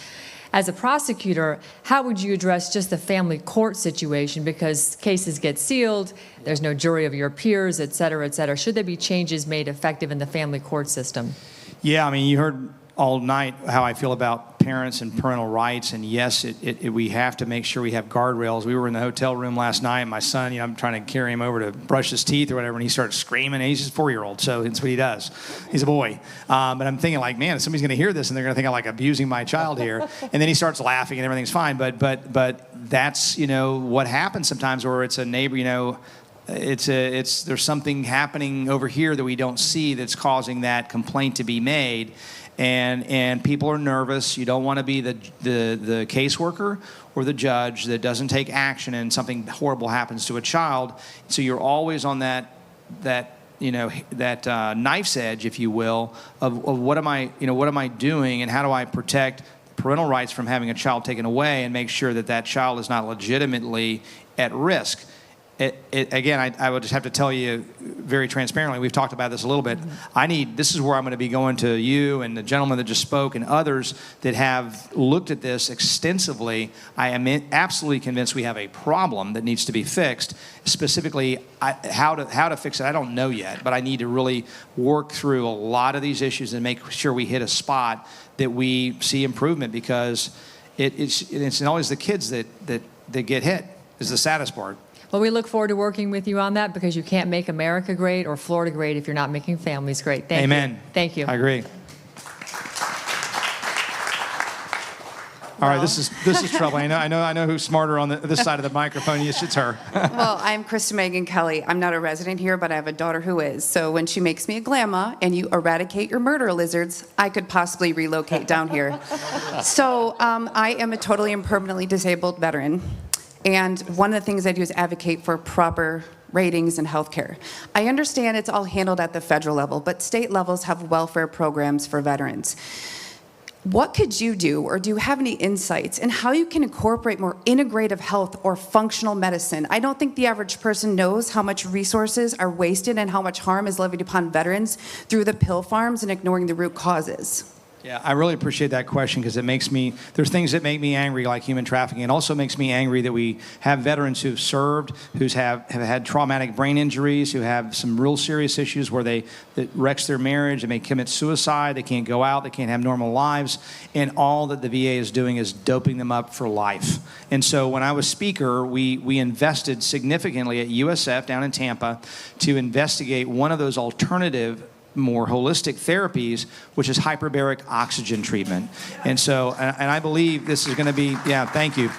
As a prosecutor, how would you address just the family court situation? Because cases get sealed, there's no jury of your peers, et cetera, et cetera. Should there be changes made effective in the family court system? Yeah, I mean, you heard all night how I feel about parents and parental rights, and yes, we have to make sure we have guardrails. We were in the hotel room last night, and my son, you know, I'm trying to carry him over to brush his teeth or whatever, and he starts screaming, and he's just a 4-year-old, so that's what he does. He's a boy. But I'm thinking, like, man, somebody's going to hear this, and they're going to think I'm, like, abusing my child here. And then he starts laughing, and everything's fine. But that's, you know, what happens sometimes, where it's a neighbor, you know, there's something happening over here that we don't see that's causing that complaint to be made. And people are nervous. You don't want to be the caseworker or the judge that doesn't take action and something horrible happens to a child. So you're always on that knife's edge, if you will, of what am I doing, and how do I protect parental rights from having a child taken away and make sure that that child is not legitimately at risk. Again, I would just have to tell you very transparently, we've talked about this a little bit. This is where I'm going to be going to you and the gentleman that just spoke and others that have looked at this extensively. I am absolutely convinced we have a problem that needs to be fixed. Specifically, how to fix it, I don't know yet, but I need to really work through a lot of these issues and make sure we hit a spot that we see improvement, because it's always the kids that get hit is the saddest part. Well, we look forward to working with you on that, because you can't make America great or Florida great if you're not making families great. Thank you. Amen. Thank you. I agree. All right, this is trouble. I know who's smarter on this side of the microphone. Yes, it's her. Well, I'm Krista Megan Kelly. I'm not a resident here, but I have a daughter who is. So when she makes me a grandma and you eradicate your murder lizards, I could possibly relocate down here. So I am a totally and permanently disabled veteran. And one of the things I do is advocate for proper ratings in healthcare. I understand it's all handled at the federal level, but state levels have welfare programs for veterans. What could you do, or do you have any insights in how you can incorporate more integrative health or functional medicine? I don't think the average person knows how much resources are wasted and how much harm is levied upon veterans through the pill farms and ignoring the root causes. Yeah, I really appreciate that question, because there's things that make me angry, like human trafficking. It also makes me angry that we have veterans who've served, who have had traumatic brain injuries, who have some real serious issues where that wrecks their marriage, they may commit suicide, they can't go out, they can't have normal lives, and all that the VA is doing is doping them up for life. And so when I was speaker, we invested significantly at USF down in Tampa to investigate one of those alternative, more holistic therapies, which is hyperbaric oxygen treatment. And so, and I believe this is going to be, thank you.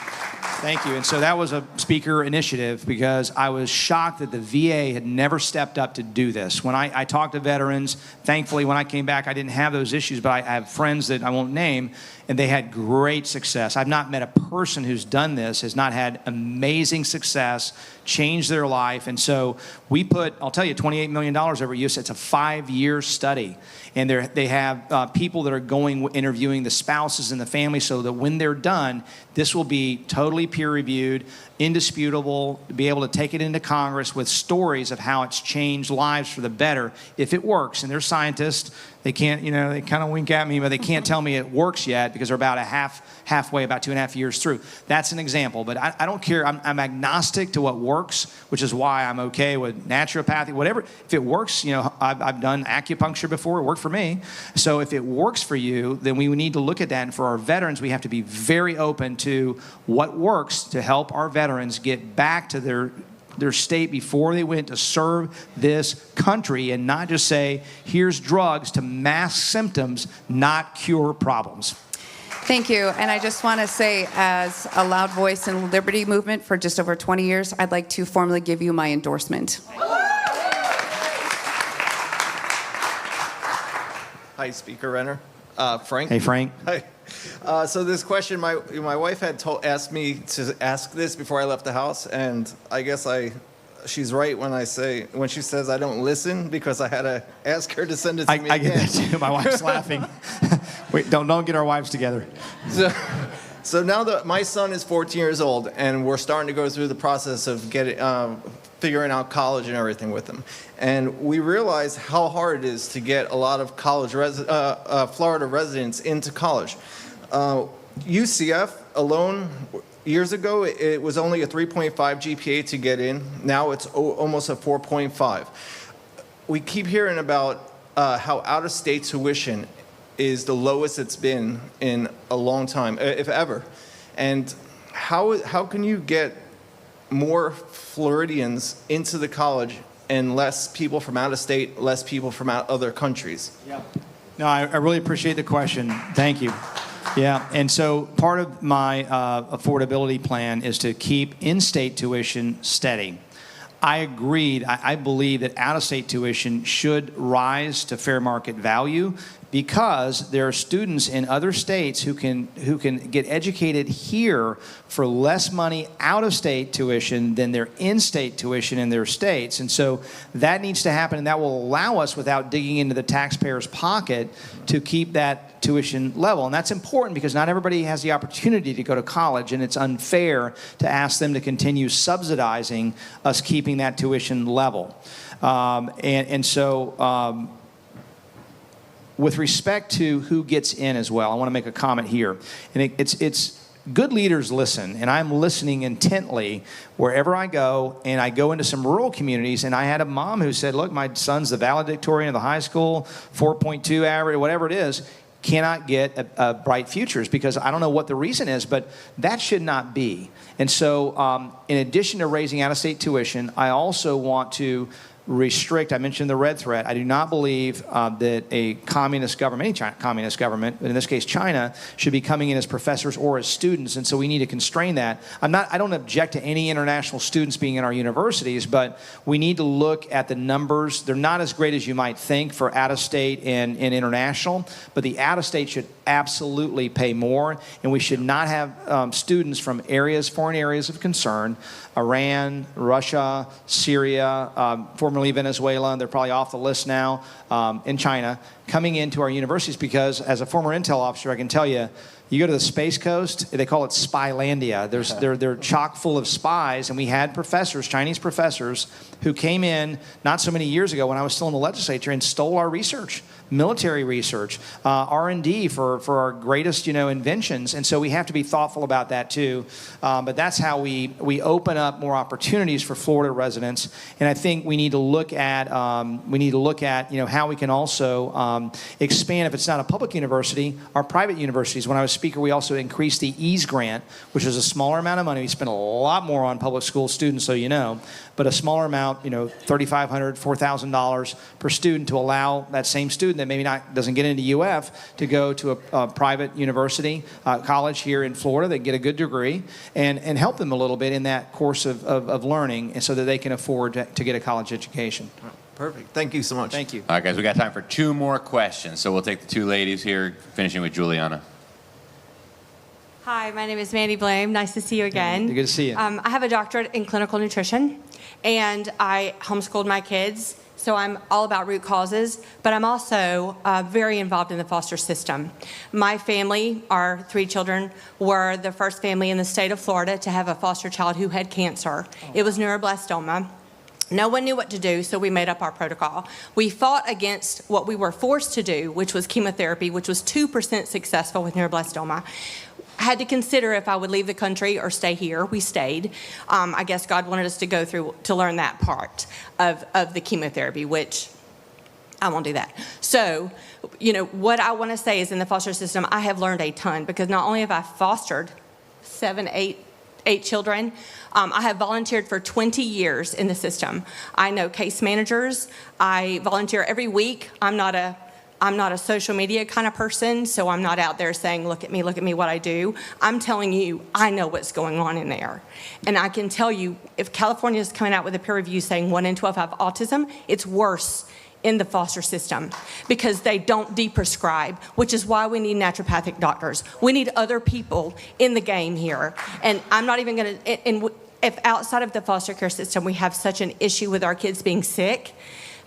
And so that was a speaker initiative, because I was shocked that the VA had never stepped up to do this. When I talked to veterans, thankfully when I came back I didn't have those issues, but I have friends that I won't name, and they had great success. I've not met a person who's done this, has not had amazing success, changed their life. And so we put, I'll tell you, $28 million over use. It's a 5-year study. And they have people that are going, interviewing the spouses and the family, so that when they're done, this will be totally peer-reviewed, indisputable, be able to take it into Congress with stories of how it's changed lives for the better if it works. And they're scientists. They can't, they kind of wink at me, but they can't tell me it works yet, because they're about halfway, about 2.5 years through. That's an example. But I don't care. I'm agnostic to what works, which is why I'm okay with naturopathy, whatever. If it works, I've done acupuncture before. It worked for me. So if it works for you, then we need to look at that. And for our veterans, we have to be very open to what works to help our veterans get back to their state before they went to serve this country, and not just say, here's drugs to mask symptoms, not cure problems. Thank you. And I just want to say, as a loud voice in the Liberty Movement for just over 20 years, I'd like to formally give you my endorsement. Hi, Speaker Renner. Frank. Hey, Frank. Hi. So this question, my wife had asked me to ask this before I left the house, and I guess she's right when she says I don't listen, because I had to ask her to send it to me. I get that too. My wife's laughing. Wait, don't get our wives together. So now that my son is 14 years old, and we're starting to go through the process of figuring out college and everything with him, and we realize how hard it is to get a lot of Florida residents into college. UCF alone, years ago, it was only a 3.5 GPA to get in. Now it's almost a 4.5. We keep hearing about how out-of-state tuition is the lowest it's been in a long time, if ever. And how can you get more Floridians into the college and less people from out of state, less people from other countries? Yeah. No, I really appreciate the question. Thank you. Yeah, and so part of my affordability plan is to keep in-state tuition steady. I agreed. I believe that out-of-state tuition should rise to fair market value because there are students in other states who can get educated here for less money out-of-state tuition than their in-state tuition in their states. And so that needs to happen, and that will allow us, without digging into the taxpayer's pocket, to keep that tuition level. And that's important because not everybody has the opportunity to go to college, and it's unfair to ask them to continue subsidizing us keeping that tuition level. With respect to who gets in as well, I want to make a comment here. And it's good leaders listen, and I'm listening intently wherever I go, and I go into some rural communities, and I had a mom who said, look, my son's the valedictorian of the high school, 4.2 average, whatever it is, cannot get a bright futures because I don't know what the reason is, but that should not be. And so in addition to raising out-of-state tuition, I also want to restrict, I mentioned the red threat. I do not believe that a communist government, any communist government, but in this case China, should be coming in as professors or as students, and so we need to constrain that. I don't object to any international students being in our universities, but we need to look at the numbers. They're not as great as you might think for out-of-state and international, but the out-of-state should absolutely pay more, and we should not have students from foreign areas of concern, Iran, Russia, Syria, formerly Venezuela, they're probably off the list now, in China, coming into our universities because as a former intel officer, I can tell you, you go to the Space Coast, they call it Spylandia. They're chock full of spies, and we had professors, Chinese professors, who came in not so many years ago when I was still in the legislature and stole our research, military research, R&D for our greatest, inventions. And so we have to be thoughtful about that too. But that's how we open up more opportunities for Florida residents. And I think we need to look at how we can also expand, if it's not a public university, our private universities. When I was speaker, we also increased the EASE grant, which is a smaller amount of money. We spend a lot more on public school students, so you know, but a smaller amount, $3,500, $4,000 per student to allow that same student that maybe doesn't get into UF to go to a private university, college here in Florida that get a good degree and help them a little bit in that course of learning, and so that they can afford to get a college education. Perfect. Thank you so much. Thank you. All right, guys, we got time for 2 more questions. So we'll take the 2 ladies here, finishing with Juliana. Hi, my name is Mandy Blame. Nice to see you again. Good to see you. I have a doctorate in clinical nutrition, and I homeschooled my kids, so I'm all about root causes, but I'm also very involved in the foster system. My family, our 3 children, were the first family in the state of Florida to have a foster child who had cancer. It was neuroblastoma. No one knew what to do, so we made up our protocol. We fought against what we were forced to do, which was chemotherapy, which was 2% successful with neuroblastoma. I had to consider if I would leave the country or stay here. We stayed. I guess God wanted us to go through to learn that part of the chemotherapy, which I won't do that. So, what I want to say is in the foster system, I have learned a ton because not only have I fostered 8 children, I have volunteered for 20 years in the system. I know case managers. I volunteer every week. I'm not a social media kind of person, so I'm not out there saying, look at me, what I do. I'm telling you, I know what's going on in there. And I can tell you, if California is coming out with a peer review saying 1 in 12 have autism, it's worse in the foster system because they don't de-prescribe, which is why we need naturopathic doctors. We need other people in the game here. And I'm not even going to, if outside of the foster care system we have such an issue with our kids being sick,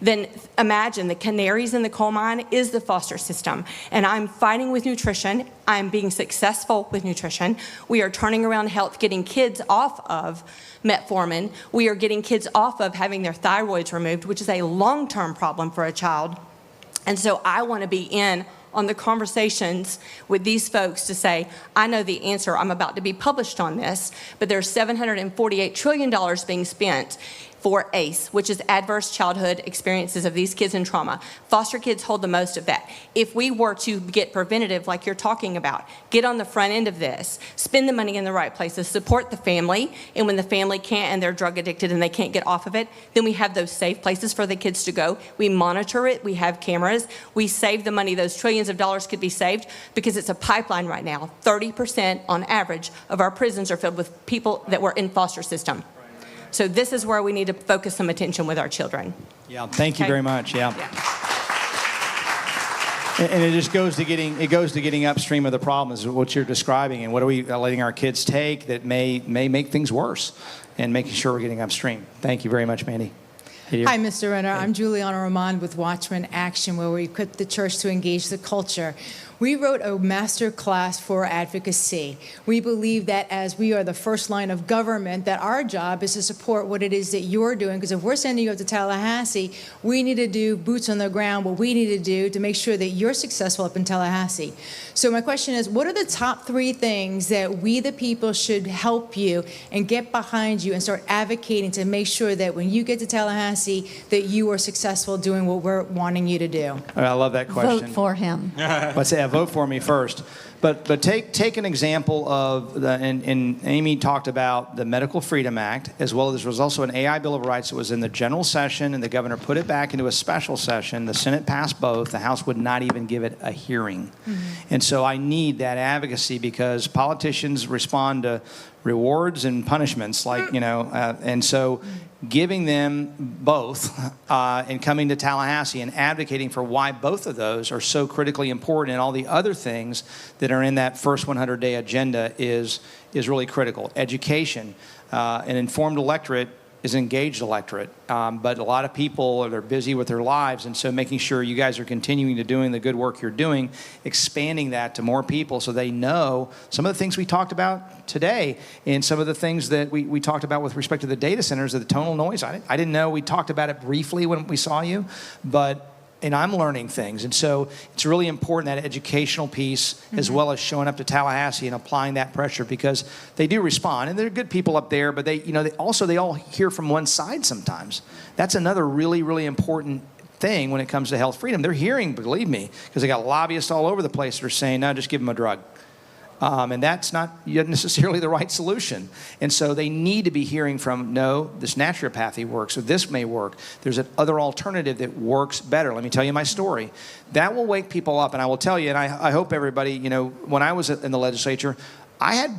then imagine the canaries in the coal mine is the foster system. And I'm fighting with nutrition. I'm being successful with nutrition. We are turning around health, getting kids off of metformin. We are getting kids off of having their thyroids removed, which is a long-term problem for a child. And so I want to be in on the conversations with these folks to say, I know the answer. I'm about to be published on this, but there's $748 trillion being spent for ACE, which is adverse childhood experiences of these kids in trauma. Foster kids hold the most of that. If we were to get preventative like you're talking about, get on the front end of this, spend the money in the right places, support the family, and when the family can't and they're drug addicted and they can't get off of it, then we have those safe places for the kids to go. We monitor it, we have cameras, we save the money. Those trillions of dollars could be saved because it's a pipeline right now. 30% on average of our prisons are filled with people that were in foster system. So this is where we need to focus some attention with our children. Yeah, thank you very much. Yeah. Yeah. And it just goes to getting upstream of the problems, what you're describing, and what are we letting our kids take that may make things worse, and making sure we're getting upstream. Thank you very much, Mandy. Hi, Mr. Renner. I'm Juliana Roman with Watchman Action, where we equip the church to engage the culture. We wrote a master class for advocacy. We believe that as we are the first line of government, that our job is to support what it is that you're doing. Because if we're sending you up to Tallahassee, we need to do boots on the ground, what we need to do to make sure that you're successful up in Tallahassee. So my question is, what are the top 3 things that we, the people, should help you and get behind you and start advocating to make sure that when you get to Tallahassee, that you are successful doing what we're wanting you to do? I love that question. Vote for him. Let's say, vote for me first. But take an example of and Amy talked about the Medical Freedom Act, as well as there was also an AI Bill of Rights that was in the general session, and the governor put it back into a special session. The Senate passed both. The House would not even give it a hearing. And so I need that advocacy, because politicians respond to rewards and punishments, like, and so giving them both and coming to Tallahassee and advocating for why both of those are so critically important, and all the other things that are in that first 100-day agenda is really critical. Education, an informed electorate is an engaged electorate, but a lot of people they're busy with their lives, and so making sure you guys are continuing to doing the good work you're doing, expanding that to more people so they know some of the things we talked about today, and some of the things that we talked about with respect to the data centers, of the tonal noise. I didn't know. We talked about it briefly when we saw you, and I'm learning things. And so it's really important, that educational piece, as well as showing up to Tallahassee and applying that pressure, because they do respond. And they're good people up there, but they all hear from one side sometimes. That's another really, really important thing when it comes to health freedom. They're hearing, believe me, because they got lobbyists all over the place that are saying, no, just give them a drug. And that's not necessarily the right solution. And so they need to be hearing from, no, this naturopathy works, or this may work. There's an other alternative that works better. Let me tell you my story. That will wake people up. And I will tell you, and I hope everybody, when I was in the legislature, I had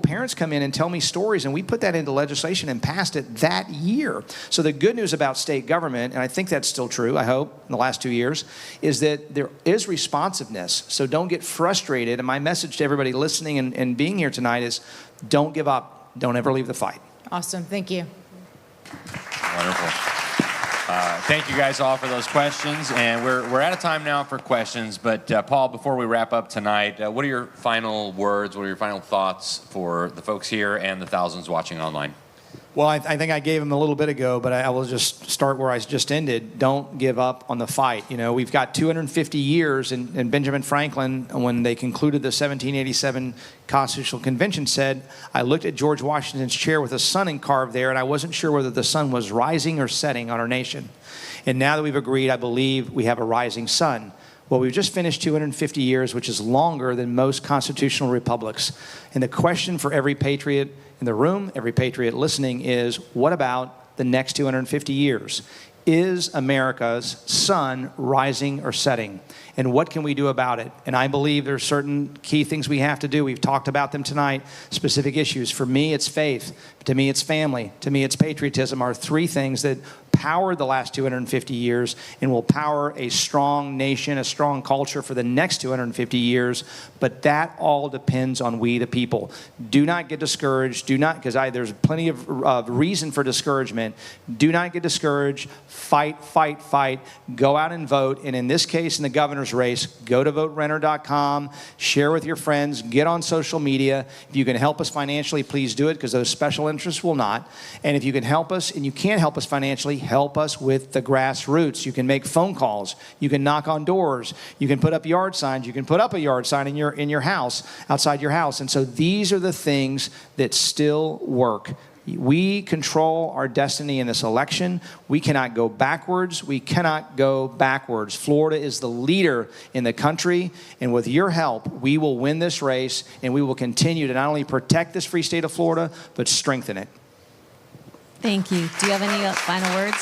parents come in and tell me stories, and we put that into legislation and passed it that year. So the good news about state government, and I think that's still true, I hope, in the last 2 years, is that there is responsiveness. So don't get frustrated. And my message to everybody listening and being here tonight is, don't give up. Don't ever leave the fight. Awesome. Thank you. Wonderful. Thank you guys all for those questions, and we're out of time now for questions. But Paul, before we wrap up tonight, what are your final words? What are your final thoughts for the folks here and the thousands watching online? Well, I think I gave them a little bit ago, but I will just start where I just ended. Don't give up on the fight. We've got 250 years, and Benjamin Franklin, when they concluded the 1787 Constitutional Convention, said, I looked at George Washington's chair with a sun carved there, and I wasn't sure whether the sun was rising or setting on our nation. And now that we've agreed, I believe we have a rising sun. Well, we've just finished 250 years, which is longer than most constitutional republics. And the question for every patriot in the room, every patriot listening, is, what about the next 250 years? Is America's sun rising or setting? And what can we do about it? And I believe there's certain key things we have to do. We've talked about them tonight, specific issues. For me, it's faith. To me, it's family. To me, it's patriotism, are 3 things that powered the last 250 years and will power a strong nation, a strong culture for the next 250 years. But that all depends on we, the people. Do not get discouraged. Do not, because there's plenty of reason for discouragement. Do not get discouraged. Fight, fight, fight. Go out and vote. And in this case, in the governor's race, go to voterenner.com, share with your friends, get on social media. If you can help us financially, please do it, because those special interests will not. And if you can help us, and you can't help us financially, help us with the grassroots. You can make phone calls. You can knock on doors. You can put up yard signs. You can put up a yard sign in your house, outside your house. And so these are the things that still work. We control our destiny in this election. We cannot go backwards. We cannot go backwards. Florida is the leader in the country, and with your help, we will win this race, and we will continue to not only protect this free state of Florida, but strengthen it. Thank you. Do you have any final words?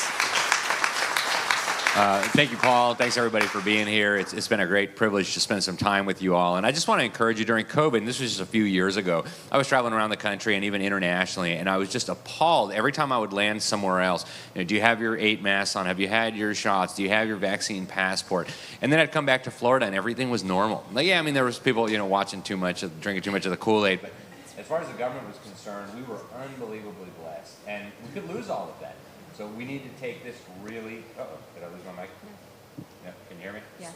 Thank you, Paul. Thanks, everybody, for being here. It's been a great privilege to spend some time with you all. And I just want to encourage you, during COVID, and this was just a few years ago, I was traveling around the country and even internationally, and I was just appalled every time I would land somewhere else. Do you have your 8 masks on? Have you had your shots? Do you have your vaccine passport? And then I'd come back to Florida, and everything was normal. Like, yeah, I mean, there was people, watching too much, drinking too much of the Kool-Aid. But as far as the government was concerned, we were unbelievably blessed. And we could lose all of that. So we need to take this really... Uh-oh, did I lose my mic? Yeah, can you hear me? Yeah.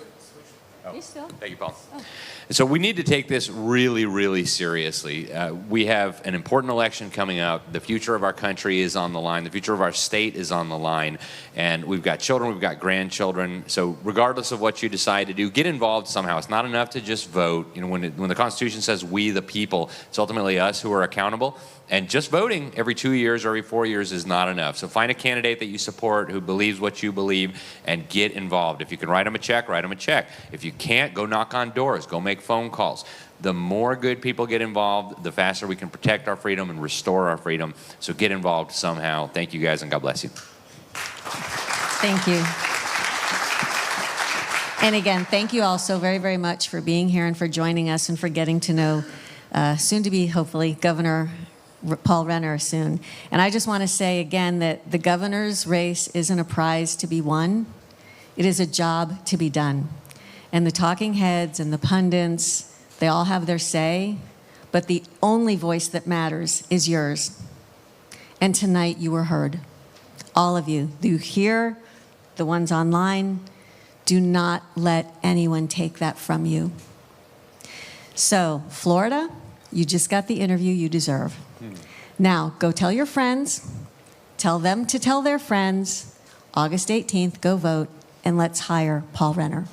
Oh, You still? thank you, Paul. Oh. So we need to take this really, really seriously. We have an important election coming up. The future of our country is on the line. The future of our state is on the line. And we've got children, we've got grandchildren. So regardless of what you decide to do, get involved somehow. It's not enough to just vote. When the Constitution says we, the people, it's ultimately us who are accountable. And just voting every 2 years or every 4 years is not enough. So find a candidate that you support who believes what you believe and get involved. If you can write them a check, write them a check. If you can't, go knock on doors, go make phone calls. The more good people get involved, the faster we can protect our freedom and restore our freedom. So get involved somehow. Thank you guys, and God bless you. Thank you. And again, thank you all so very, very much for being here and for joining us and for getting to know soon to be, hopefully, Governor Paul Renner soon. And I just want to say again that the governor's race isn't a prize to be won. It is a job to be done. And the talking heads and the pundits, they all have their say, but the only voice that matters is yours. And tonight you were heard. All of you. You hear, the ones online, do not let anyone take that from you. So, Florida, you just got the interview you deserve. Now, go tell your friends, tell them to tell their friends, August 18th, go vote, and let's hire Paul Renner.